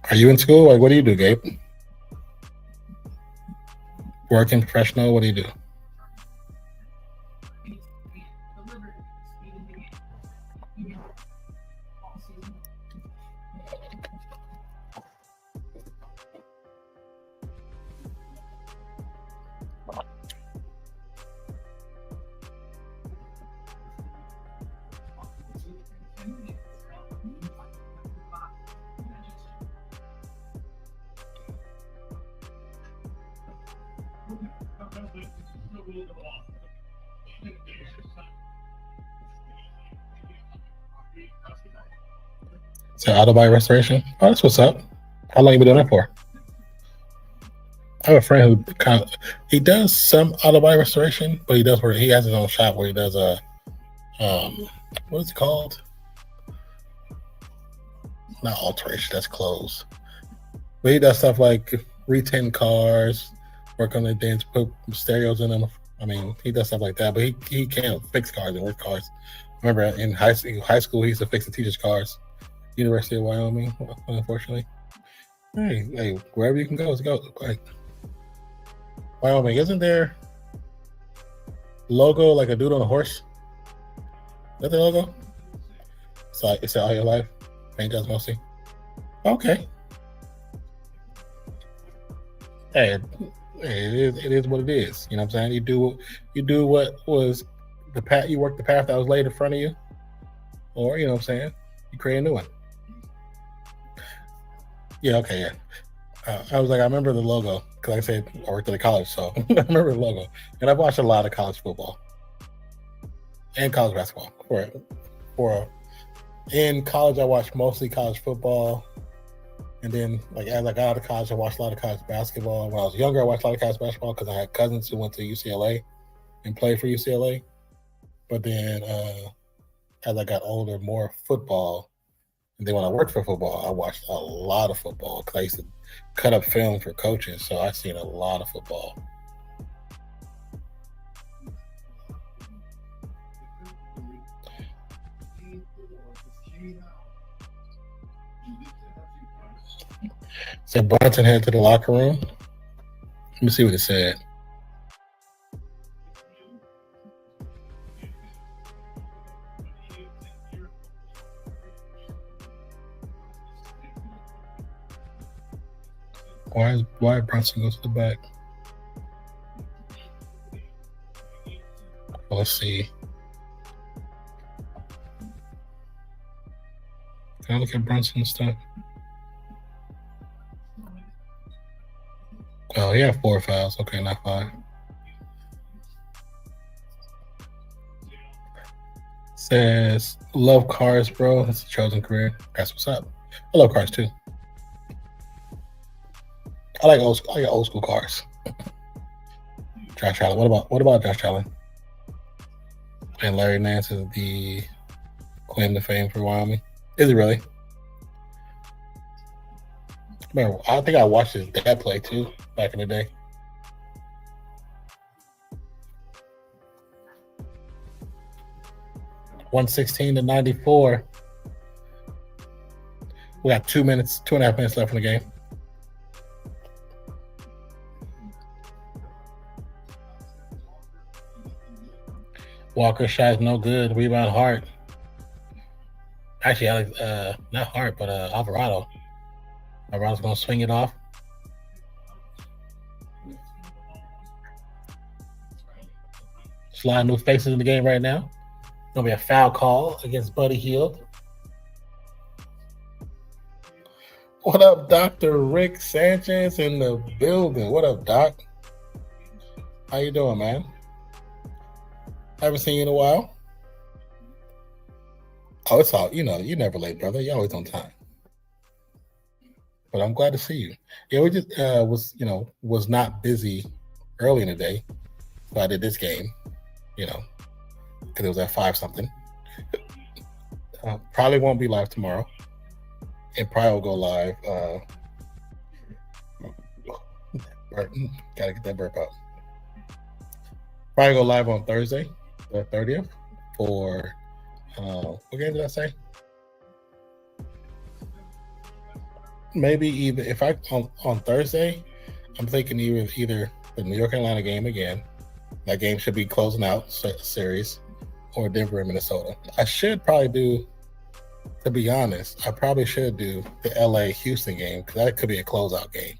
Are you in school? Like, what do you do, Gabe? Working professional? What do you do? So auto body restoration. Oh, that's what's up. How long you been doing that for? I have a friend who he does some auto body restoration, but he has his own shop where he does what is it called? Not alteration, that's closed. But he does stuff like retint cars, work on the dents, put stereos in them. I mean, he does stuff like that, but he can't fix cars and work cars. Remember in high school he used to fix the teachers' cars. University of Wyoming, unfortunately. Hey, wherever you can go, let's go. Like Wyoming, isn't there logo like a dude on a horse? Is that the logo? It's all your life. Paint jobs mostly. Okay. Hey, it is what it is. You know what I'm saying? You do what was the path. You work the path that was laid in front of you, or you know what I'm saying? You create a new one. Yeah. Okay. Yeah. I was like, I remember the logo because I said I worked at a college, so I remember the logo. And I've watched a lot of college football and college basketball. In college, I watched mostly college football. And then, like, as I got out of college, I watched a lot of college basketball. When I was younger, I watched a lot of college basketball because I had cousins who went to UCLA and played for UCLA. But then, as I got older, more football. And then when I worked for football, I watched a lot of football because I used to cut up film for coaches. So I've seen a lot of football. So Bronson headed to the locker room. Let me see what it said. Why Bronson goes to the back? Well, let's see. Can I look at Brunson's stuff? Oh, he had 4 fouls. Okay, not 5. Says, love cars, bro. That's a chosen career. That's what's up. I love cars too. I like old school cars. Josh Allen. What about Josh Allen? And Larry Nance is the claim to fame for Wyoming. Is he really? Man, I think I watched his dad play too back in the day. $116-94. We got 2.5 minutes left in the game. Walker shot is no good. Rebound Hart. Actually, Alex, not Hart, but Alvarado. Alvarado's gonna swing it off. There's a lot of new faces in the game right now. Gonna be a foul call against Buddy Hield. What up, Dr. Rick Sanchez in the building? What up, Doc? How you doing, man? Haven't seen you in a while. Oh, it's all, you never late, brother. You're always on time. But I'm glad to see you. Yeah, we just was not busy early in the day. So I did this game, because it was at 5-something. Probably won't be live tomorrow. It probably will go live. Gotta get that burp out. Probably go live on Thursday, the 30th, for what game did I say? Maybe even if I on Thursday, I'm thinking either the New York Atlanta game again. That game should be closing out series, or Denver and Minnesota. I should probably do, to be honest, I probably should do the LA Houston game because that could be a closeout game.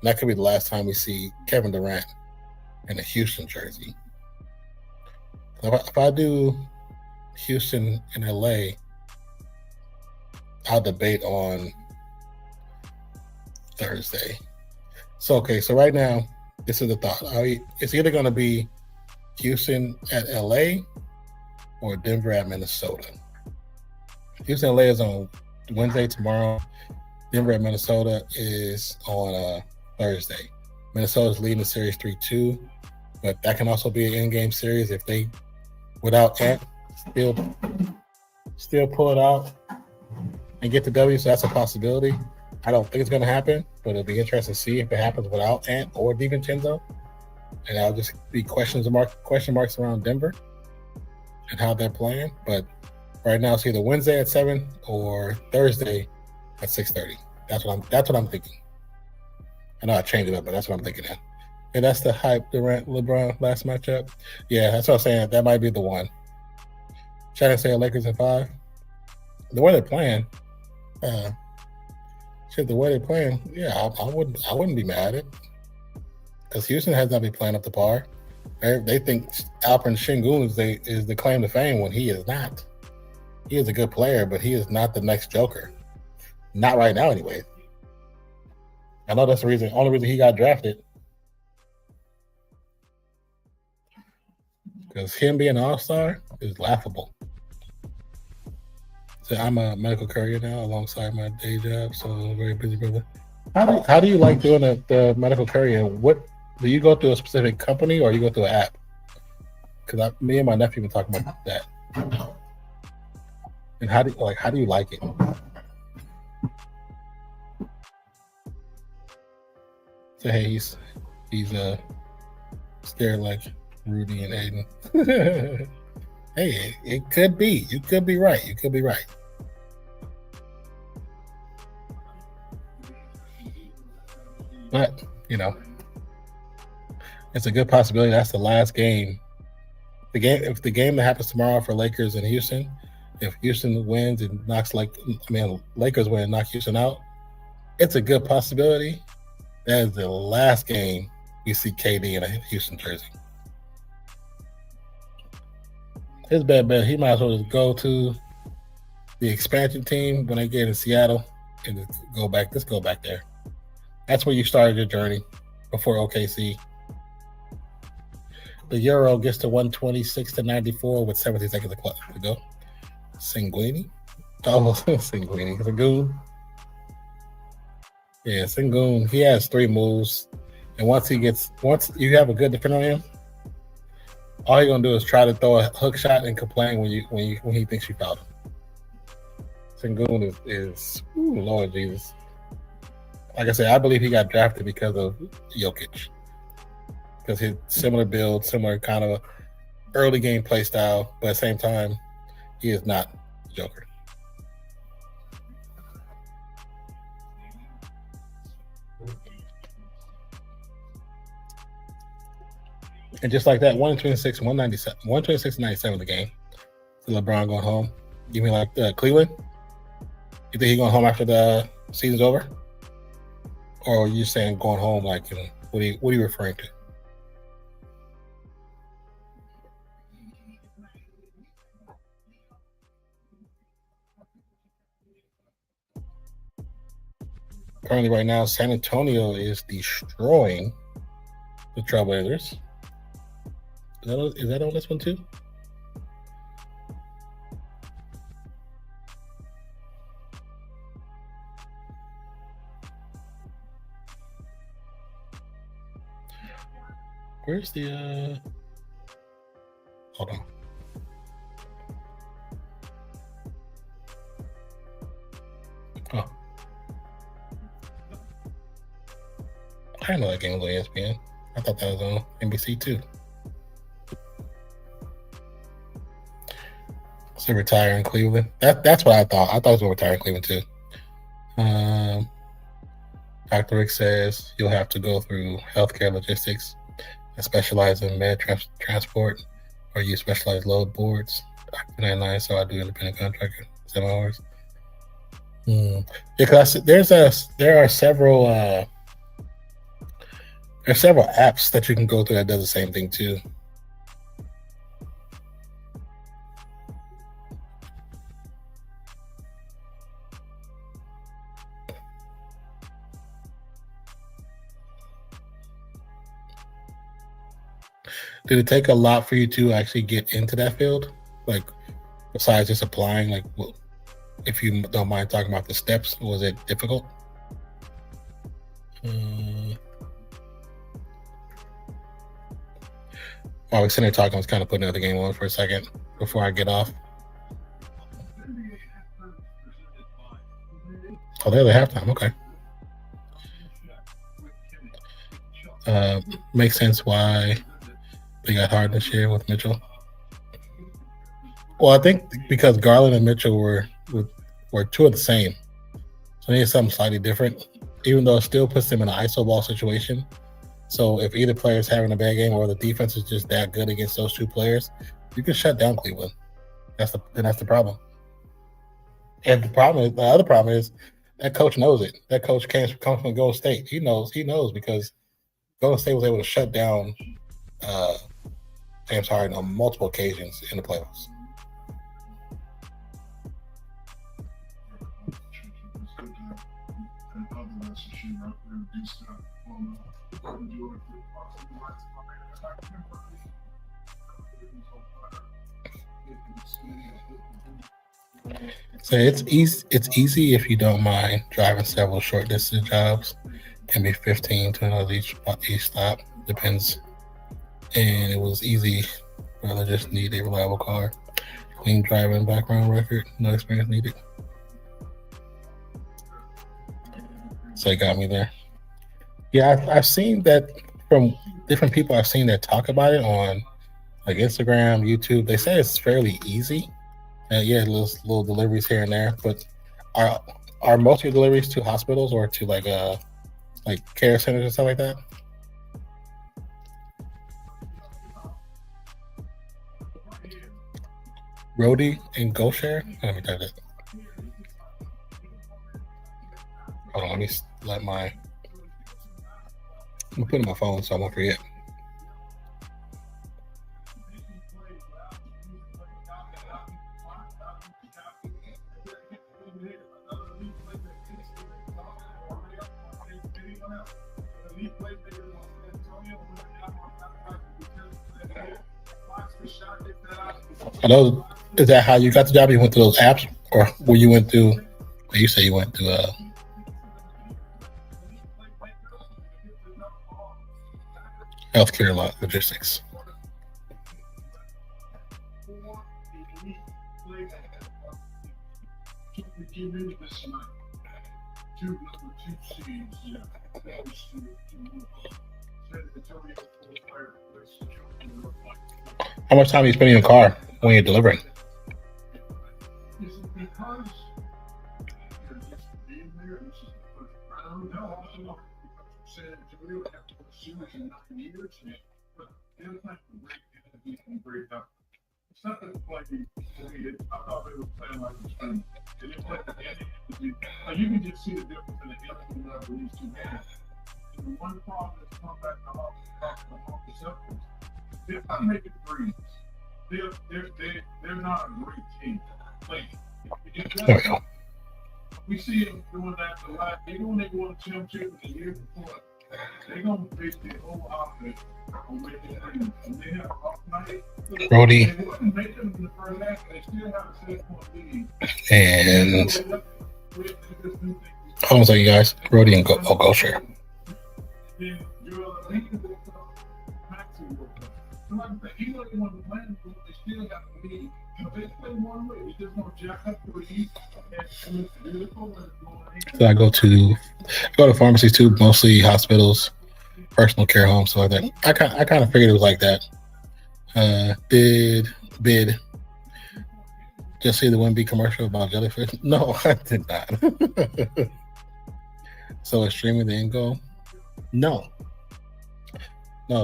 And that could be the last time we see Kevin Durant in a Houston jersey. If I do Houston and LA, I'll debate on Thursday. So right now, this is the thought. It's either going to be Houston at LA or Denver at Minnesota. Houston LA is on Wednesday tomorrow. Denver at Minnesota is on Thursday. Minnesota's leading the series 3-2, but that can also be an in-game series if they, without Ant, still pull it out and get the W. So that's a possibility. I don't think it's going to happen, but it'll be interesting to see if it happens without Ant or DiVincenzo. And that'll just be question marks around Denver and how they're playing. But right now, it's either Wednesday at 7 or Thursday at 6:30. That's what I'm thinking. I know I changed it up, but that's what I'm thinking now. And that's the hype Durant LeBron last matchup. Yeah, that's what I'm saying. That might be the one. Shannon saying Lakers in 5. The way they're playing, yeah, I wouldn't be mad at it. Because Houston has not been playing up to par. They think Alperen Sengun is the claim to fame when he is not. He is a good player, but he is not the next Joker. Not right now, anyway. I know that's the only reason he got drafted. Because him being an all-star is laughable. So I'm a medical courier now alongside my day job, so I'm very busy, brother. How do you like doing the medical courier? What do you go through a specific company or you go through an app? Because me and my nephew been talking about that. And how do you like it? So hey, he's scared like Rudy and Aiden. Hey, it could be. You could be right. You could be right. But, it's a good possibility that's the last game. If the game that happens tomorrow for Lakers and Houston, if Houston wins and Lakers win and knock Houston out, it's a good possibility that is the last game you see KD in a Houston jersey. His bad bet, he might as well just go to the expansion team when they get in Seattle and just go back there. That's where you started your journey before OKC. The Euro gets to 126-94 with 17 seconds to go. Sengun. Sengun. Yeah, Sengun. He has 3 moves, and once you have a good defender on him, all you're gonna do is try to throw a hook shot and complain when he thinks you fouled him. Sengun is Lord Jesus. Like I said, I believe he got drafted because of Jokic. Because his similar build, similar kind of early game play style, but at the same time, he is not Joker. And just like that, 126-97 the game. So LeBron going home. You mean like Cleveland? You think he's going home after the season's over? Or are you saying going home like, what are you referring to? Currently right now, San Antonio is destroying the Trailblazers. Is that on this one too? Where's the hold on. Oh. I didn't know that game was on ESPN. I thought that was on NBC too. So retire in Cleveland. That's what I thought. I thought he was going to retire in Cleveland too. Dr. Rick says you'll have to go through healthcare logistics. I specialize in med transport, or use specialized load boards. Dr. 99, so I do independent contractor, 7 hours. Because there are several apps that you can go through that does the same thing too. Did it take a lot for you to actually get into that field? Like, besides just applying, like, if you don't mind talking about the steps, was it difficult? While we're sitting there talking, I was kind of putting another game on for a second before I get off. Oh, they're the halftime. Okay. Makes sense why they got hard this year with Mitchell. Well, I think because Garland and Mitchell were two of the same, so they need something slightly different. Even though it still puts them in an iso ball situation. So if either player is having a bad game or the defense is just that good against those two players, you can shut down Cleveland. That's the problem. And the other problem is that coach knows it. That coach comes from Golden State. He knows because Golden State was able to shut down James Harden on multiple occasions in the playoffs. So it's easy if you don't mind driving several short distance jobs. Can be 15 to each stop, depends. And it was easy. Rather just need a reliable car, clean driving background record, no experience needed. So it got me there. Yeah, I've seen that from different people. I've seen that talk about it on like Instagram, YouTube. They say it's fairly easy. Yeah, little deliveries here and there. But are most of your deliveries to hospitals or to like care centers and stuff like that? Rody and GoShare? Let me type that. Hold on, let me let my. I'm putting my phone so I won't forget. Hello, is that how you got the job? You went through those apps, or were you went through? You say you went through healthcare logistics. How much time are you spending in your car when you're delivering? It's not that like I thought they were playing like the spring. They didn't play the end. You can just see the difference in the energy level of these two games. And the one problem that's come back to Hawks receptors, they're not making threes. They're not a great team. Like we see them doing that a lot. They when they won the championship the year before. They're gonna base their whole offense on making threes. And they have an off night. Brody. They wouldn't make them in the first half. They still have a 6-point lead. And hold on a second, guys. Brody and GoShare. So I go to pharmacies too, mostly hospitals, personal care homes, so like that. I kind of figured it was like that. Bid. Just see the Wimby commercial about jellyfish? No, I did not. So is streaming the end goal? No,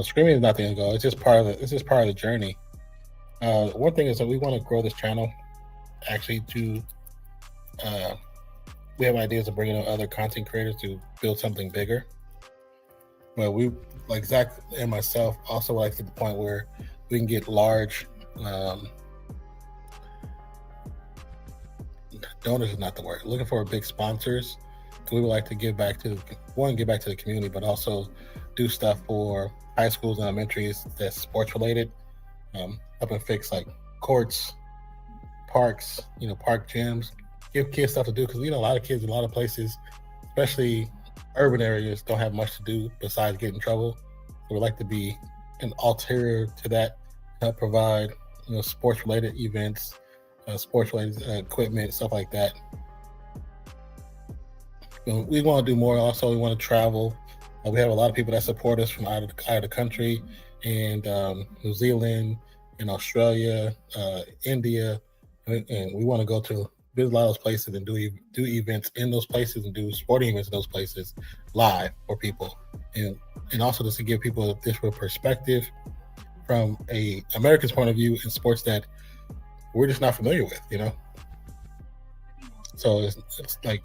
streaming is not the end goal. It's just part of the journey. One thing is that we want to grow this channel. Actually, we have ideas of bringing on other content creators to build something bigger. But we, like Zach and myself, also like to the point where we can get large. Donors is not the word. Looking for big sponsors. We would like to give back to the community, but also do stuff for high schools and elementaries that's sports related. Help and fix like courts, parks, park gyms. Give kids stuff to do because a lot of kids in a lot of places, especially urban areas, don't have much to do besides get in trouble. So we like to be an ulterior to that, help provide sports related events, sports related equipment, stuff like that. We want to do more. Also, we want to travel. We have a lot of people that support us from out of the country, and New Zealand, and Australia, India, and we want to go to visit a lot of those places and do events in those places and do sporting events in those places live for people, and also just to give people a different perspective from a American's point of view in sports that we're just not familiar with, So it's like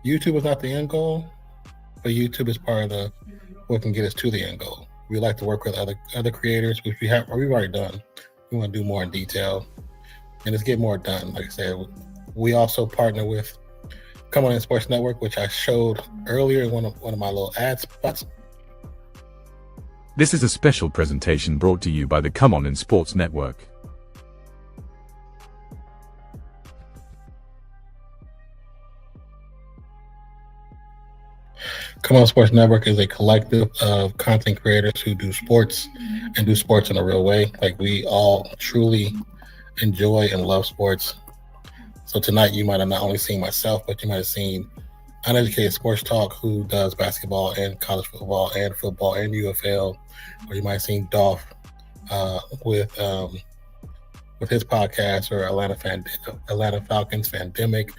YouTube is not the end goal, but YouTube is part of what can get us to the end goal. We like to work with other creators, which we've already done. We want to do more in detail and just get more done. Like I said, we also partner with Come On In Sports Network, which I showed earlier in one of my little ad spots. This is a special presentation brought to you by the Come On In Sports Network. Come On Sports Network is a collective of content creators who do sports and do sports in a real way. Like, we all truly enjoy and love sports. So tonight you might have not only seen myself, but you might have seen Uneducated Sports Talk, who does basketball and college football and UFL, or you might have seen Dolph with his podcast, or Atlanta Falcons Fandemic.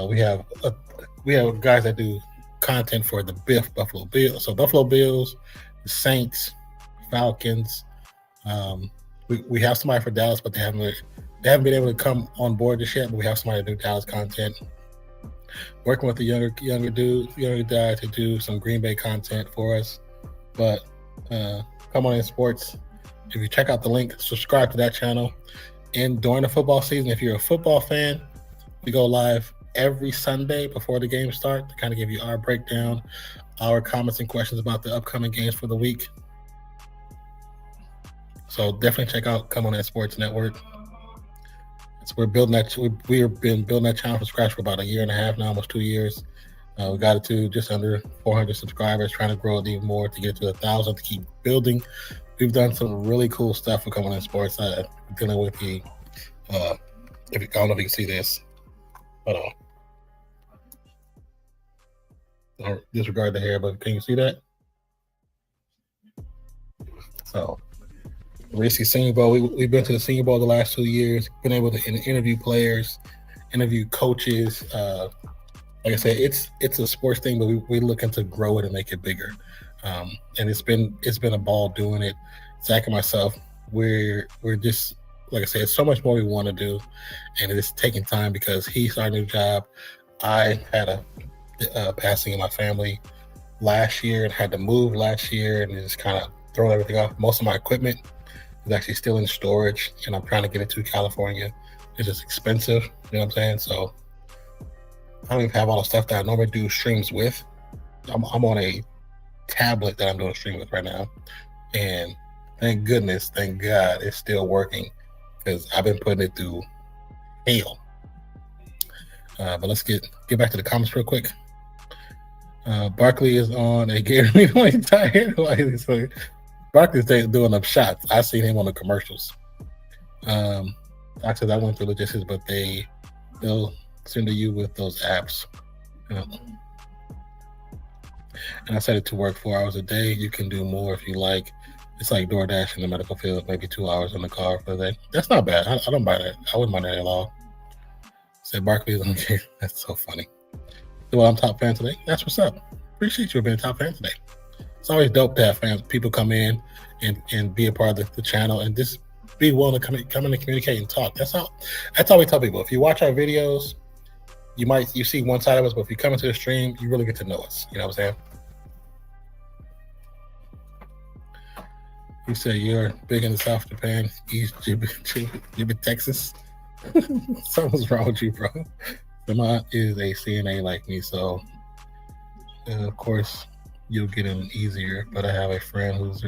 We have guys that do content for the Buffalo Bills. So Buffalo Bills, the Saints, Falcons. We have somebody for Dallas, but they haven't been able to come on board just yet. But we have somebody to do Dallas content. Working with the younger guy to do some Green Bay content for us. But Come On In Sports. If you check out the link, subscribe to that channel. And during the football season, if you're a football fan, we go live every Sunday before the games start to kind of give you our breakdown, our comments and questions about the upcoming games for the week. So definitely check out Come On In Sports Network. So we're building that. We've been building that channel from scratch for about a year and a half now, almost 2 years. We got it to just under 400 subscribers, trying to grow it even more to get to 1,000 to keep building. We've done some really cool stuff for Come On In Sports. Dealing with the, I don't know if you can see this. Hold on. Don't disregard the hair, but can you see that? So, basically, Senior Bowl. We've been to the Senior Bowl the last 2 years. Been able to interview players, interview coaches. Like I said, it's a sports thing, but we're looking to grow it and make it bigger. And it's been a ball doing it. Zach and myself, we're just, like I said, so much more we want to do, and it's taking time because he started a new job. I had a passing in my family last year and had to move last year, and just kind of throw everything off. Most of my equipment is actually still in storage, and I'm trying to get it to California. It's just expensive, you know what I'm saying? So I don't even have all the stuff that I normally do streams with. I'm on a tablet that I'm doing a stream with right now, and thank God it's still working, because I've been putting it through hell. But let's get back to the comments real quick. Barkley is on a Gatorade tired. Barkley's doing up shots. I've seen him on the commercials. I said I went through logistics, but they'll send to you with those apps. And I set it to work 4 hours a day. You can do more if you like. It's like DoorDash in the medical field, maybe 2 hours in the car for the day. That's not bad. I don't buy that. I wouldn't mind that at all. Said Barkley's on okay. That's so funny. Well, I'm top fan today. That's what's up. Appreciate you being a top fan today. It's always dope to have fans, people come in and be a part of the channel and just be willing to come in and communicate and talk. That's all we tell people. If you watch our videos, you see one side of us, but if you come into the stream, you really get to know us. You know what I'm saying? You say you're big in the South Japan, East Jibba, Texas. Something's wrong with you, bro. Vermont is a CNA like me, so of course you'll get in easier. But I have a friend who's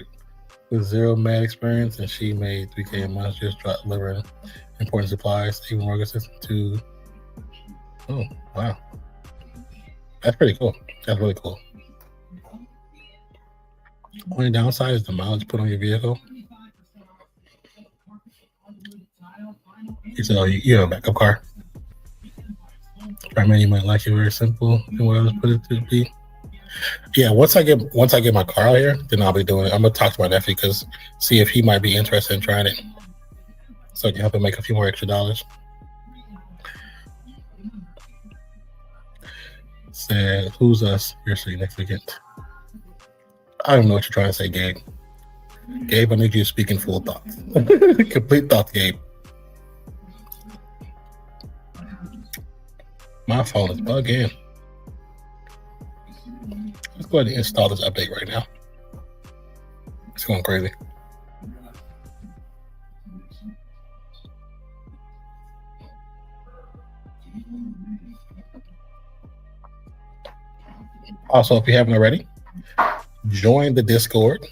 with zero med experience, and she made $3K a month just delivering important supplies, even mortgages to. Oh wow, that's pretty cool. That's really cool. Only downside is the mileage put on your vehicle. So you have a backup car. I mean, you might like it very simple and what I was put it to be. Yeah, once I get my car out here, then I'll be doing it. I'm gonna talk to my nephew because see if he might be interested in trying it, so I can help him make a few more extra dollars. Said, who's us? You're significant. I don't know what you're trying to say, Gabe. Gabe, I need you to speak in full thoughts. Complete thoughts, Gabe. My phone is bugging. Let's go ahead and install this update right now. It's going crazy. Also, if you haven't already, join the Discord.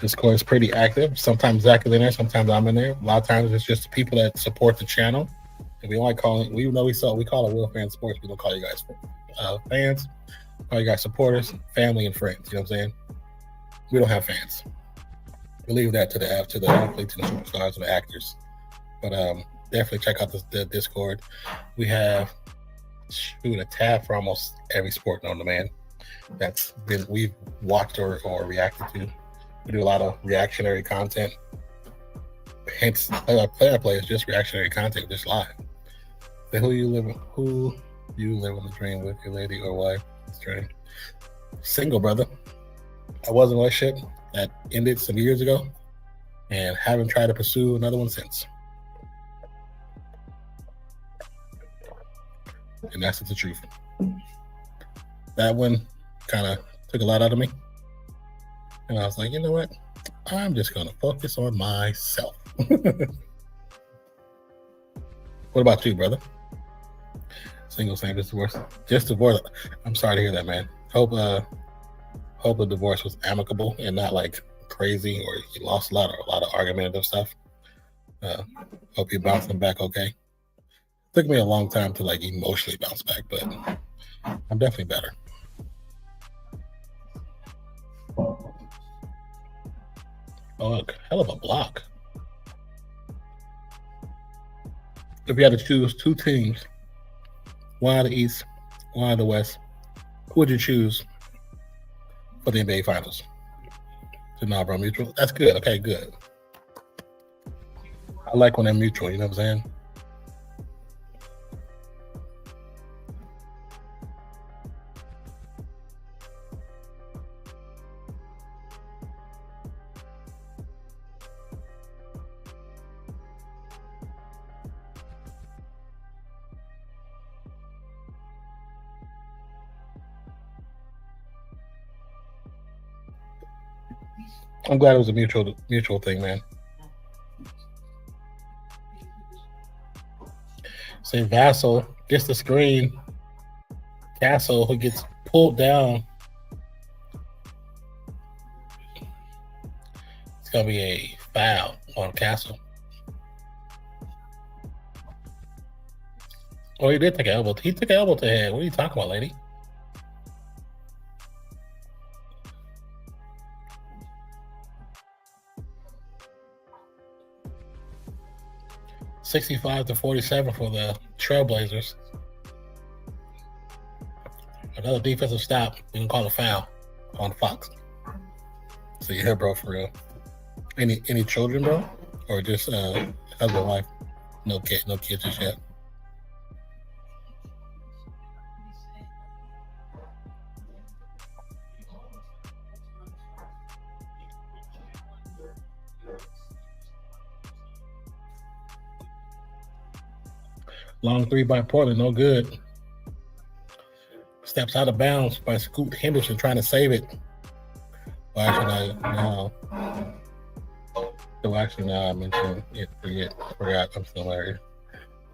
Discord is pretty active. Sometimes Zach is in there, sometimes I'm in there. A lot of times it's just the people that support the channel. And we only call it, we call it RealFansSports. We don't call you guys fans. We call you guys supporters, family, and friends. You know what I'm saying? We don't have fans. We leave that to the superstars and the actors. But definitely check out the Discord. We have a tab for almost every sport known to man we've watched or reacted to. We do a lot of reactionary content. Hence, play is just reactionary content, just live. So who you live in the dream with, your lady or wife? Single, brother. I was in a relationship that ended some years ago and haven't tried to pursue another one since. And that's the truth. That one kind of took a lot out of me. And I was like, you know what? I'm just going to focus on myself. What about you, brother? Single, same, just divorce. Just divorce. I'm sorry to hear that, man. Hope the divorce was amicable and not like crazy or you lost a lot of argumentative stuff. Hope you're bouncing back okay. Took me a long time to like emotionally bounce back, but I'm definitely better. Oh, look, hell of a block. If you had to choose two teams, one out of the East, one out of the West, who would you choose for the NBA Finals? So now, bro, mutual. That's good. Okay, good. I like when they're mutual. You know what I'm saying? I'm glad it was a mutual thing, man. Say Vassal gets the screen. Castle, who gets pulled down. It's gonna be a foul on Castle. Oh, he did take an elbow. He took an elbow to the head. What are you talking about, lady? $65-47 for the Trailblazers. Another defensive stop. We can call a foul on Fox. So yeah, bro, for real. Any children, bro, or just husband, wife? No kids just yet. Long three by Portland, no good. Steps out of bounds by Scoot Henderson trying to save it. Well, actually, no. So actually, now I mentioned it. Forgot I'm still married.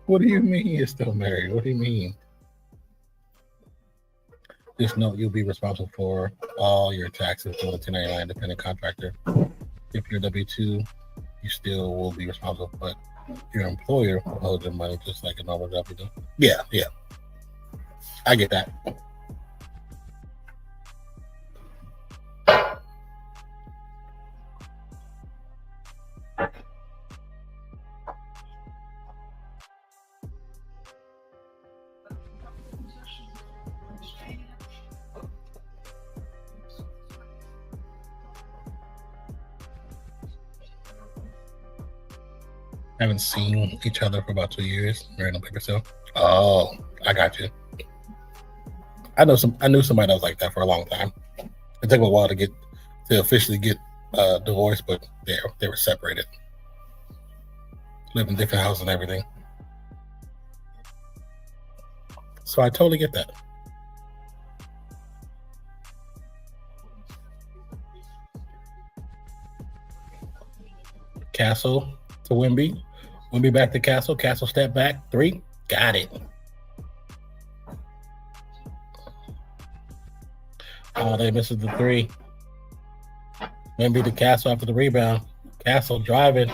What do you mean you're still married? What do you mean? Just note you'll be responsible for all your taxes to a 1099 independent contractor. If you're W-2, you still will be responsible, but your employer will hold your money just like a normal job you do. Yeah. I get that. Haven't seen each other for about 2 years. Random paper sale. Oh, I got you. I knew somebody that was like that for a long time. It took them a while to officially get divorced, but they were separated. Live in different houses and everything. So I totally get that. Castle to Wemby. Wemby back to Castle. Castle step back. 3. Got it. Oh, they misses the 3. Wemby to Castle after the rebound. Castle driving.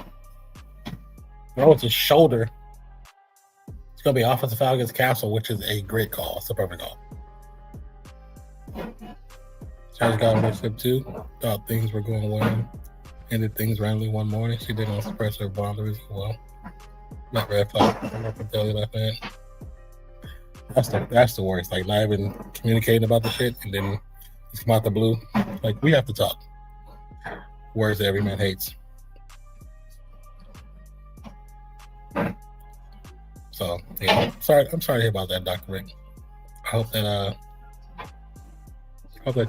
Throws his shoulder. It's going to be offensive foul against Castle, which is a great call. It's a perfect call. Charles got on relationship too. Thought things were going well. Ended things randomly one morning. She didn't express her boundaries well. Not red flag. I'm not gonna tell you that, man. That's the worst. Like, not even communicating about the shit, and then it's come out the blue. Like, we have to talk. Words that every man hates. So yeah, I'm sorry to hear about that, Dr. Rick. I hope that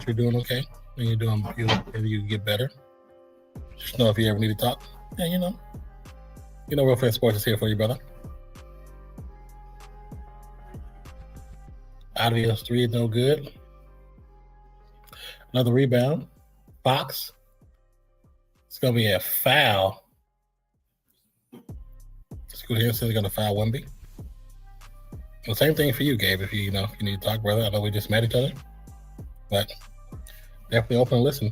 you're doing okay and you get better. Just know if you ever need to talk, yeah, you know RealFansSports is here for you, brother. Obvious 3 is no good. Another rebound. Fox. It's gonna be a foul. Scoot Henderson's gonna foul Wemby. Well, same thing for you, Gabe. If you need to talk, brother. I know we just met each other, but definitely open and listen.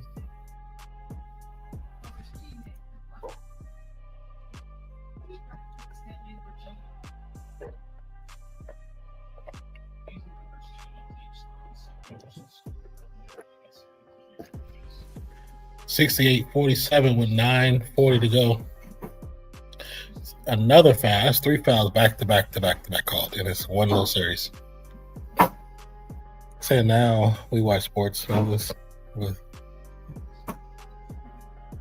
(68-47) with 9:40 to go. Another foul. That's 3 fouls back to back called in this one little series. So now we watch sports with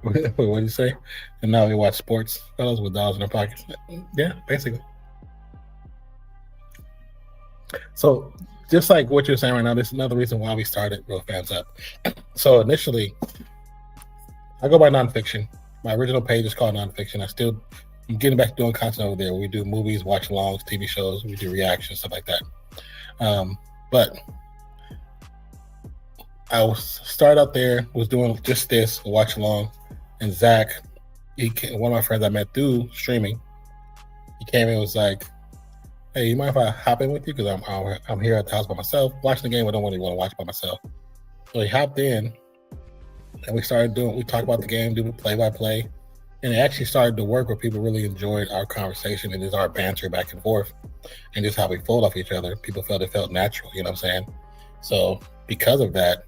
what do you say? And now we watch sports fellas with dollars in their pockets. Yeah, basically. So just like what you're saying right now, this is another reason why we started Real Fans Up. So initially, I go by Nonfiction. My original page is called Nonfiction. I'm getting back to doing content over there. We do movies, watch alongs, TV shows, we do reactions, stuff like that. But I started out there, was doing just this, watch along, and Zach, one of my friends I met through streaming, he came in and was like, "Hey, you mind if I hop in with you? Because I'm here at the house by myself, watching the game. I don't really want to watch by myself." So he hopped in, and we talked about the game, do the play-by-play, and it actually started to work where people really enjoyed our conversation and just our banter back and forth, and just how we fold off each other. People felt it felt natural, you know what I'm saying? So because of that,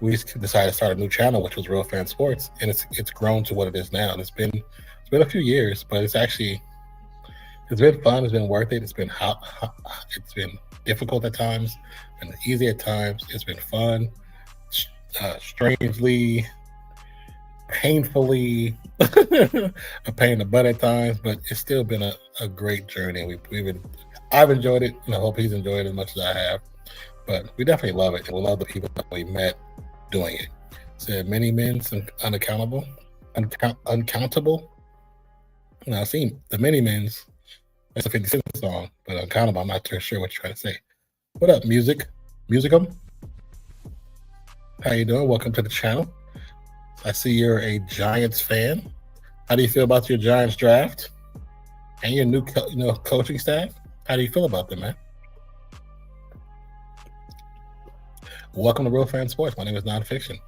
we just decided to start a new channel, which was RealFansSports, and it's grown to what it is now. And it's been a few years, but it's been fun. It's been worth it. It's been it's been difficult at times, and easy at times. It's been fun, strangely, painfully, a pain in the butt at times, but it's still been a great journey. I've enjoyed it, and I hope he's enjoyed it as much as I have. But we definitely love it, and we love the people that we met doing it. So many men's uncountable. Now, I've seen the many men's. That's a 50 Cent song, but uncountable. I'm not too sure what you're trying to say. What up, Musicum? How you doing? Welcome to the channel. I see you're a Giants fan. How do you feel about your Giants draft and your new coaching staff? How do you feel about them, man? Welcome to Real Fan Sports. My name is Nonfiction.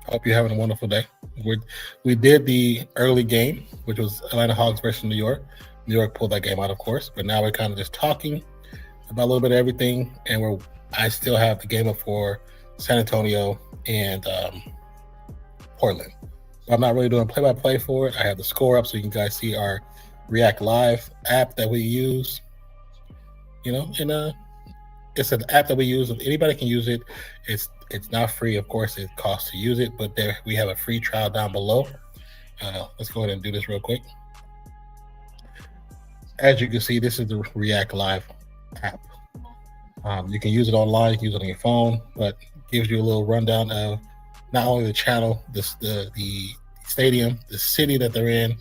I hope you're having a wonderful day. We did the early game, which was Atlanta Hawks versus New York. New York pulled that game out, of course, but now we're kind of just talking about a little bit of everything, and I still have the game up for San Antonio and Portland. I'm not really doing play-by-play for it. I have the score up so you can guys see our React Live app that we use. And it's an app that we use. Anybody can use it. It's not free, of course. It costs to use it, but we have a free trial down below. Let's go ahead and do this real quick. As you can see, this is the React Live app. You can use it online, you can use it on your phone, but it gives you a little rundown of not only the channel, the stadium, the city that they're in,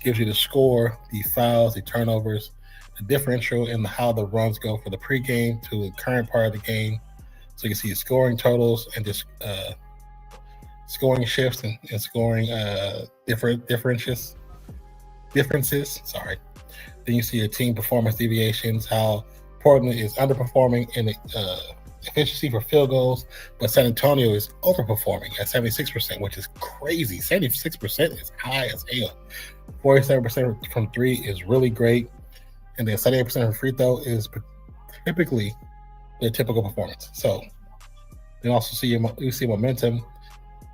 gives you the score, the fouls, the turnovers, the differential, and how the runs go for the pregame to the current part of the game. So you can see scoring totals and just scoring shifts and scoring differences. Sorry. Then you see your team performance deviations, how Portland is underperforming in efficiency for field goals, but San Antonio is overperforming at 76%, which is crazy. 76% is high as hell. 47% from three is really great. And then 78% from free throw is typically their typical performance. So then also you see momentum,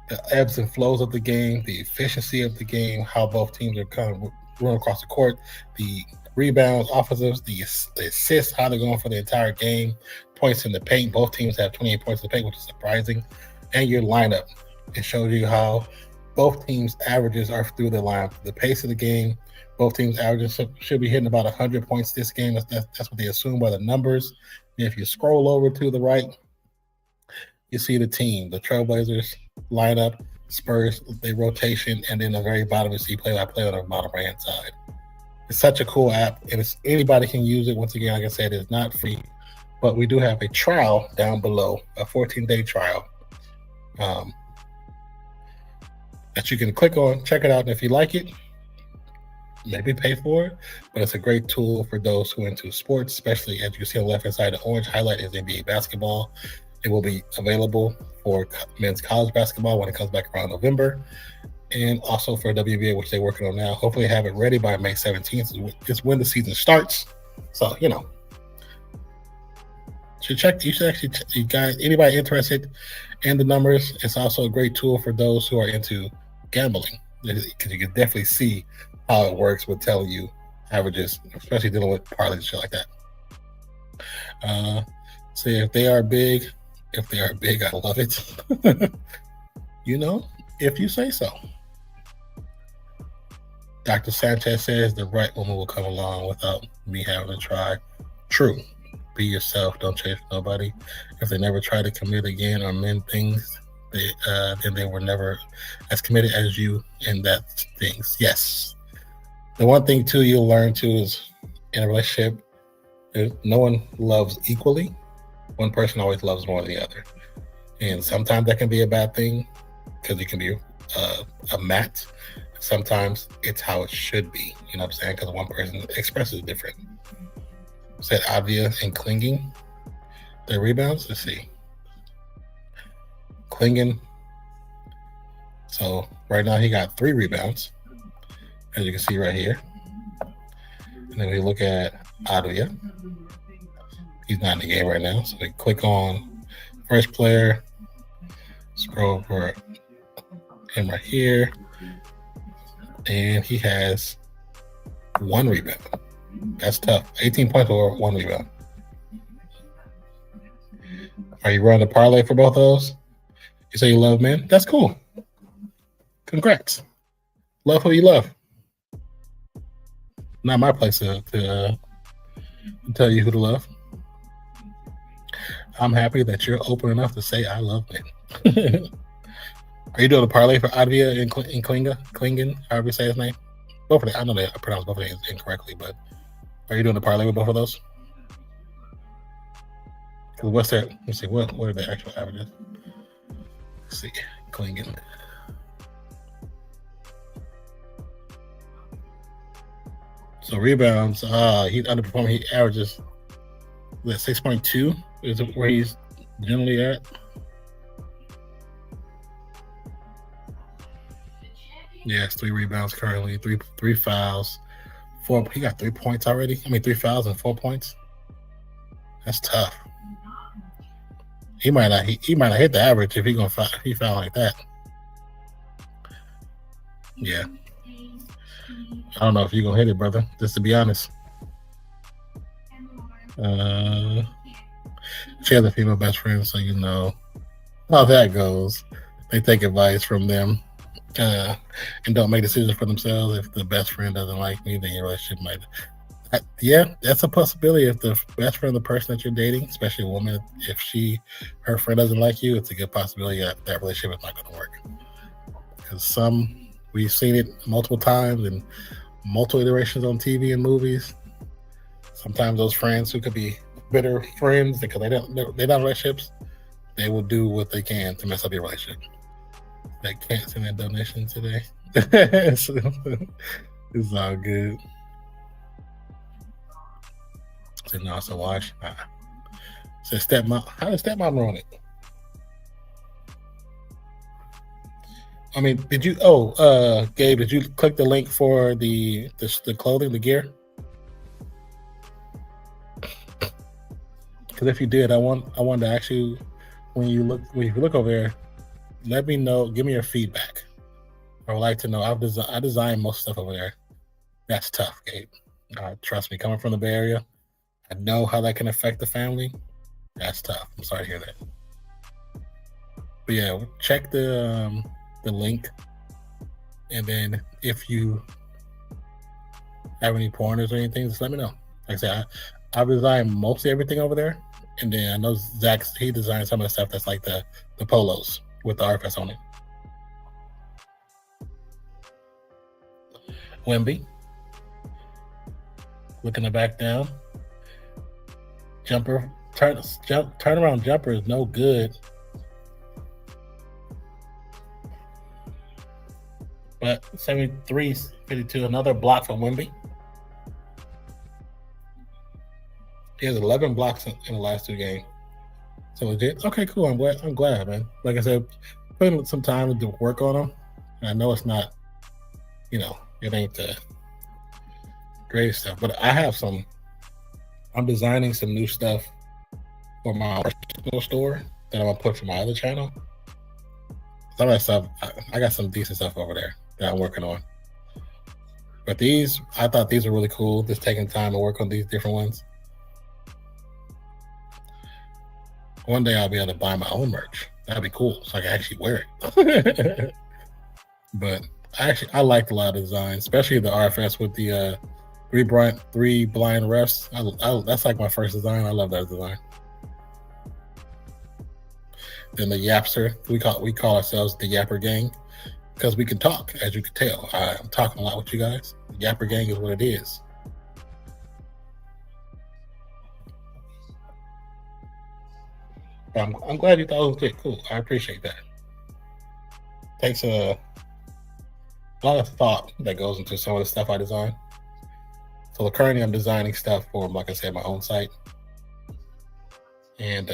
the ebbs and flows of the game, the efficiency of the game, how both teams are kind of running across the court, the rebounds, offensives, the assists, how they're going for the entire game, points in the paint. Both teams have 28 points in the paint, which is surprising. And your lineup. It shows you how both teams' averages are through the lineup. The pace of the game, both teams' averages should be hitting about 100 points this game. That's what they assume by the numbers. And if you scroll over to the right, you see the team, the Trailblazers lineup, Spurs, the rotation, and then the very bottom you see play-by-play on the bottom right-hand side. It's such a cool app, and anybody can use it. Once again, like I said, it's not free, but we do have a trial down below, a 14-day trial that you can click on, check it out, and if you like it, maybe pay for it. But it's a great tool for those who are into sports, especially as you can see on the left-hand side, the orange highlight is NBA basketball. It will be available for men's college basketball when it comes back around November, and also for WNBA, which they're working on now. Hopefully have it ready by May 17th. It's when the season starts. So, you should actually, you guys, anybody interested in the numbers, it's also a great tool for those who are into gambling, because you can definitely see how it works with telling you averages, especially dealing with parlays and shit like that. So if they are big, I love it. If you say so. Dr. Sanchez says the right woman will come along without me having to try. True. Be yourself. Don't chase nobody. If they never try to commit again or mend things, then they were never as committed as you in that things. Yes. The one thing too you'll learn too is in a relationship, no one loves equally. One person always loves more than the other, and sometimes that can be a bad thing because it can be a mat. Sometimes it's how it should be. You know what I'm saying? Because one person expresses different. Said Avia and Klingen, their rebounds. Let's see. Klingen. So right now he got 3 rebounds, as you can see right here. And then we look at Avia. He's not in the game right now. So we click on first player, scroll over him right here, and he has 1 rebound. That's tough. 18 points or 1 rebound. Are you running a parlay for both of those? You say you love men? That's cool. Congrats. Love who you love. Not my place to tell you who to love. I'm happy that you're open enough to say I love men. Are you doing a parlay for Advia and Klingen, however you say his name? Both of them. I know I pronounced both of them incorrectly, but are you doing a parlay with both of those? What's their? Let's see. What are their actual averages? Let's see. Klingen. So rebounds. He's underperforming. He averages 6.2. Is where he's generally at. Yes, 3 rebounds currently, three fouls, 4. He got 3 points already. 3 fouls and 4 points. That's tough. He might not hit the average if he foul like that. Yeah. I don't know if you're gonna hit it, brother. Just to be honest. She has a female best friend, so you know how that goes. They take advice from them. and don't make decisions for themselves. If the best friend doesn't like me, then your relationship might. Yeah, that's a possibility. If the best friend of the person that you're dating, especially a woman, if her friend doesn't like you, it's a good possibility that relationship is not going to work. Because we've seen it multiple times and multiple iterations on TV and movies. Sometimes those friends who could be bitter friends because they're not relationships, they will do what they can to mess up your relationship. They can't send that donation today. It's all good. So no, so watch. So stepmom, how does stepmom run it? I mean, did you? Oh, Gabe, did you click the link for the clothing, the gear? Because if you did, I wanted to ask you when you look over there, let me know. Give me your feedback. I would like to know. I designed most stuff over there. That's tough, Gabe. Trust me, coming from the Bay Area, I know how that can affect the family. That's tough. I'm sorry to hear that. But yeah, check the link, and then if you have any pointers or anything, just let me know. Like I said, I designed mostly everything over there, and then I know Zach, he designed some of the stuff that's like the polos with the RFS on it. Wemby, looking to back down. Jumper, turnaround jumper is no good. But 73-52, another block from Wemby. He has 11 blocks in the last 2 games. So legit. Okay, cool. I'm glad, man. Like I said, putting some time to work on him. And I know it's not, it ain't the greatest stuff. But I'm designing some new stuff for my personal store that I'm gonna put for my other channel. Some of that stuff, I got some decent stuff over there that I'm working on. But I thought these were really cool. Just taking time to work on these different ones. One day I'll be able to buy my own merch. That'd be cool, so I can actually wear it. But I liked a lot of designs, especially the RFS with the 3 blind refs. That's like my first design. I love that design. Then the Yapster, we call ourselves the Yapper Gang because we can talk, as you can tell. I'm talking a lot with you guys. The Yapper Gang is what it is. I'm glad you thought it was good. Cool. I appreciate that. Takes a lot of thought that goes into some of the stuff I design. So currently I'm designing stuff for, like I said, my own site. And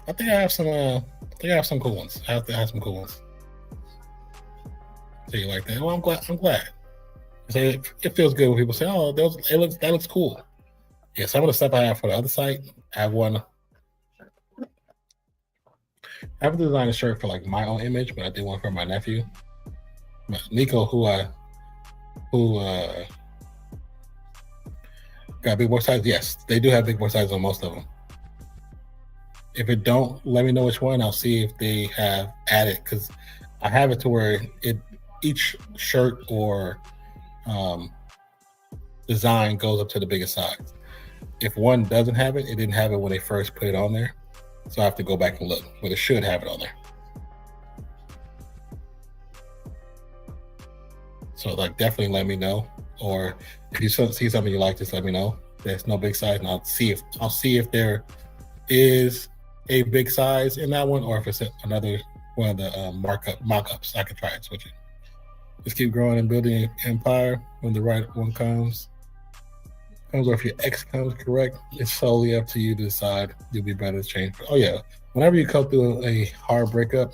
I think I have some cool ones. I have some cool ones. So you like that? Well, I'm glad. It feels good when people say, "Oh, that looks cool." Yeah, some of the stuff I have for the other site, I haven't designed a shirt for like my own image, but I did one for my nephew, Nico, who got big boy sizes. Yes, they do have big boy sizes on most of them. If it don't, let me know which one. I'll see if they have added, because I have it to where each shirt or design goes up to the biggest size. If one doesn't have it, it didn't have it when they first put it on there. So I have to go back and look, but it should have it on there. So like, definitely let me know. Or if you see something you like, just let me know. There's no big size, and I'll see if there is a big size in that one, or if it's another one of the mock-ups. I could try and switch it. Just keep growing and building an empire. When the right one comes, or if your ex comes, correct, it's solely up to you to decide. You'll be better to change. Oh yeah, whenever you go through a hard breakup,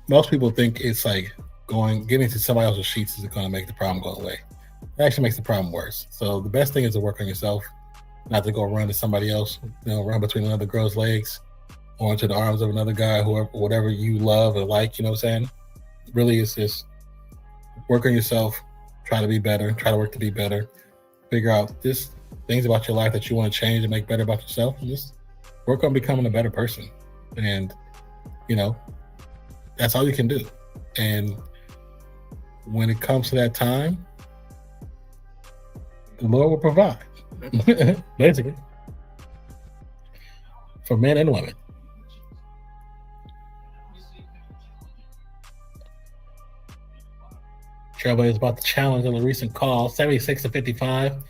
most people think it's like getting to somebody else's sheets is going to make the problem go away. It actually makes the problem worse. So the best thing is to work on yourself, not to go run to somebody else, run between another girl's legs or into the arms of another guy, whatever you love or like, you know what I'm saying? Really, it's just work on yourself, try to be better, try to work to be better, figure out just things about your life that you want to change and make better about yourself, and just work on becoming a better person. And, That's all you can do. And when it comes to that time, the Lord will provide, basically, for men and women. Trailblazers about to challenge on the recent call, 76-55,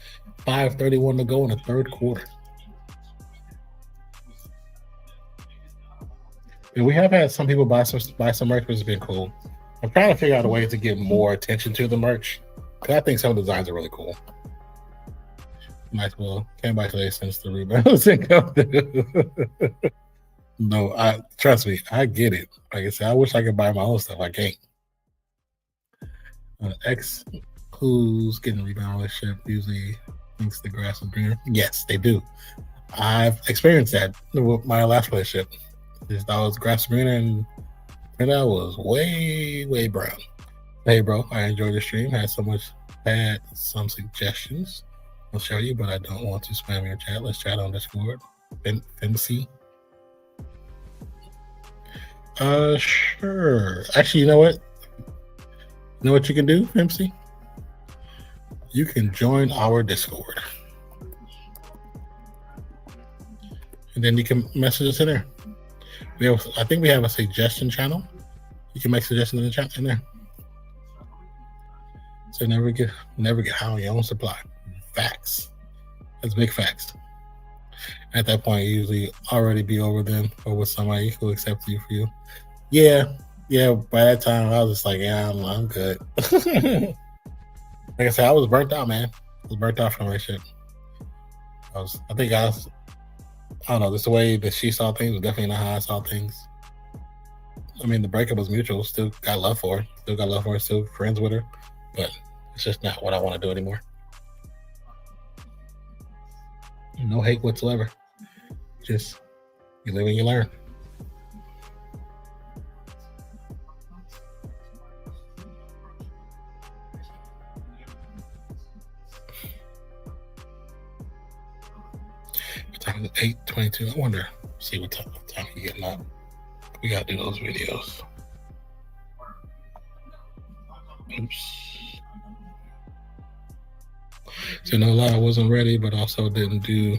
5:31 to go in the third quarter. And we have had some people buy some merch, which has been cool. I'm trying to figure out a way to get more attention to the merch, because I think some of the designs are really cool. Nice. Well, can't buy today since the rebounds didn't come through. No, trust me, I get it. Like I said, I wish I could buy my own stuff. I can't. X, who's getting rebound relationship, usually thinks the grass is greener. Yes, they do. I've experienced that with my last relationship. Just thought it was grass greener, and that was way brown. Hey, bro, I enjoyed the stream. Had some suggestions. I'll show you, but I don't want to spam your chat. Let's chat on Discord. FMC. Sure. Actually, you know what? You know what you can do, MC? You can join our Discord. And then you can message us in there. I think we have a suggestion channel. You can make suggestions in the chat in there. So never get high on your own supply. Facts. That's big facts. At that point, you usually already be over them or with somebody who accepts you for you. Yeah. By that time, I was just like, yeah, I'm good. Like I said, I was burnt out, man. I was burnt out from a relationship. I don't know, just the way that she saw things was definitely not how I saw things. I mean, the breakup was mutual. Still got love for her. Still friends with her. But it's just not what I want to do anymore. No hate whatsoever. Just you live and you learn. What time is it? 8:22. I wonder. See what time you're getting up. We gotta do those videos. Oops. So no lie, I wasn't ready, but also didn't do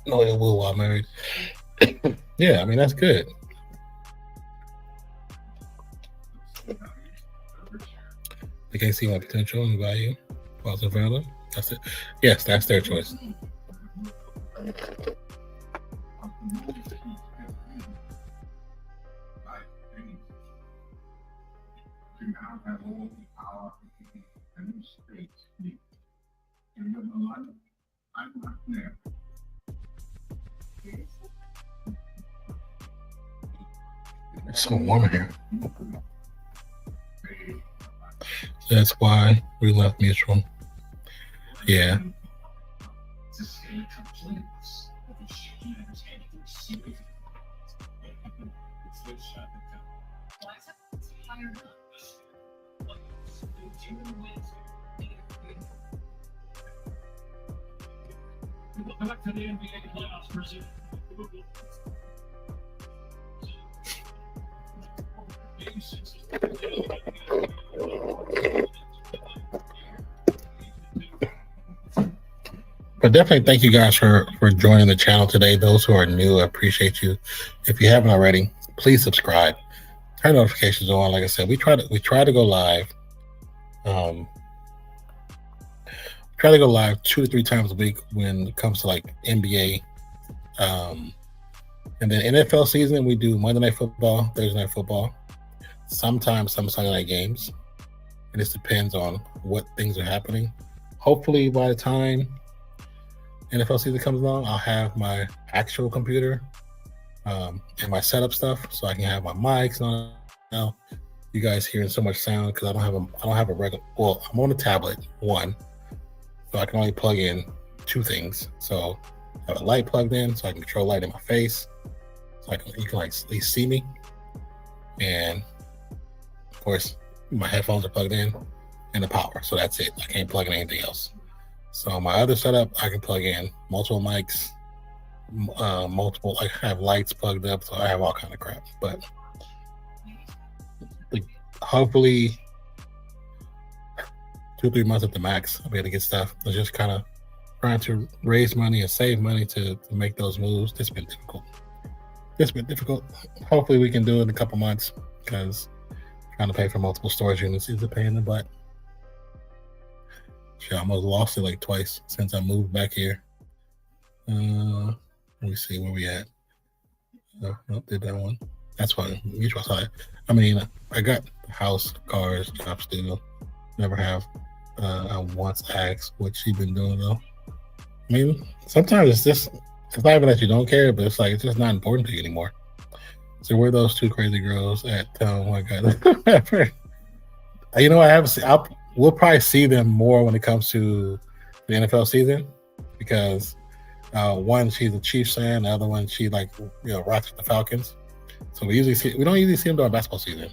no ill will while married. Yeah, I mean that's good. They can't see my potential and value. Whilst in front of them. That's it. Yes, that's their choice. It's so warm in here. That's why we left mutual. Yeah. Back to the NBA playoffs, Brazil. But definitely thank you guys for joining the channel today. Those who are new, I appreciate you. If you haven't already, please subscribe. Turn notifications on. Like I said, we try to go live. Try to go live 2 to 3 times a week when it comes to like NBA. And then NFL season, we do Monday Night Football, Thursday Night Football, sometimes some Sunday night games. It just depends on what things are happening. Hopefully by the time NFL season comes along, I'll have my actual computer and my setup stuff, so I can have my mics on. Now, you guys hearing so much sound because I don't have a regular. Well, I'm on a tablet, one, so I can only plug in 2 things. So I have a light plugged in, so I can control light in my face, so you can like at least see me. And of course, my headphones are plugged in, and the power. So that's it. I can't plug in anything else. So my other setup, I can plug in multiple mics, I have lights plugged up, so I have all kind of crap. But hopefully 2-3 months at the max, I'll be able to get stuff. I'm just kind of trying to raise money and save money to make those moves. It's been difficult. Hopefully we can do it in a couple months, because trying to pay for multiple storage units is a pain in the butt. Shit, I almost lost it like twice since I moved back here. Let me see where we at. Nope, did that one. That's fine. Mutual side. I mean, I got house, cars, job still. Never have. I once asked what she been doing though. I mean, sometimes it's not even that you don't care, but it's like it's just not important to you anymore. So where are those two crazy girls at? Oh my god! You know, I haven't seen. We'll probably see them more when it comes to the NFL season, because one, she's a Chiefs fan, the other one, she rocks with the Falcons. So we don't usually see them during basketball season.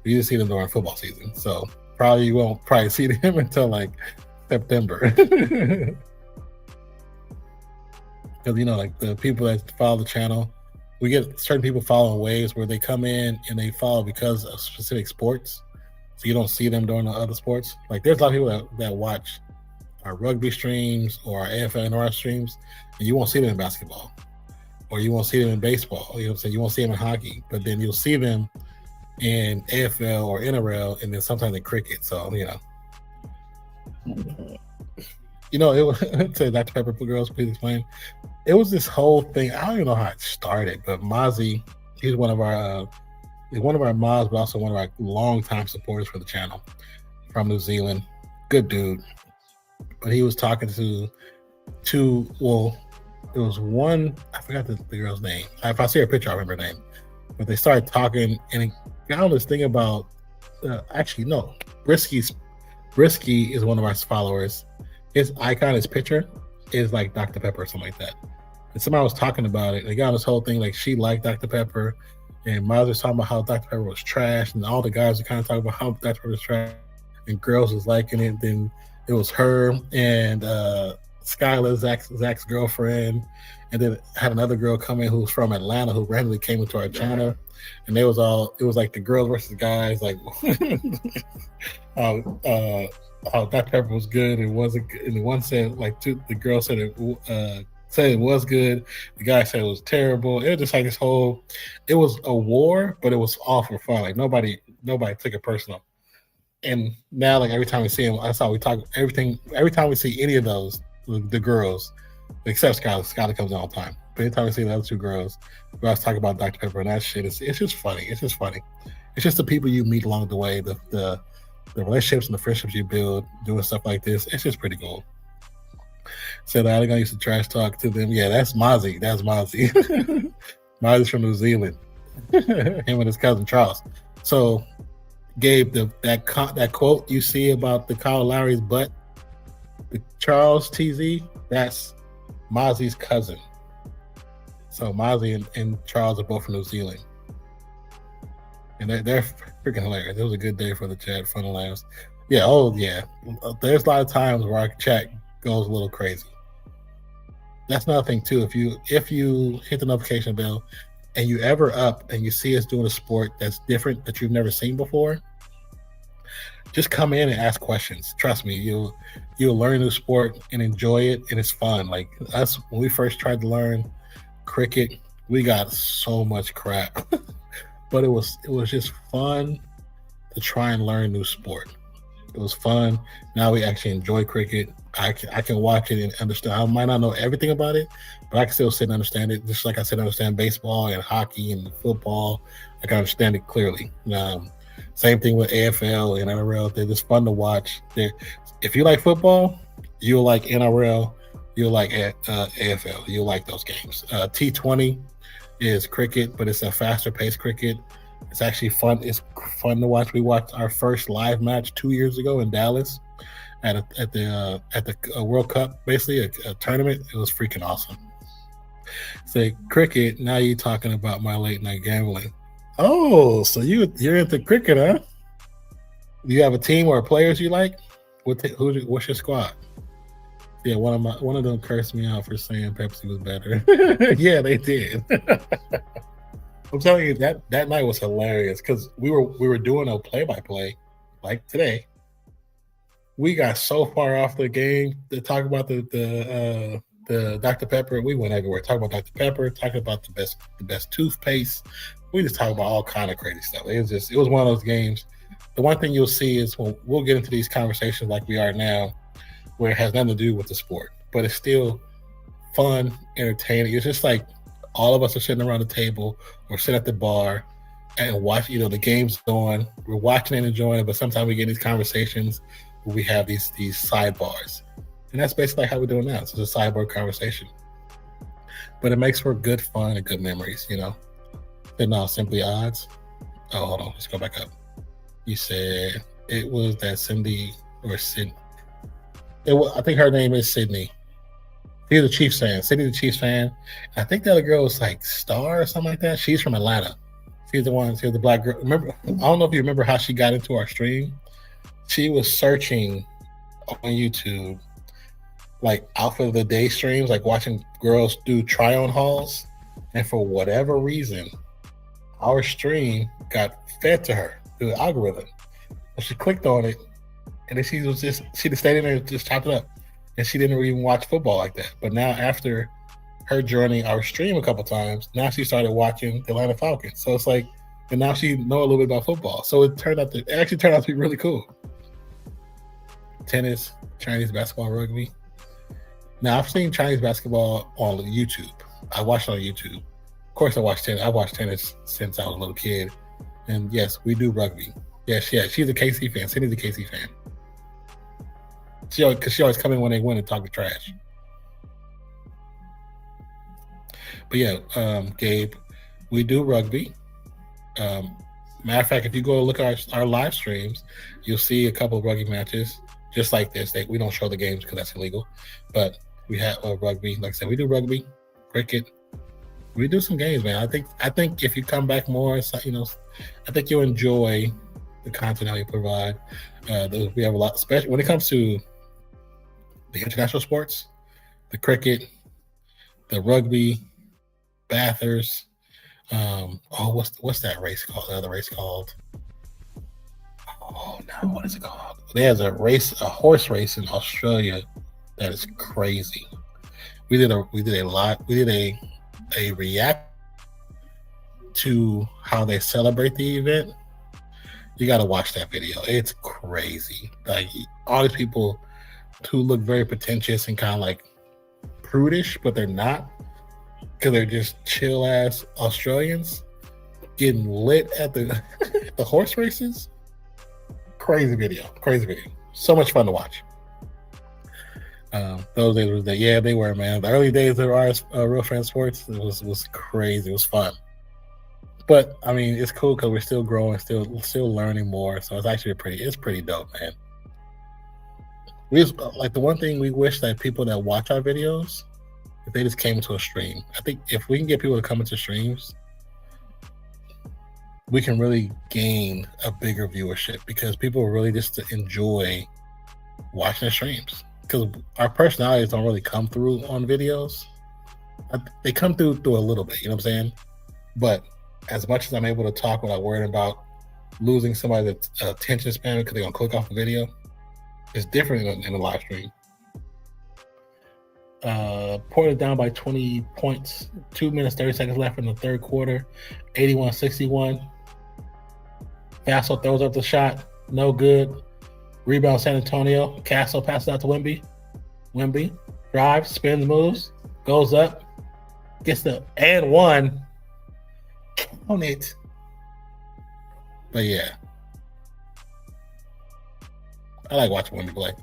We usually see them during football season. So you won't see them until like September. Because like the people that follow the channel, we get certain people following waves where they come in and they follow because of specific sports. So you don't see them during the other sports. Like there's a lot of people that watch our rugby streams or our AFL and NRL streams, and you won't see them in basketball, or you won't see them in baseball. You know what I'm saying? You won't see them in hockey, but then you'll see them in AFL or NRL, and then sometimes in cricket. So it was to Dr. Pepper Girls, please explain. It was this whole thing. I don't even know how it started, but Mozzie, he's one of our mods, but also one of our longtime supporters for the channel from New Zealand. Good dude. But he was talking to it was one, I forgot the girl's name. If I see her picture, I'll remember her name. But they started talking, and it got on this thing about, Brisky is one of our followers. His icon, his picture is like Dr. Pepper or something like that. And somebody was talking about it. They got on this whole thing like she liked Dr. Pepper, and Miles was talking about how Dr. Pepper was trash, and all the guys were kind of talking about how Dr. Pepper was trash, and girls was liking it. Then it was her and Skylar, Zach's girlfriend, and then had another girl come in who was from Atlanta who randomly came into our channel, and it was like the girls versus guys, like how Dr. Pepper was good and wasn't good. And the one said the girl said it was good, the guy said it was terrible. It was just like this whole, it was a war, but it was all for fun. Like nobody took it personal. And now, like every time we see him, that's how we talk. Everything. Every time we see any of those, the girls, except Skylar comes in all the time. But anytime we see the other two girls, we always talk about Dr. Pepper and that shit. It's just funny. It's just funny. It's just the people you meet along the way, the relationships and the friendships you build doing stuff like this. It's just pretty cool. Said I think I used to trash talk to them. Yeah, that's Mozzie. That's Mozzie. Mozzie's from New Zealand. Him and his cousin Charles. So Gabe, that quote you see about the Kyle Lowry's butt, the Charles TZ, that's Mozzie's cousin. So Mozzie and Charles are both from New Zealand, and they're freaking hilarious. It was a good day for the chat, fun and laughs. Yeah, there's a lot of times where our chat goes a little crazy. That's another thing too. If you hit the notification bell and you ever up and you see us doing a sport that's different that you've never seen before, just come in and ask questions. Trust me, you'll learn a new sport and enjoy it, and it's fun. Like us, when we first tried to learn cricket, we got so much crap, but it was just fun to try and learn a new sport. It was fun. Now we actually enjoy cricket. I can watch it and understand. I might not know everything about it, but I can still sit and understand it. Just like I said, I understand baseball and hockey and football. I can understand it clearly. Same thing with AFL and NRL. They're just fun to watch. If you like football, you'll like NRL. You'll like AFL. You'll like those games. T20 is cricket, but it's a faster paced cricket. It's actually fun. It's fun to watch. We watched our first live match 2 years ago in Dallas at the World Cup, basically a tournament. It was freaking awesome. Say cricket. Now you're talking about my late night gambling. Oh, so you're into cricket, huh? Do you have a team or players you like? What's your squad? Yeah, one of them cursed me out for saying Pepsi was better. Yeah, they did. I'm telling you that night was hilarious because we were doing a play-by-play like today. We got so far off the game to talk about the Dr. Pepper. We went everywhere. Talking about Dr. Pepper, talking about the best toothpaste. We just talk about all kind of crazy stuff. It was one of those games. The one thing you'll see is when we'll get into these conversations like we are now, where it has nothing to do with the sport, but it's still fun, entertaining. It's just like all of us are sitting around the table or sitting at the bar and watch, the game's going. We're watching and enjoying it, but sometimes we get in these conversations where we have these sidebars. And that's basically how we're doing now. It's just a sidebar conversation. But it makes for good fun and good memories, They're not simply odds. Oh, hold on. Let's go back up. You said it was that Cindy or Sid. I think her name is Sydney. She's a Chiefs fan. Sydney's a Chiefs fan. I think the other girl was like Star or something like that. She's from Atlanta. She's the black girl. Remember, I don't know if you remember how she got into our stream. She was searching on YouTube, like outfit of the day streams, like watching girls do try-on hauls. And for whatever reason, our stream got fed to her through the algorithm. So she clicked on it, and then she just stayed in there and just chopped it up. And she didn't even watch football like that. But now after her joining our stream a couple times, now she started watching the Atlanta Falcons. So it's like, and now she know a little bit about football. So it actually turned out to be really cool. Tennis, Chinese basketball, rugby. Now I've seen Chinese basketball on YouTube. I watched it on YouTube. Of course I watched tennis. I've watched tennis since I was a little kid. And yes, we do rugby. Yeah, she's a KC fan. Cindy's a KC fan. Because she always come in when they win and talk trash. But yeah, Gabe, we do rugby. Matter of fact, if you go look at our live streams, you'll see a couple of rugby matches just like this. We don't show the games because that's illegal. But we have rugby. Like I said, we do rugby, cricket. We do some games, man. I think if you come back more, I think you'll enjoy the content that we provide. We have a lot, especially when it comes to the international sports, the cricket, the rugby, Bathurst. What's that race called? The other race called? Oh no, what is it called? There's a horse race in Australia that is crazy. We did a react to how they celebrate the event. You got to watch that video. It's crazy. Like all these people who look very pretentious and kind of like prudish, but they're not, because they're just chill ass Australians getting lit at the the horse races. Crazy video. So much fun to watch. Those days were they were, man. The early days of our Real Fan Sports, it was crazy. It was fun. But I mean, it's cool because we're still growing, still learning more. So it's actually pretty dope, man. We just, like, the one thing we wish that people that watch our videos, if they just came to a stream. I think if we can get people to come into streams, we can really gain a bigger viewership because people really just enjoy watching the streams. Because our personalities don't really come through on videos. They come through a little bit, you know what I'm saying? But as much as I'm able to talk without worrying about losing somebody's attention span because they're going to click off the video, it's different in a live stream. Portland down by 20 points. 2 minutes, 30 seconds left in the third quarter. 81-61. Castle throws up the shot. No good. Rebound San Antonio. Castle passes out to Wemby. Wemby drives, spins, moves, goes up, gets the and one. Count it. But yeah, I like watching Wemby play.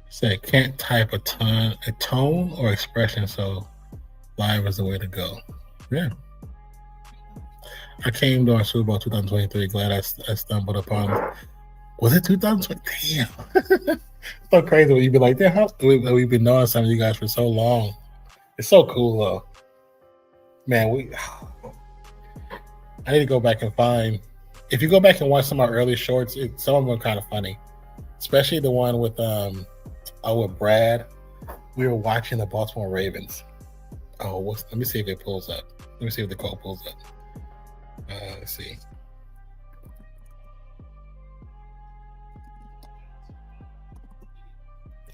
Said can't type a tone or expression, so live is the way to go. Yeah. I came during Super Bowl 2023. Glad I stumbled upon. Was it 2020? Damn. So crazy when you be like, damn, we've been knowing some of you guys for so long. It's so cool though. Man, I need to go back and find. If you go back and watch some of our early shorts, some of them are kind of funny. Especially the one with with Brad. We were watching the Baltimore Ravens. Oh, let me see if it pulls up. Let me see if the call pulls up. Let's see.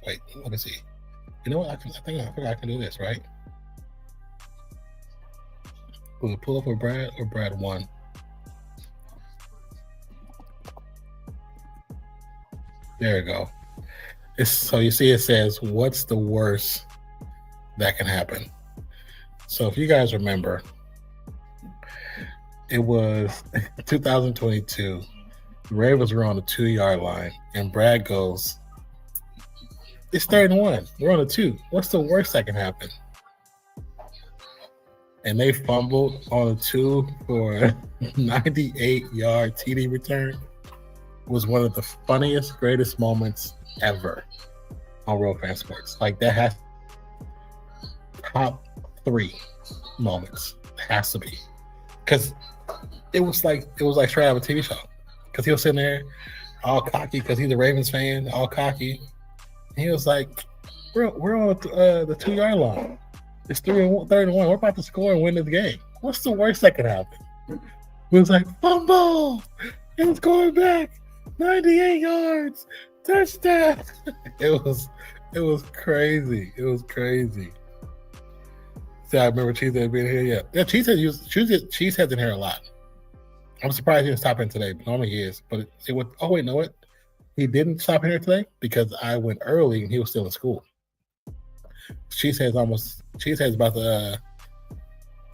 Wait, let me see. You know what? I think I can do this, right? Will it pull up with Brad or Brad won? There we go. So you see it says, what's the worst that can happen? So if you guys remember, it was 2022. The Ravens were on the 2-yard line, and Brad goes, it's 3rd and 1. We're on the 2. What's the worst that can happen? And they fumbled on a 2 for a 98-yard TD return. It was one of the funniest, greatest moments ever on RealFansSports. Like, that has top 3 moments. It has to be. Because it was like straight out of a TV show. Because he was sitting there all cocky because he's a Ravens fan, all cocky. He was like, we're on the 2-yard line. It's 3rd and 1. We're about to score and win this game. What's the worst that could happen? He was like, fumble! It's going back. 98 yards. Touchdown. It was crazy. It was crazy. See, I remember Cheesehead being here. Yeah, Cheesehead's in here a lot. I'm surprised he didn't stop in today, but normally he is. But it would. Oh wait, know what? He didn't stop in here today because I went early and he was still in school. Cheesehead's about to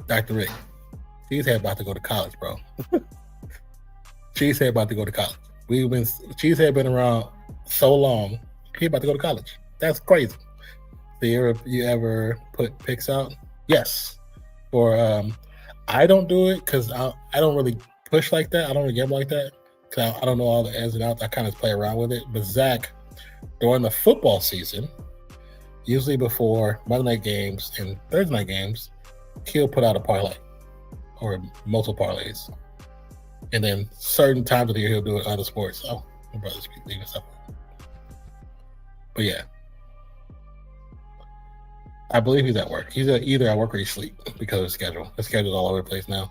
Dr. Rick. Cheesehead about to go to college, bro. Cheesehead about to go to college. Cheesehead been around so long. He about to go to college. That's crazy. So you ever put picks out? Yes. Or I don't do it because I don't really push like that. I don't really gamble like that because I don't know all the ins and outs. I kind of play around with it. But Zach, during the football season, usually before Monday night games and Thursday night games, he'll put out a parlay or multiple parlays. And then certain times of the year, he'll do it other sports. Oh, my brother's leaving stuff. But yeah, I believe he's at work. He's either at work or he's asleep because of his schedule. His schedule's all over the place now.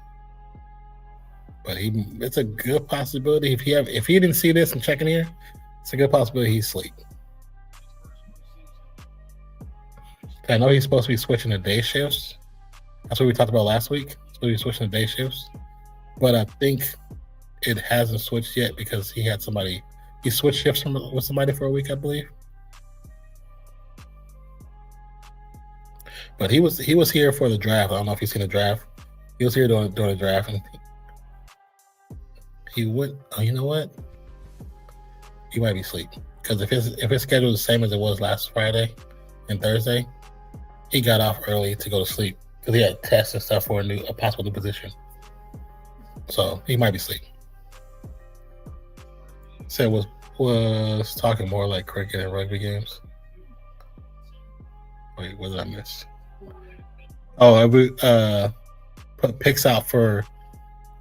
But it's a good possibility. If he didn't see this and checking here, it's a good possibility he's asleep. I know he's supposed to be switching to day shifts. That's what we talked about last week. He's supposed to be switching to day shifts. But I think it hasn't switched yet because he switched shifts with somebody for a week, I believe. But he was here for the draft. I don't know if you've seen the draft. He was here during the draft, and he went. Oh, you know what? He might be asleep because if his schedule is the same as it was last Friday and Thursday, he got off early to go to sleep because he had tests and stuff for a possible new position. So he might be asleep. Said was talking more like cricket and rugby games. Wait, what did I miss? Oh, I would put picks out for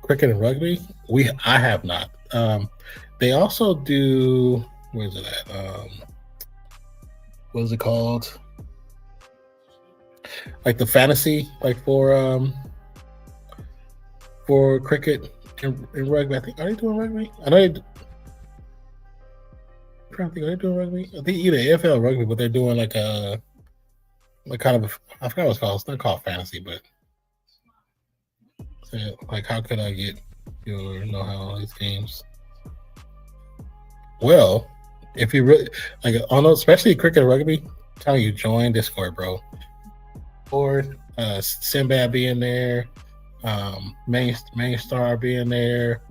cricket and rugby. I have not. They also do. Where's it at? What is it called? Like the fantasy, like for cricket and rugby. I think are they doing rugby? I know. I think are they doing rugby? I think either AFL or rugby, but they're doing like kind of I forgot what it's called. It's not called fantasy, but like how could I get your know-how on these games? Well, if you really like, on especially cricket and rugby, I'm telling you, join Discord, bro. Or Sinbad being there, Main Star being there.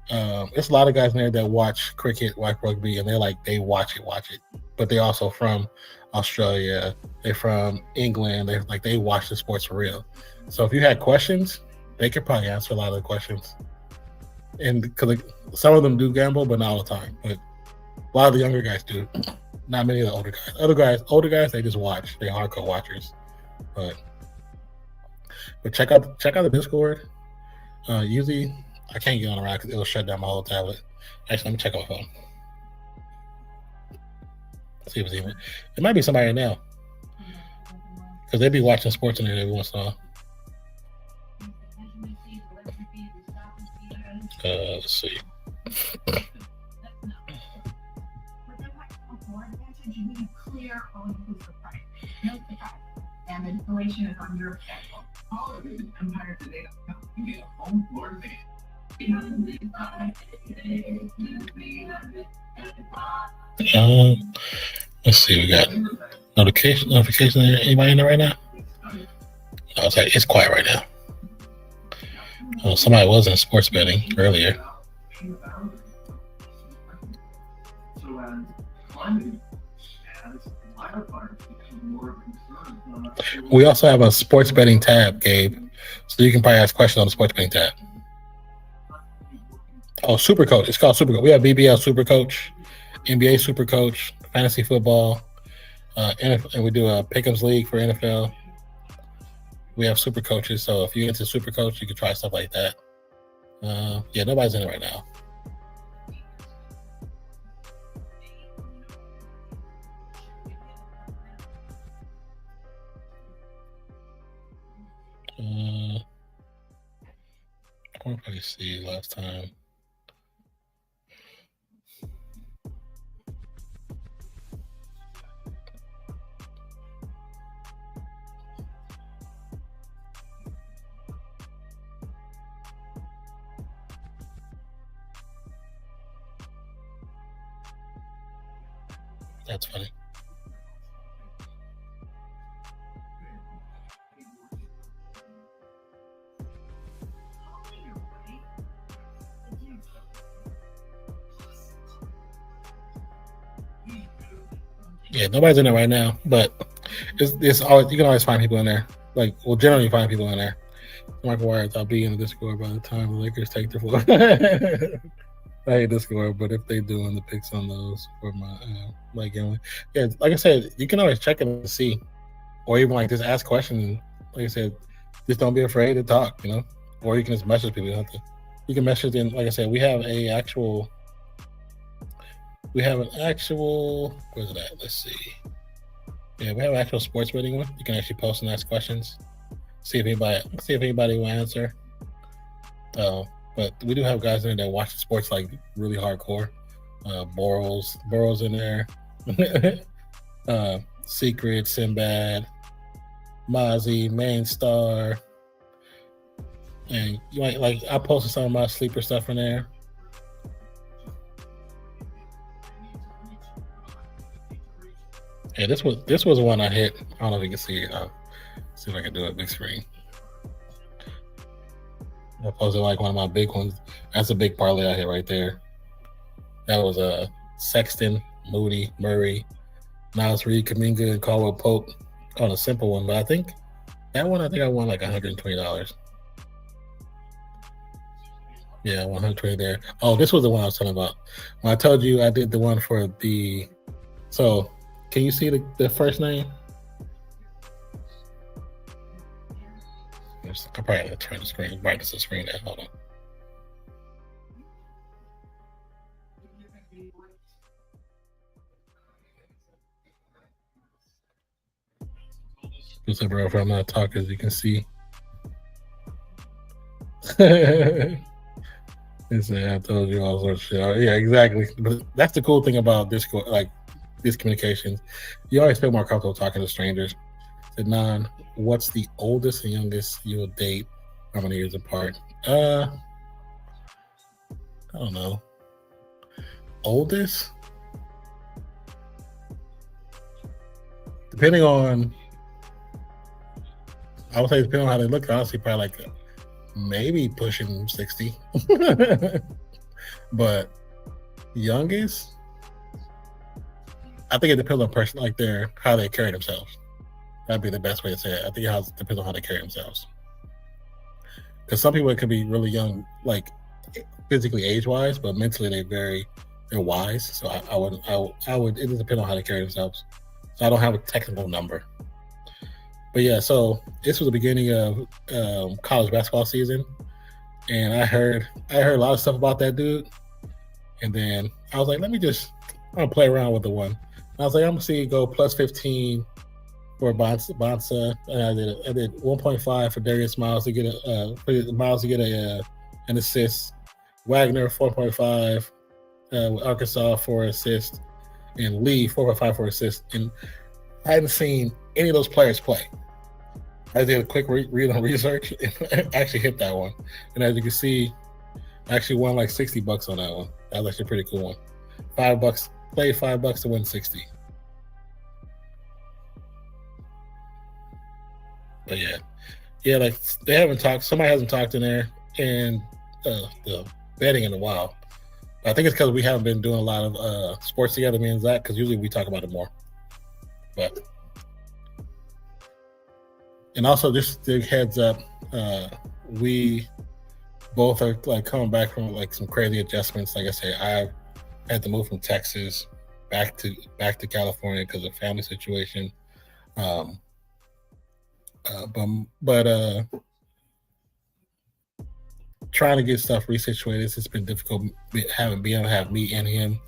There's a lot of guys in there that watch cricket, watch rugby, and they watch it, but they're also from Australia. They're from England. They watch the sports for real. So if you had questions, they could probably answer a lot of the questions. And because some of them do gamble, but not all the time. But a lot of the younger guys do. Not many of the older guys. Older guys, they just watch. They're hardcore watchers. But check out the Discord. Usually, I can't get on around because it'll shut down my whole tablet. Actually, let me check my phone. See if it's even. It might be somebody right now because they be watching sports in there every once in a while. Let's see. And the installation is on your schedule. All of it, EmpireToday.com. You get a home floor demand. Let's see. We got notification there. Anybody in there right now? No, it's quiet right now. Somebody was in sports betting earlier. We also have a sports betting tab, Gabe. So you can probably ask questions on the sports betting tab. Oh, Super Coach. It's called Super Coach. We have BBL Super Coach, NBA Super Coach, Fantasy Football, NFL, and we do a Pick'ems League for NFL. We have Super Coaches. So if you're into Super Coach, you can try stuff like that. Yeah, nobody's in it right now. I want to see last time. That's funny. Yeah, nobody's in there right now, but it's always, you can always find people in there. Generally find people in there. Michael Wyatt, I'll be in the Discord by the time the Lakers take the floor. I hate Discord, but if they do, the picks on those for my gambling. Yeah, like I said, you can always check it and see, or even just ask questions. Like I said, just don't be afraid to talk, or you can just message people. You can message in. Like I said, we have an actual. Where's it at? Let's see. Yeah, we have an actual sports betting one. You can actually post and ask questions. See if anybody will answer. But we do have guys in there that watch the sports really hardcore. Burrow's in there. Secret, Sinbad, Mozzie, Main Star. And you might I posted some of my sleeper stuff in there. Yeah, this was one I hit. I don't know if you can see it. See if I can do it big screen. I posted one of my big ones. That's a big parlay I hit right there. That was Sexton, Moody, Murray, Miles Reed, Kuminga, and Caldwell Pope on a simple one. But I think I won like $120. Yeah, 120 there. Oh, this was the one I was talking about. When I told you I did the one for the. So, can you see the first name? I'm probably going to turn the screen, brightness of the screen there. Hold on. What's up, bro? If I'm not talking, as you can see. I told you all sorts of shit. Yeah, exactly. But that's the cool thing about Discord, these communications. You always feel more comfortable talking to strangers. Said, Nan, what's the oldest and youngest you'll date? How many years apart? I don't know. Oldest? Depending on, I would say depending on how they look, honestly, probably maybe pushing 60. But youngest? I think it depends on person, like how they carry themselves. That'd be the best way to say it. I think it depends on how they carry themselves. Because some people, it could be really young, like physically age-wise, but mentally they're wise. So I would. It just depends on how they carry themselves. So I don't have a technical number. But yeah, so this was the beginning of college basketball season, and I heard a lot of stuff about that dude, and then I was like, I'm gonna play around with the one. And I was like, I'm gonna see it go plus 15 for Bonsa, and I did 1.5 for Darius Miles to get an assist. Wagner 4.5 with Arkansas for assist, and Lee 4.5 for assist. And I hadn't seen any of those players play. I did a quick read on research and actually hit that one. And as you can see, I actually won like $60 on that one. That was actually a pretty cool one. $5, played $5 to win 60. But yeah, like they haven't talked. Somebody hasn't talked in there and the betting in a while. I think it's because we haven't been doing a lot of sports together, me and Zach, because usually we talk about it more. But and also just a heads up, we both are like coming back from like some crazy adjustments. Like I say, I had to move from Texas back to California because of family situation. But trying to get stuff resituated, it's been difficult being able to have me and him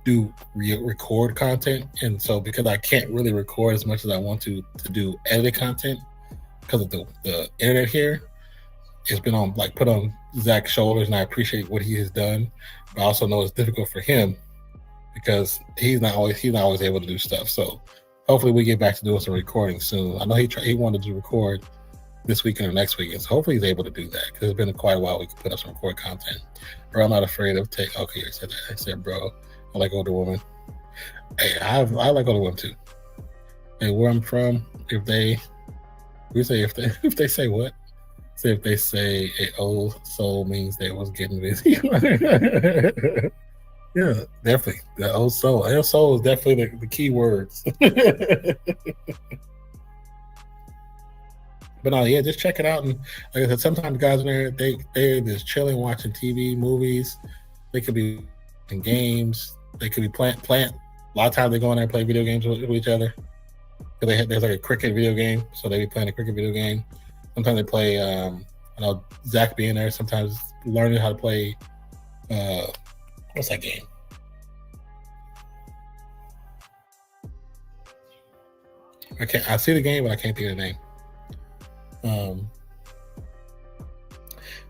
do record content. And so because I can't really record as much as I want to do edited content because of the internet here, it's been put on Zach's shoulders, and I appreciate what he has done. But I also know it's difficult for him because he's not always able to do stuff. So hopefully we get back to doing some recording soon. I know he wanted to record this weekend or next weekend, so hopefully he's able to do that because it's been quite a while we can put up some record content. Bro, I'm not afraid of okay, I said that. I said, bro, I like older women. Hey, I like older women too. Hey, where I'm from, if they say what? Say if they say an old soul means they was getting busy. Yeah, definitely. The old soul. Old soul is definitely the key words. But no, yeah, just check it out. And like I said, sometimes guys in there, they're just chilling, watching TV, movies. They could be in games. They could be playing. A lot of times they go in there and play video games with each other. There's like a cricket video game, so they be playing a cricket video game. Sometimes they play. I know Zach being there. Sometimes learning how to play. What's that game? I see the game, but I can't think of the name.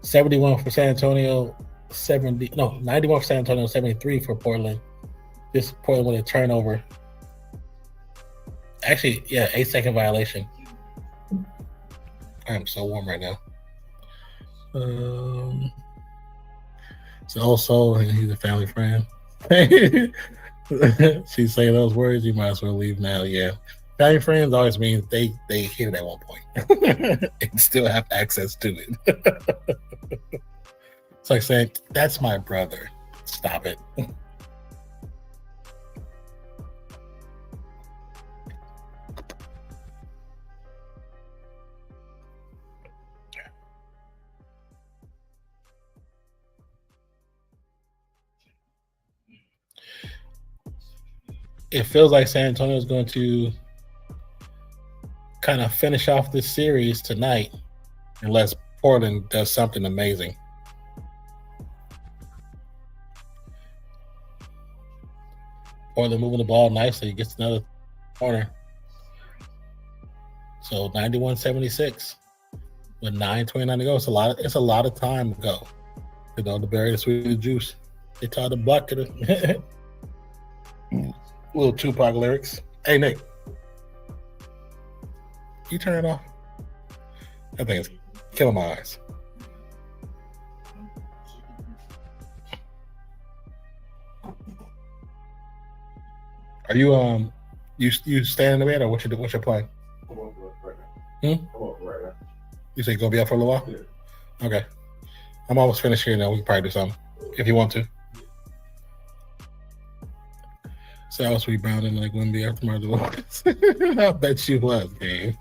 71 for San Antonio, 91 for San Antonio, 73 for Portland. This Portland with a turnover. Actually, yeah, 8-second violation. I am so warm right now. So also, he's a family friend. She's saying those words, you might as well leave now. Yeah. Family friends always means they hit it at one point and still have access to it. It's like saying, that's my brother. Stop it. It feels like San Antonio is going to kind of finish off this series tonight unless Portland does something amazing. Portland moving the ball nicely, gets another corner. So 91-76 with 9:29 to go. It's a lot of time to go. You know, the berry, the sweet juice. They taught the bucket. Little Tupac lyrics. Hey, Nick. You turn it off? That thing is killing my eyes. Are you you staying in the bed or what's your plan? I'm up right now. I'm up right now. You say you're gonna be up for a little while? Yeah. Okay. I'm almost finished here now. We can probably do something if you want to. South rebounding like Wemby after Martha Lawrence. I bet you was, Gabe.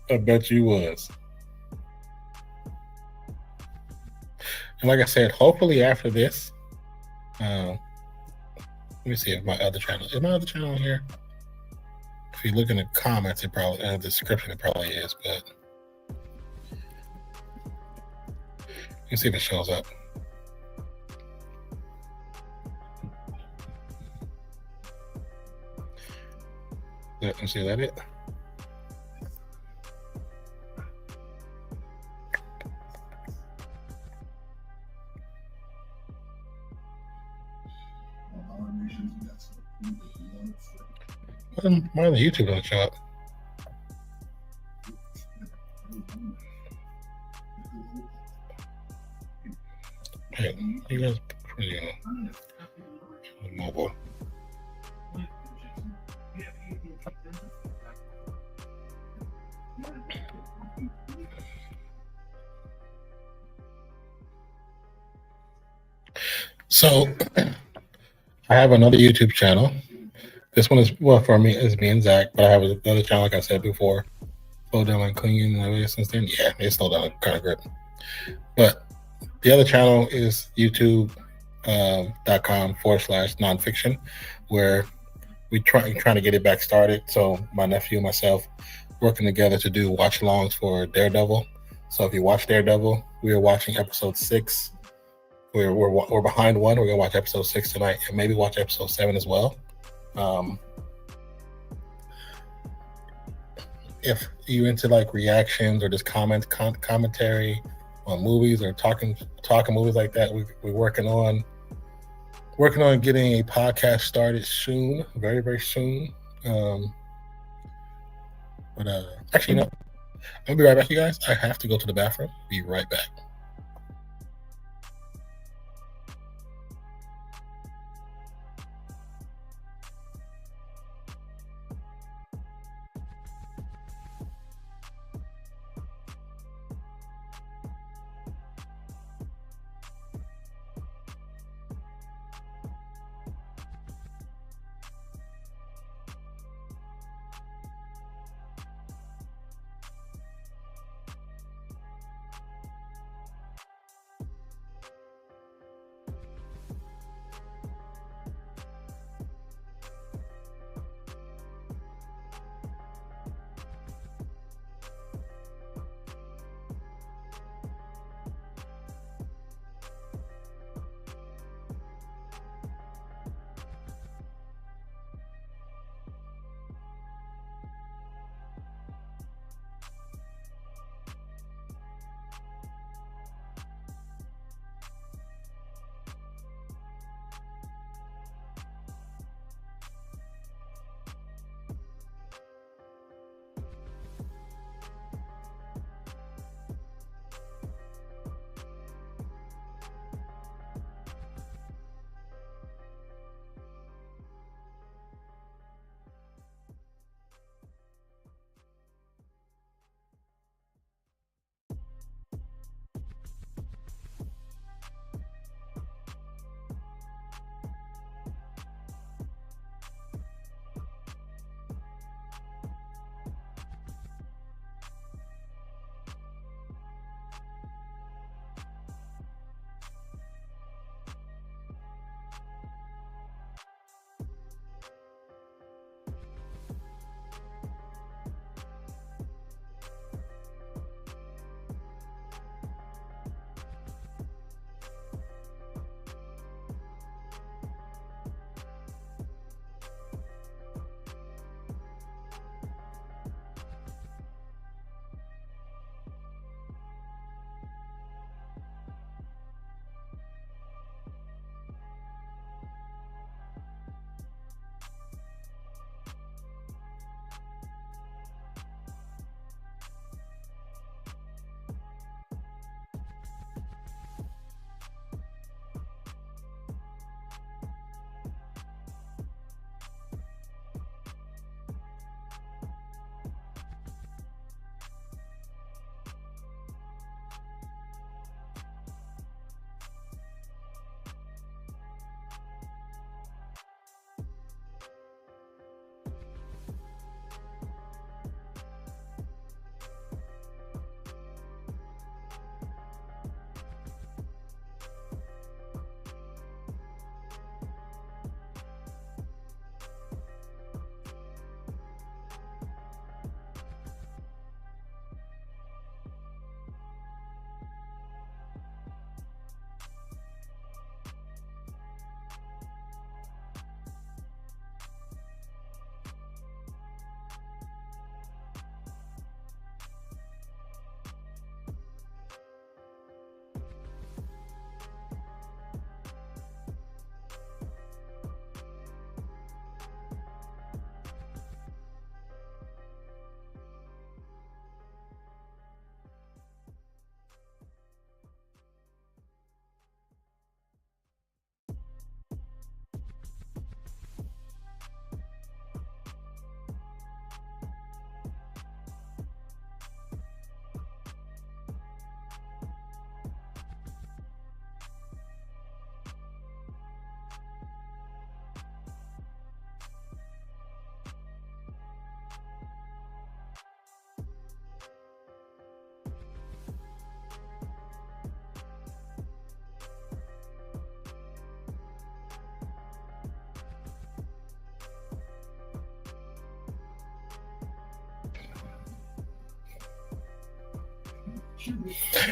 I bet you was. And like I said, hopefully after this, let me see if my other channel is my other channel here. If you look in the comments, it probably in the description it probably is, but you can see if it shows up. Let me see that it. Why the YouTube don't show up? Hey, you guys, mobile. So I have another YouTube channel. This one is, well, for me, it's me and Zach, but I have another channel, like I said before. Slow down and clean ever since then. Yeah, it's slowed down kind of grip. But the other channel is youtube.com/nonfiction, where we trying to get it back started. So my nephew and myself working together to do watch alongs for Daredevil. So if you watch Daredevil, we are watching episode 6. We're behind one. We're gonna watch episode 6 tonight, and maybe watch episode 7 as well. If you're into like reactions or just commentary on movies or talking movies like that, we're working on getting a podcast started soon, very, very soon. But actually, no, I'll be right back, you guys. I have to go to the bathroom. Be right back.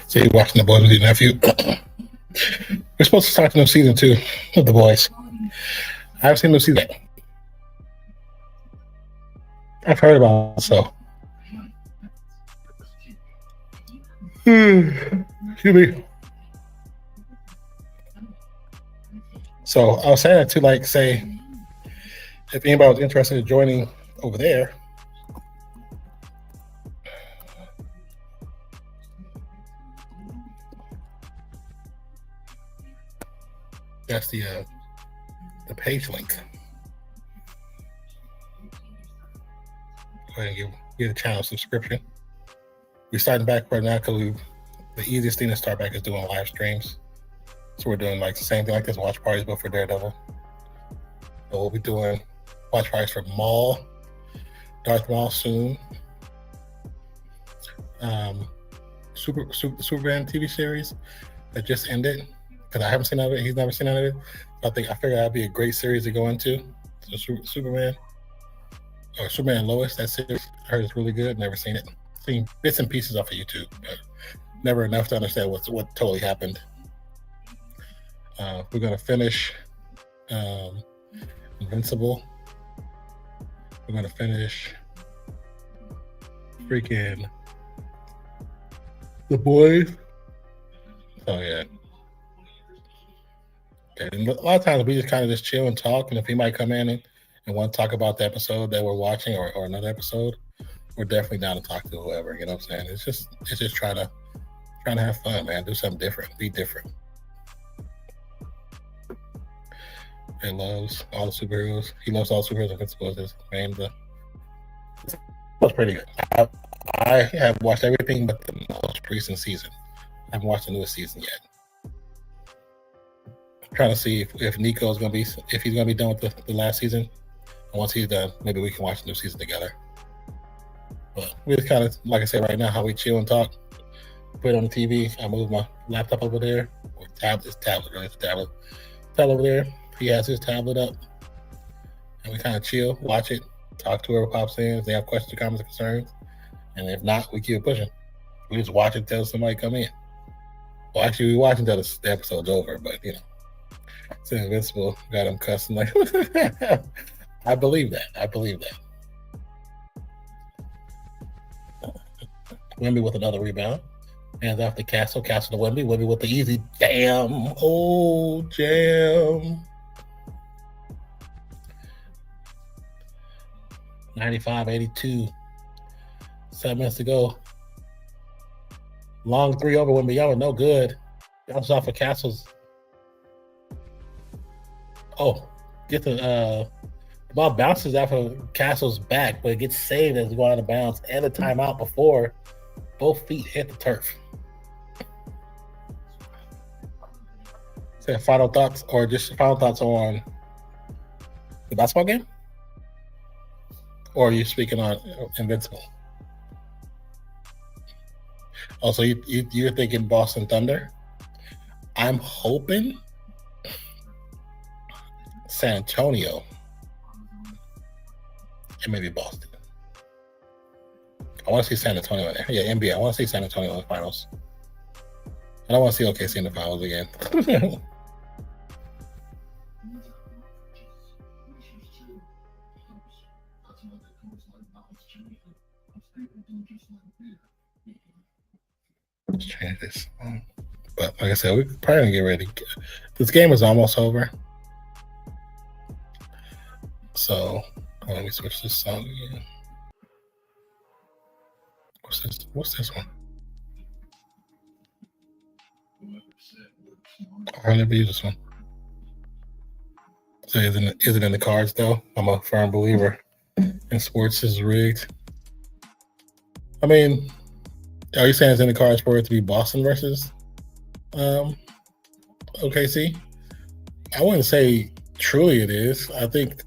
So you're watching The Boys with your nephew. We're supposed to start the new season 2 of The Boys. I haven't seen the new season. I've heard about it, so. Excuse me. So I was saying that to like say, if anybody was interested in joining over there, that's the page link. Go ahead and get a channel subscription. We're starting back right now because the easiest thing to start back is doing live streams. So we're doing like the same thing like this, watch parties, but for Daredevil. So we'll be doing watch parties for Darth Maul soon. Superman TV series that just ended, because I haven't seen none of it. He's never seen none of it. I figured that'd be a great series to go into. So Superman and Lois, that series, I heard it's really good. Never seen it. Seen bits and pieces off of YouTube, but never enough to understand what totally happened. We're gonna finish Invincible. We're gonna finish freaking The Boys. Oh yeah. Okay. And a lot of times we just kind of just chill and talk, and if he might come in and want to talk about the episode that we're watching or another episode, we're definitely down to talk to whoever. You know what I'm saying? It's just trying to have fun, man. Do something different. Be different. He loves all the superheroes. He loves all the superheroes. Invincible is his name. That's pretty good. I have watched everything but the most recent season. I haven't watched the newest season yet. I'm trying to see if Nico's gonna be, if he's gonna be done with the last season. And once he's done, maybe we can watch the new season together. But we just kind of, like I said, right now, how we chill and talk. Put it on the TV. I move my laptop over there, or tablet. It's a tablet over there. He has his tablet up, and we kind of chill, watch it, talk to whoever pops in. If they have questions, comments, or concerns, and if not, we keep it pushing. We just watch it until somebody come in. Well, actually, we watch until the episode's over, but you know, it's Invincible. Got him cussing like. I believe that. Wemby with another rebound. Hands off to Castle. Castle to Wemby. Wemby with the easy jam. Oh, jam. 95-82. 7 minutes to go. Long three over Wemby. Y'all were no good. Bounces off of Castle's. Oh, get the ball bounces off of Castle's back, but it gets saved as it goes out of bounds and a timeout before both feet hit the turf. So final thoughts on the basketball game? Or are you speaking on Invincible? Also, you're thinking Boston Thunder? I'm hoping San Antonio and maybe Boston. I want to see San Antonio in there. Yeah, NBA. I want to see San Antonio in the finals. I don't want to see OKC in the finals again. Let's change this. But like I said, we're probably gonna get ready. This game is almost over. So let me switch this song again. What's this one? I'll never use this one. So is it in the cards though? I'm a firm believer in sports is rigged. I mean, are you saying it's in the cards for it to be Boston versus OKC? I wouldn't say truly it is. I think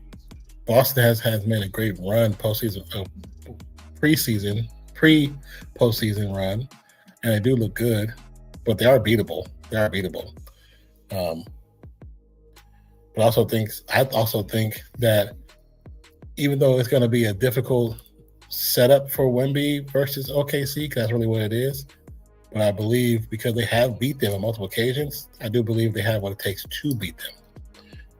Boston has made a great run pre-postseason run, and they do look good, but they are beatable. But I also think that even though it's going to be a difficult setup for Wemby versus OKC, because that's really what it is, But I believe because they have beat them on multiple occasions, I do believe they have what it takes to beat them.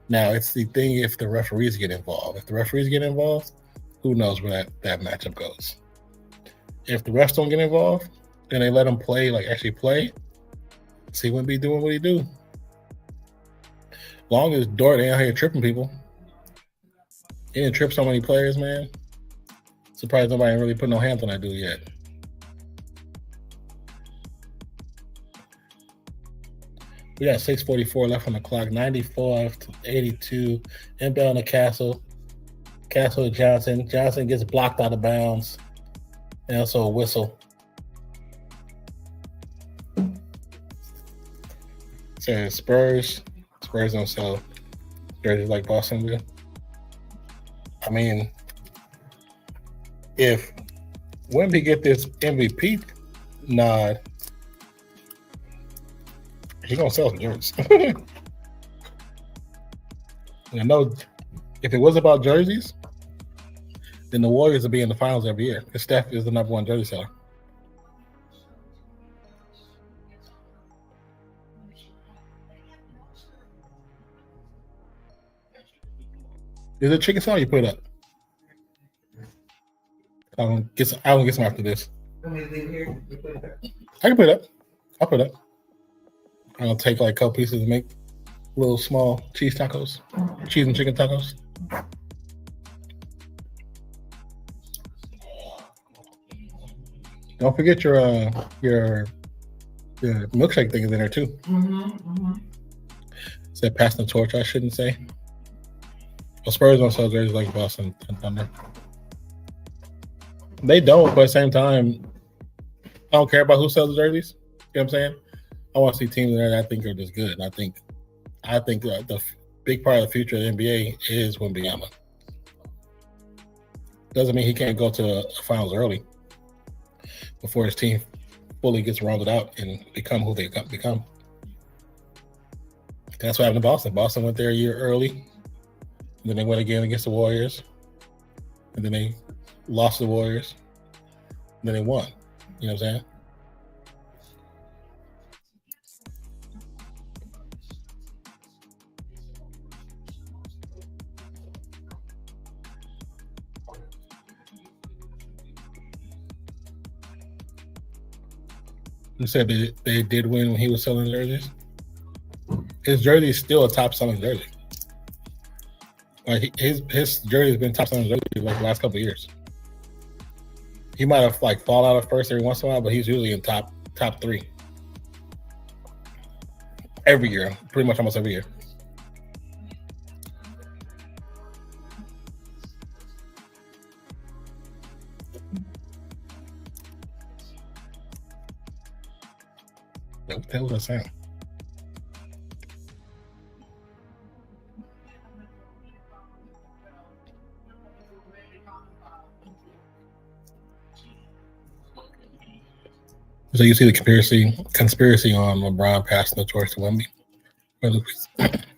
Now, it's the thing if the referees get involved. If the referees get involved, who knows where that matchup goes. If the refs don't get involved, and they let him play, like actually play, he wouldn't be doing what he do. Long as Dort ain't out here tripping people. He didn't trip so many players, man. Surprised nobody really put no hands on that dude yet. We got 6:44 left on the clock. 94-82. Inbound to Castle. Castle to Johnson. Johnson gets blocked out of bounds. And also a whistle. So Spurs don't sell jerseys like Boston do. I mean, if Wemby get this MVP nod, he gonna sell some jerseys. I know if it was about jerseys, then the Warriors would be in the finals every year. Because Steph is the #1 jersey seller. Is it chicken salad you put up? I'll get some after this. I can put it up. I'll put it up. I'm gonna take like a couple pieces and make little small cheese tacos, cheese and chicken tacos. Don't forget your milkshake thing is in there too. Said passing the torch. I shouldn't say. Well, Spurs don't sell jerseys like Boston and Thunder. They don't, but at the same time, I don't care about who sells the jerseys. You know what I'm saying? I want to see teams there that I think are just good. And I think the big part of the future of the NBA is Wembanyama. Doesn't mean he can't go to a finals early before his team fully gets rounded out and become who they become. That's what happened to Boston. Boston went there a year early. And then they went again against the Warriors. And then they lost to the Warriors. And then they won. You know what I'm saying? You said they did win when he was selling jerseys? His jersey is still a top selling jersey. Like his jersey has been top selling jersey like the last couple of years. He might have like fall out of first every once in a while, but he's usually in top 3 every year, pretty much almost every year. What the hell was I saying? So you see the conspiracy on LeBron passing the torch to Wemby for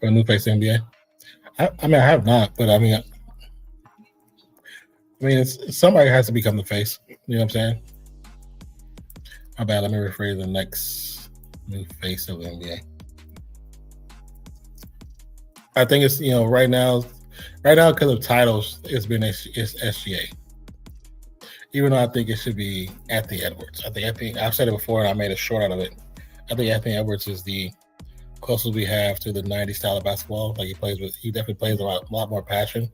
a new face NBA. I mean, I have not, but I mean, it's somebody has to become the face. You know what I'm saying? My bad. Let me rephrase the next new face of the NBA. I think it's right now because of titles, it's SGA. Even though I think it should be Anthony Edwards. I've said it before and I made a short out of it. I think Anthony Edwards is the closest we have to the 90s style of basketball. Like he definitely plays a lot more passion.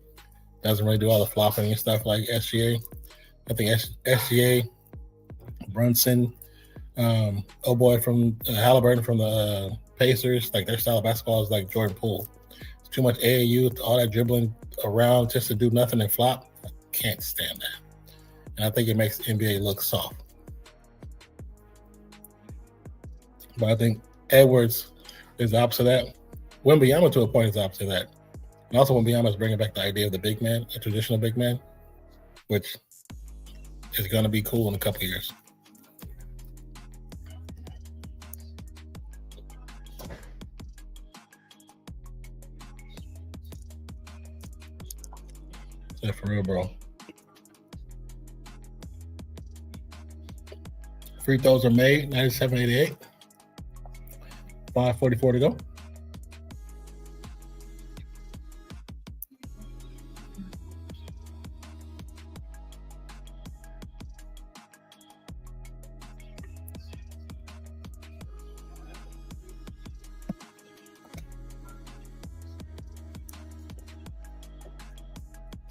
Doesn't really do all the flopping and stuff like SGA. I think SGA, Brunson, boy from Halliburton from the Pacers, like their style of basketball is like Jordan Poole. It's too much AAU, all that dribbling around just to do nothing and flop. I can't stand that. And I think it makes the NBA look soft. But I think Edwards is the opposite of that. Wembanyama to a point is the opposite of that. And also Wembanyama is bringing back the idea of the big man, a traditional big man, which is going to be cool in a couple of years. Yeah, for real, bro. Free throws are made. 97-88. 5:44 to go.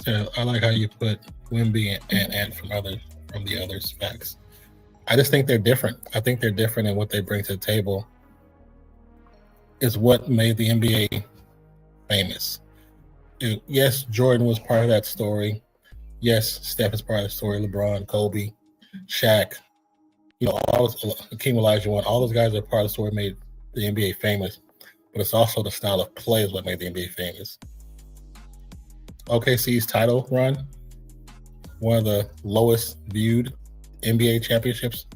So I like how you put Wemby and from the others. Facts. I just think they're different. I think they're different in what they bring to the table. Is what made the NBA famous. Yes, Jordan was part of that story. Yes, Steph is part of the story. LeBron, Kobe, Shaq, all those, Hakeem Olajuwon, all those guys are part of the story made the NBA famous. But it's also the style of play is what made the NBA famous. OKC's title run, one of the lowest viewed NBA championships,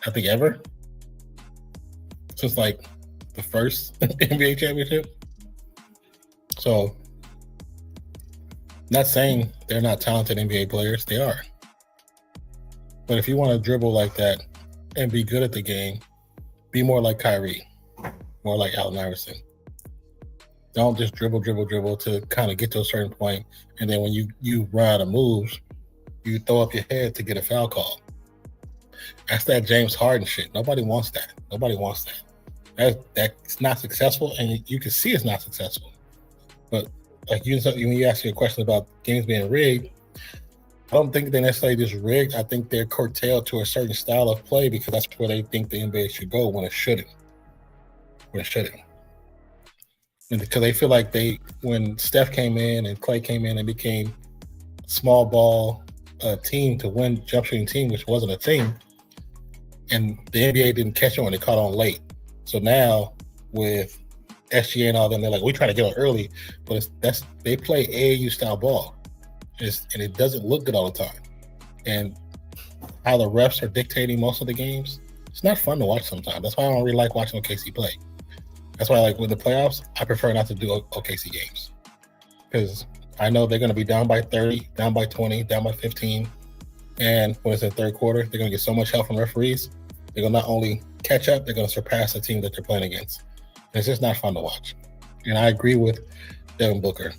I think, ever. Since like the first NBA championship. So, not saying they're not talented NBA players, they are. But if you want to dribble like that and be good at the game, be more like Kyrie, more like Allen Iverson. Don't just dribble to kind of get to a certain point, and then when you run out of moves, you throw up your head to get a foul call. That's that James Harden shit. Nobody wants that. That's not successful, and you can see it's not successful. But like when you ask your question about games being rigged, I don't think they're necessarily just rigged. I think they're curtailed to a certain style of play because that's where they think the NBA should go when it shouldn't. And because they feel like when Steph came in and Clay came in and became small ball team to win jump shooting team, which wasn't a thing, and the NBA didn't catch on, they caught on late. So now with SGA and all them, they're like, we try to get on early, but they play AAU style ball, and it doesn't look good all the time. And how the refs are dictating most of the games, it's not fun to watch sometimes. That's why I don't really like watching OKC play. That's why, like, with the playoffs, I prefer not to do OKC games because I know they're going to be down by 30, down by 20, down by 15, and when it's in the third quarter, they're going to get so much help from referees. They're going to not only catch up, they're going to surpass the team that they're playing against. And it's just not fun to watch. And I agree with Devin Booker.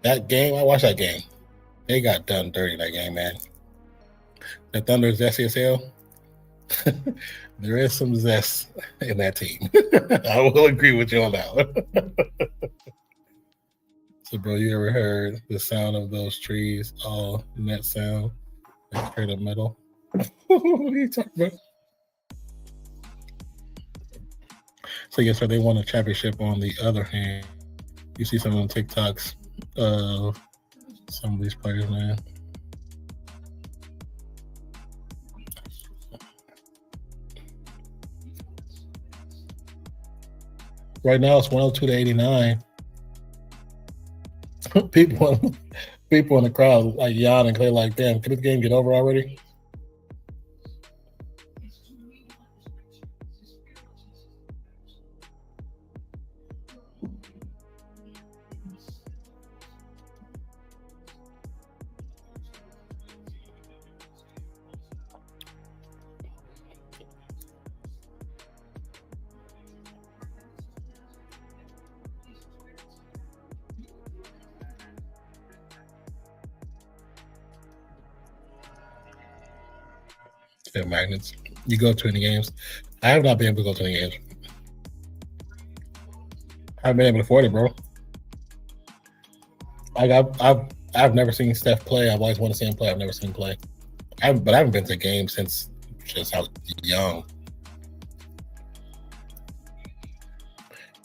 That game, I watched that game. They got done dirty that game, man. The Thunder's SSL. There is some zest in that team. I will agree with you on that one. So, bro, you ever heard the sound of those trees all in that sound? Like straight up metal. What are you talking about? So, yes, sir, they won a championship. On the other hand, you see some of the TikToks of some of these players, man. Right now it's 102-89. People in the crowd like yawning. They're like, "Damn, can this game get over already?" Magnets. You go to any games? I have not been able to go to any games. I haven't been able to afford it, bro. I've never seen Steph play. I've always wanted to see him play. I've never seen him play. But I haven't been to a game since just I was young.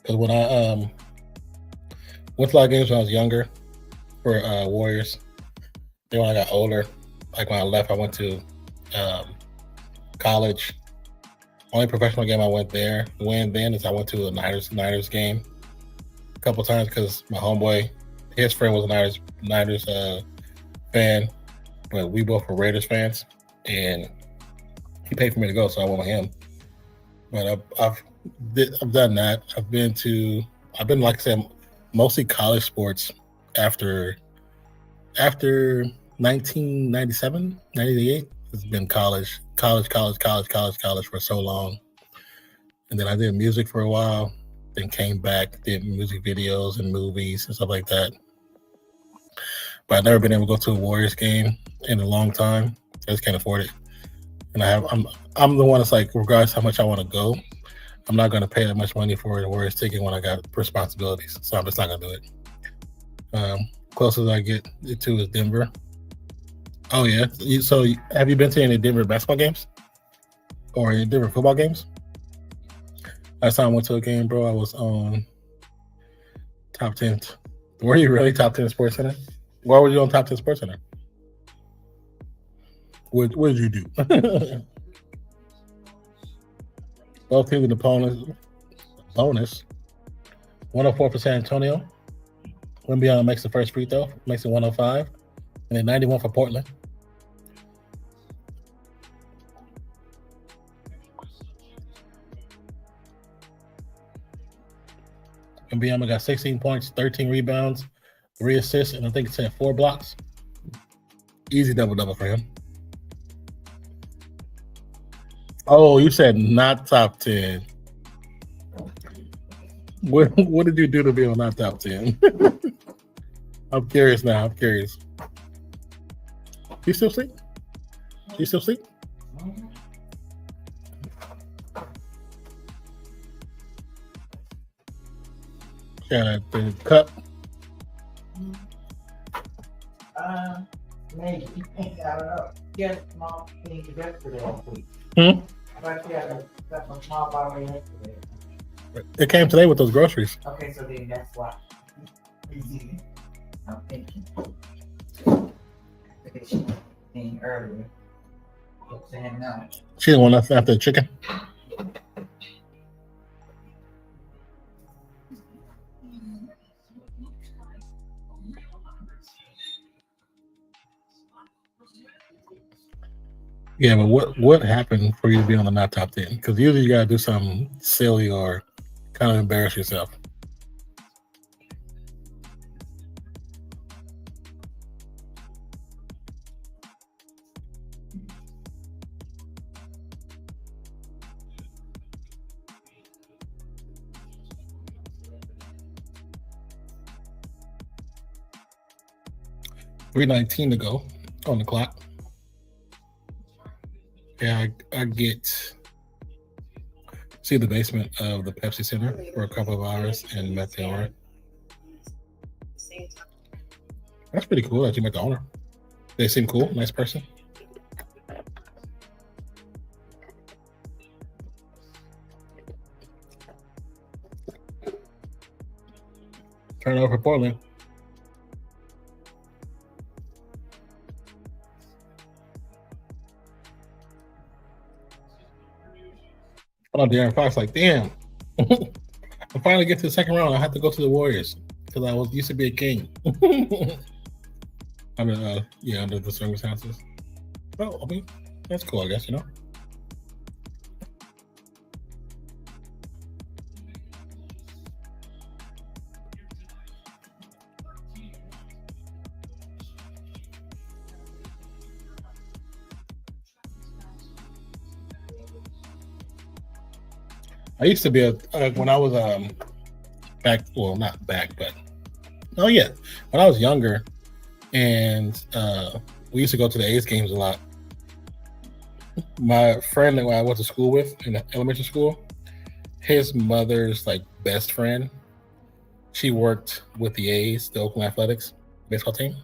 Because when I went to a lot of games when I was younger for Warriors. Then when I got older, like when I left, I went to college. Only professional game I went there then is I went to a Niners game a couple times because my homeboy, his friend was a Niners fan, but we both were Raiders fans, and he paid for me to go, so I went with him. But I've done that. I've been like I said, mostly college sports after 1997, 98. It's been college college for so long. And then I did music for a while, then came back, did music videos and movies and stuff like that. But I've never been able to go to a Warriors game in a long time. I just can't afford it. And I'm the one that's like, regardless how much I want to go, I'm not going to pay that much money for the Warriors ticket when I got responsibilities. So I'm just not going to do it. Closest I get to is Denver. Oh, yeah. So have you been to any Denver basketball games? Or any Denver football games? Last time I went to a game, bro, I was on Top 10. Were you really Top 10 Sports Center? Why were you on Top 10 Sports Center? What did you do? Both teams in the bonus. 104 for San Antonio. Wimby makes the first free throw, makes it 105. And then 91 for Portland. Wimby got 16 points, 13 rebounds, 3 assists, and I think it said 4 blocks. Easy double-double for him. Oh, you said not top 10. What did you do to be on not top 10? I'm curious now. I'm curious. You still sleep? You still sleep? Yeah, the cup. Maybe. I don't know. She had a small thing yesterday, I think. But she had a small bottle yesterday. It came today with those groceries. Okay, so then that's why. I'm thinking. Because she came earlier. Saying no. She didn't want nothing after the chicken. Yeah, but what happened for you to be on the not top 10? Because usually you gotta do something silly or kind of embarrass yourself. $3:19 to go on the clock. Yeah, I get see the basement of the Pepsi Center for a couple of hours and met the owner. That's pretty cool that you met the owner. They seem cool, nice person. Turnover for Portland. Oh, Darren Fox, like, damn. I finally get to the second round. I have to go to the Warriors because I used to be a king. I mean, yeah, under the circumstances. Well, I mean, that's cool, I guess, you know. I used to be when I was back, well, not back, but oh yeah, when I was younger, and we used to go to the A's games a lot. My friend that I went to school with in elementary school, his mother's like best friend, she worked with the A's, the Oakland Athletics baseball team.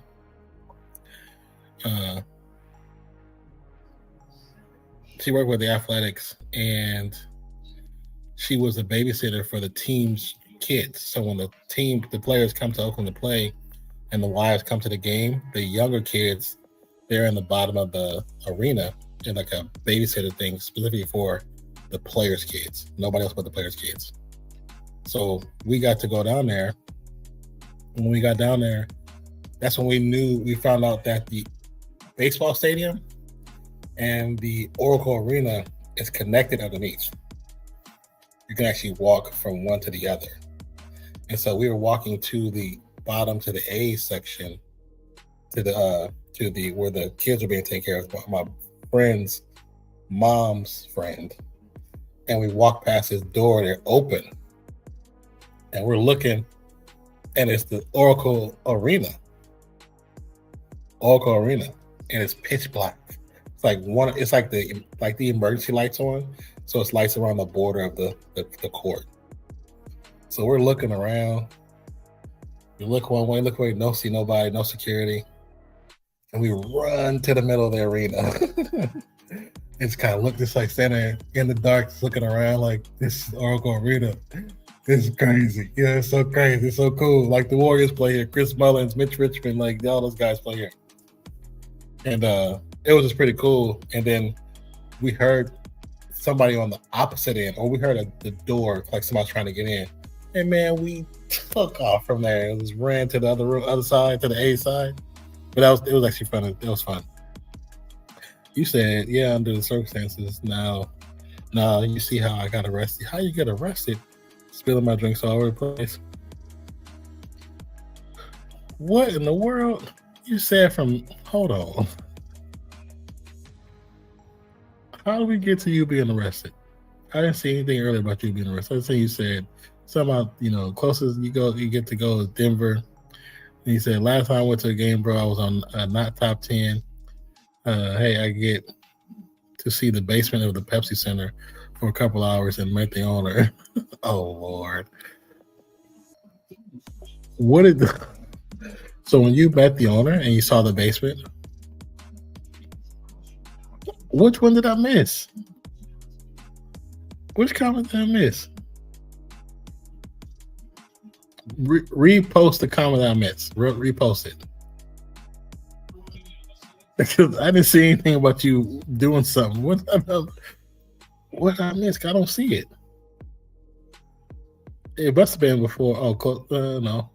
She worked with the Athletics, and she was a babysitter for the team's kids. So when the players come to Oakland to play and the wives come to the game, the younger kids, they're in the bottom of the arena in like a babysitter thing specifically for the players' kids. Nobody else but the players' kids. So we got to go down there. When we got down there, that's when we found out that the baseball stadium and the Oracle Arena is connected underneath. You can actually walk from one to the other. And so we were walking to the bottom, to the A section, to the where the kids are being taken care of. My friend's mom's friend. And we walk past his door, they're open. And we're looking, and it's the Oracle Arena. And it's pitch black. It's like the emergency lights on. So it's lights around the border of the court. So we're looking around. We look one way, don't see nobody, no security. And we run to the middle of the arena. It's kind of just like standing in the dark, just looking around like, this is Oracle Arena. This is crazy. Yeah, it's so crazy. It's so cool. Like the Warriors play here, Chris Mullins, Mitch Richmond, like all those guys play here. And it was just pretty cool. And then we heard somebody on the opposite end, or we heard the door, like somebody trying to get in. And man, we took off from there and just ran to the other side, to the A side. But it was actually fun. It was fun. You said, yeah, under the circumstances. Now, you see how I got arrested. How you get arrested? Spilling my drinks all over the place. What in the world? You said hold on. How do we get to you being arrested? I didn't see anything earlier about you being arrested. I think you said somehow, closest you get to go is Denver. And you said, last time I went to a game, bro, I was on not top 10. Hey, I get to see the basement of the Pepsi Center for a couple hours and met the owner. Oh, Lord. So when you met the owner and you saw the basement, which one did I miss? Which comment did I miss? Repost the comment that I missed. Repost it. Because I didn't see anything about you doing something. What did I miss? I don't see it. It must have been before. Oh, no.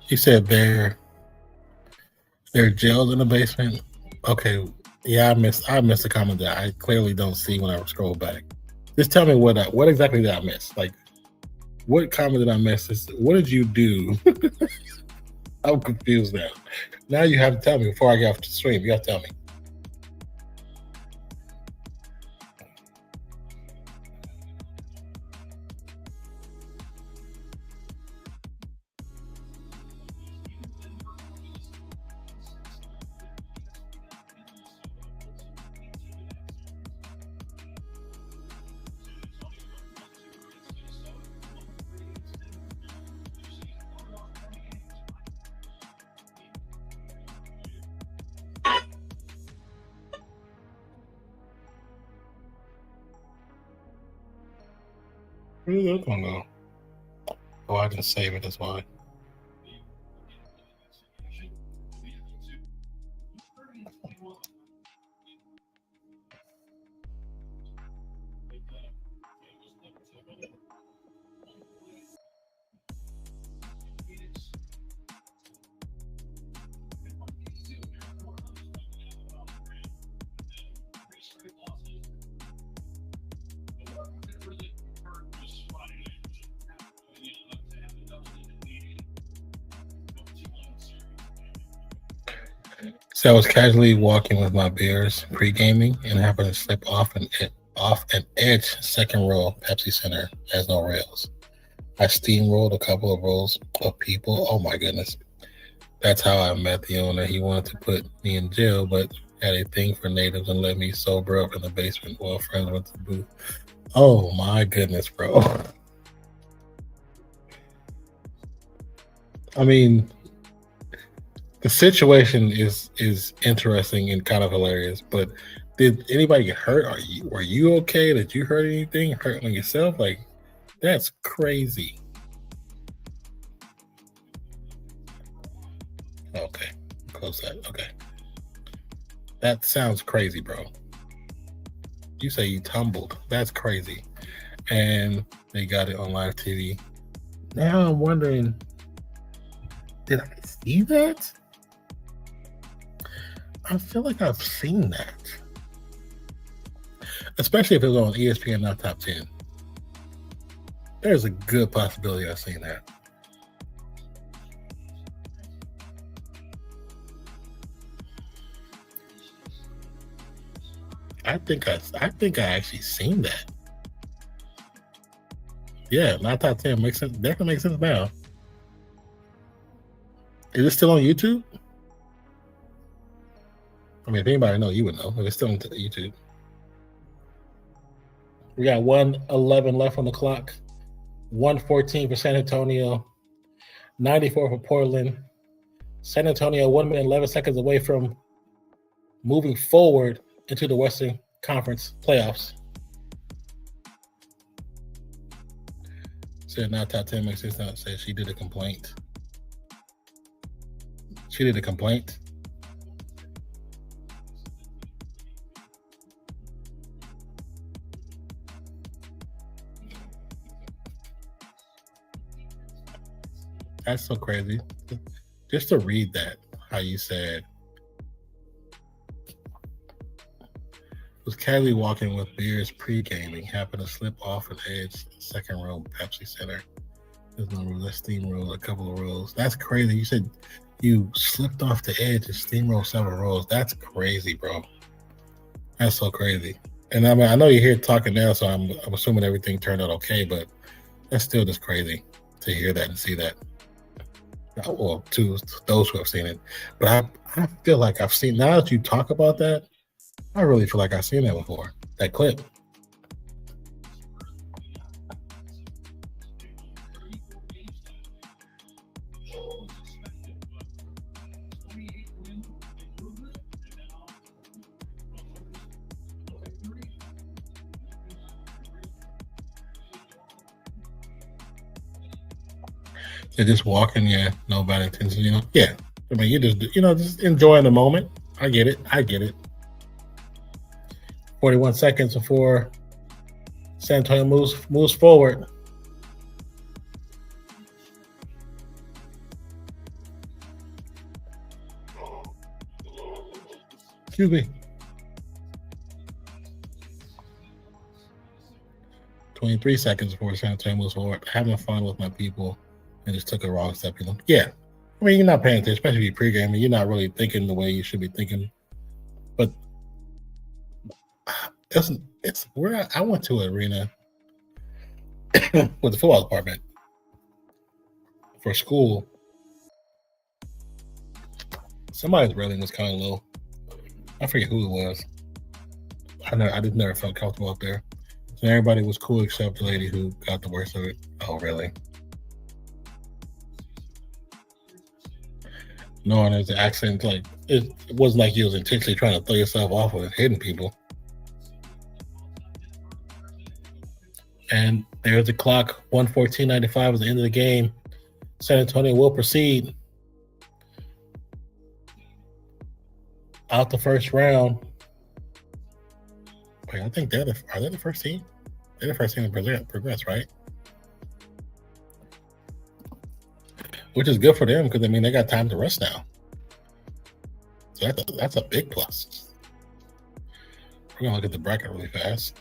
You said they're jailed in the basement. Okay, yeah, I missed the comment that I clearly don't see when I scroll back. Just tell me what exactly did I miss? Like, what comment did I miss? What did you do? I'm confused now. Now you have to tell me before I get off the stream. You have to tell me. Where did that one go? Oh, I didn't save it, that's why. So I was casually walking with my beers, pre-gaming, and happened to slip off an edge second row Pepsi Center has no rails. I steamrolled a couple of rows of people. Oh my goodness. That's how I met the owner. He wanted to put me in jail, but had a thing for natives and let me sober up in the basement while friends went to the booth. Oh my goodness, bro. I mean, the situation is interesting and kind of hilarious, but did anybody get hurt? Were you okay? Did you hurt anything? Hurting yourself? Like, that's crazy. Okay, close that. Okay, that sounds crazy, bro. You say you tumbled. That's crazy. And they got it on live TV. Now I'm wondering, did I see that? I feel like I've seen that. Especially if it was on ESPN, not Top 10. There's a good possibility I've seen that. I think I actually seen that. Yeah, not Top 10 makes sense. Definitely makes sense now. Is it still on YouTube? I mean, if anybody know, you would know. If it's still on YouTube. We got 1:11 left on the clock. 1:14 for San Antonio. 94 for Portland. San Antonio 1 minute 11 seconds away from moving forward into the Western Conference playoffs. Said not Top 10 makes sense. Not said she did a complaint. She did a complaint. That's so crazy. Just to read that, how you said, was casually walking with beers pre-gaming, happened to slip off an edge, second row, Pepsi Center. There's no rule, that's steamroll, a couple of rows. That's crazy. You said you slipped off the edge and steamrolled several rows. That's crazy, bro. That's so crazy. And I mean, I know you're here talking now, so I'm assuming everything turned out okay, but that's still just crazy to hear that and see that. Well, to those who have seen it, but I feel like I've seen, now that you talk about that, I really feel like I've seen that before, that clip. They're just walking, yeah, no bad intention, you know? Yeah. I mean, you just enjoying the moment. I get it. 41 seconds before San Antonio moves forward. Excuse me. 23 seconds before San Antonio moves forward. Having fun with my people. And just took a wrong step, you know? Yeah. I mean, you're not paying attention, especially if you're pre-gaming. You're not really thinking the way you should be thinking. But it's where I went to an arena with the football department for school. Somebody's railing was kind of low. I forget who it was. I just never felt comfortable up there. So everybody was cool except the lady who got the worst of it. Oh, really? Knowing there's an accident, like it wasn't like you was intentionally trying to throw yourself off with hitting people. And there's the clock. 1:14.95 is the end of the game. San Antonio will proceed out the first round. Wait, I think are they the first team? They're the first team to progress, right? Which is good for them because I mean they got time to rest now. So that's a big plus. We're gonna look at the bracket really fast.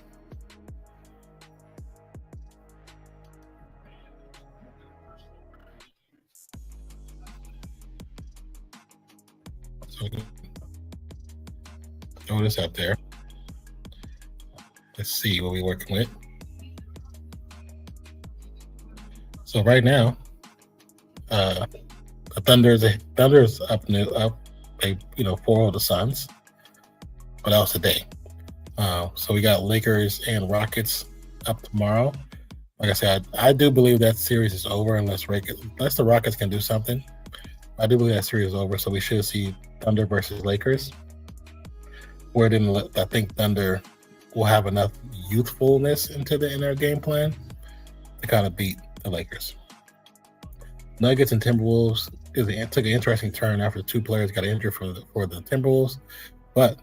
So throw this out there. Let's see what we're working with. So right now, the Thunder's up 4-0 the Suns, but that was today. So we got Lakers and Rockets up tomorrow. Like I said, I do believe that series is over unless the Rockets can do something. I do believe that series is over, so we should see Thunder versus Lakers. Where then I think Thunder will have enough youthfulness in their game plan to kind of beat the Lakers. Nuggets and Timberwolves took an interesting turn after two players got injured for the Timberwolves, but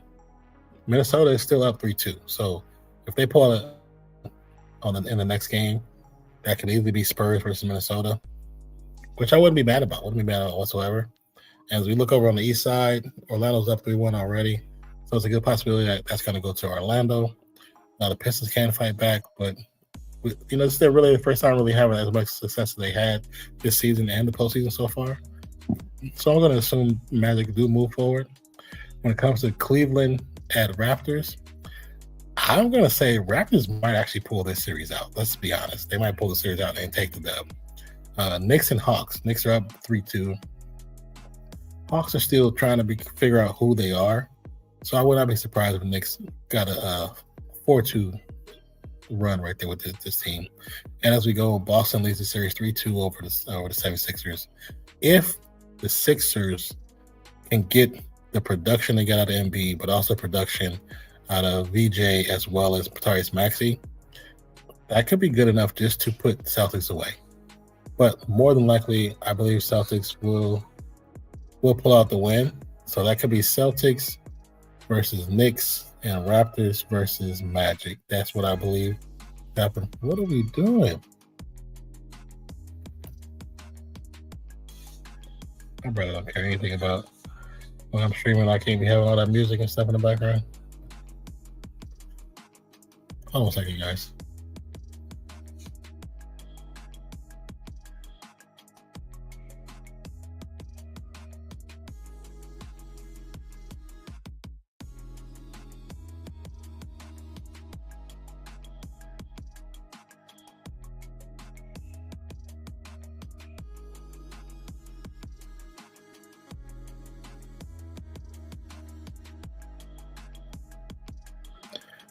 Minnesota is still up 3-2. So if they pull it in the next game, That could easily be Spurs versus Minnesota, which I wouldn't be mad about. Wouldn't be mad about whatsoever. As we look over on the east side, Orlando's up 3-1 already. So it's a good possibility that that's going to go to Orlando. Now the Pistons can fight back, but it's still really the first time really having as much success as they had this season and the postseason so far. So I'm going to assume Magic do move forward. When it comes to Cleveland at Raptors, I'm going to say Raptors might actually pull this series out. Let's be honest. They might pull the series out and take the dub. Knicks and Hawks. Knicks are up 3-2. Hawks are still trying to figure out who they are. So I would not be surprised if the Knicks got a 4-2 run right there with this team. And as we go, Boston leads the series 3-2 over the 76ers. If the Sixers can get the production they got out of Embiid, but also production out of VJ as well as Tyrese Maxey, that could be good enough just to put Celtics away. But more than likely, I believe Celtics will pull out the win. So that could be Celtics versus Knicks and Raptors versus Magic. That's what I believe happened. What are we doing? My brother don't care anything about when I'm streaming. I can't be having all that music and stuff in the background. Hold on a second, guys.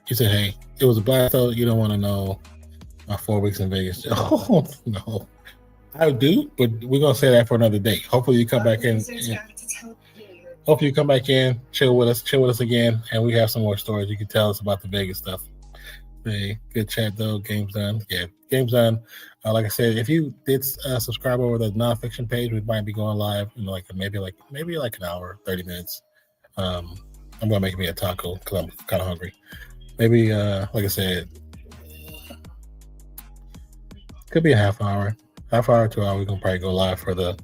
He said, hey, it was a blast, though. You don't want to know my 4 weeks in Vegas. Oh, no. I do, but we're going to say that for another day. Hopefully you come back in. Hopefully you come back in, chill with us again, and we have some more stories. You can tell us about the Vegas stuff. Hey, good chat, though. Game's done. Yeah, game's done. Like I said, if you did subscribe over the nonfiction page, we might be going live in maybe an hour, 30 minutes. I'm going to make me a taco because I'm kind of hungry. Maybe, like I said, could be a half hour to an hour. We're going to probably go live for the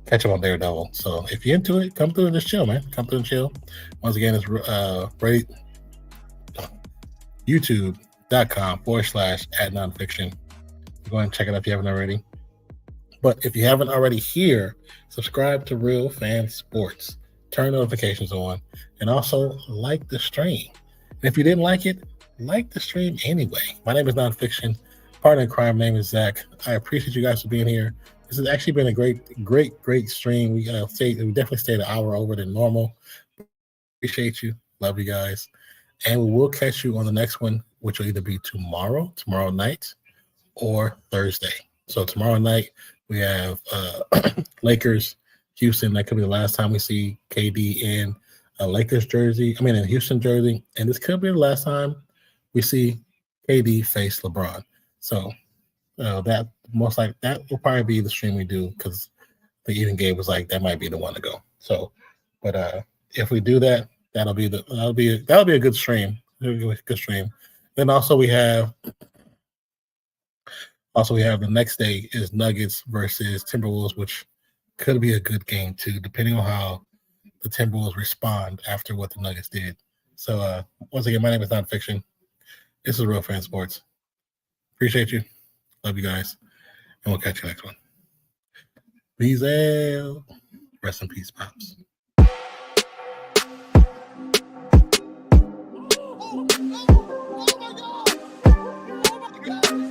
catch up on Daredevil. So if you're into it, come through and just chill, man. Come through and chill. Once again, it's youtube.com/@nonfiction. Go ahead and check it out if you haven't already. But if you haven't already here, subscribe to RealFansSports. Turn notifications on. And also like the stream. And if you didn't like it, like the stream anyway. My name is Nonfiction. Partner in crime name is Zach. I appreciate you guys for being here. This has actually been a great stream. We definitely stayed an hour over than normal. Appreciate you. Love you guys. And we will catch you on the next one, which will either be tomorrow night, or Thursday. So tomorrow night, we have Lakers, Houston. That could be the last time we see KD in a Lakers jersey. I mean, in Houston jersey. And this could be the last time we see KD face LeBron. So that will probably be the stream we do, because the even game was like, that might be the one to go. So, but if we do that, that'll be a good stream. Good stream. Then also we have the next day is Nuggets versus Timberwolves, which could be a good game too, depending on how the Timberwolves respond after what the Nuggets did. So once again, my name is Nonfiction. This is Real Fan Sports. Appreciate you. Love you guys. And we'll catch you next one. Peace out. Rest in peace, Pops. Oh my God.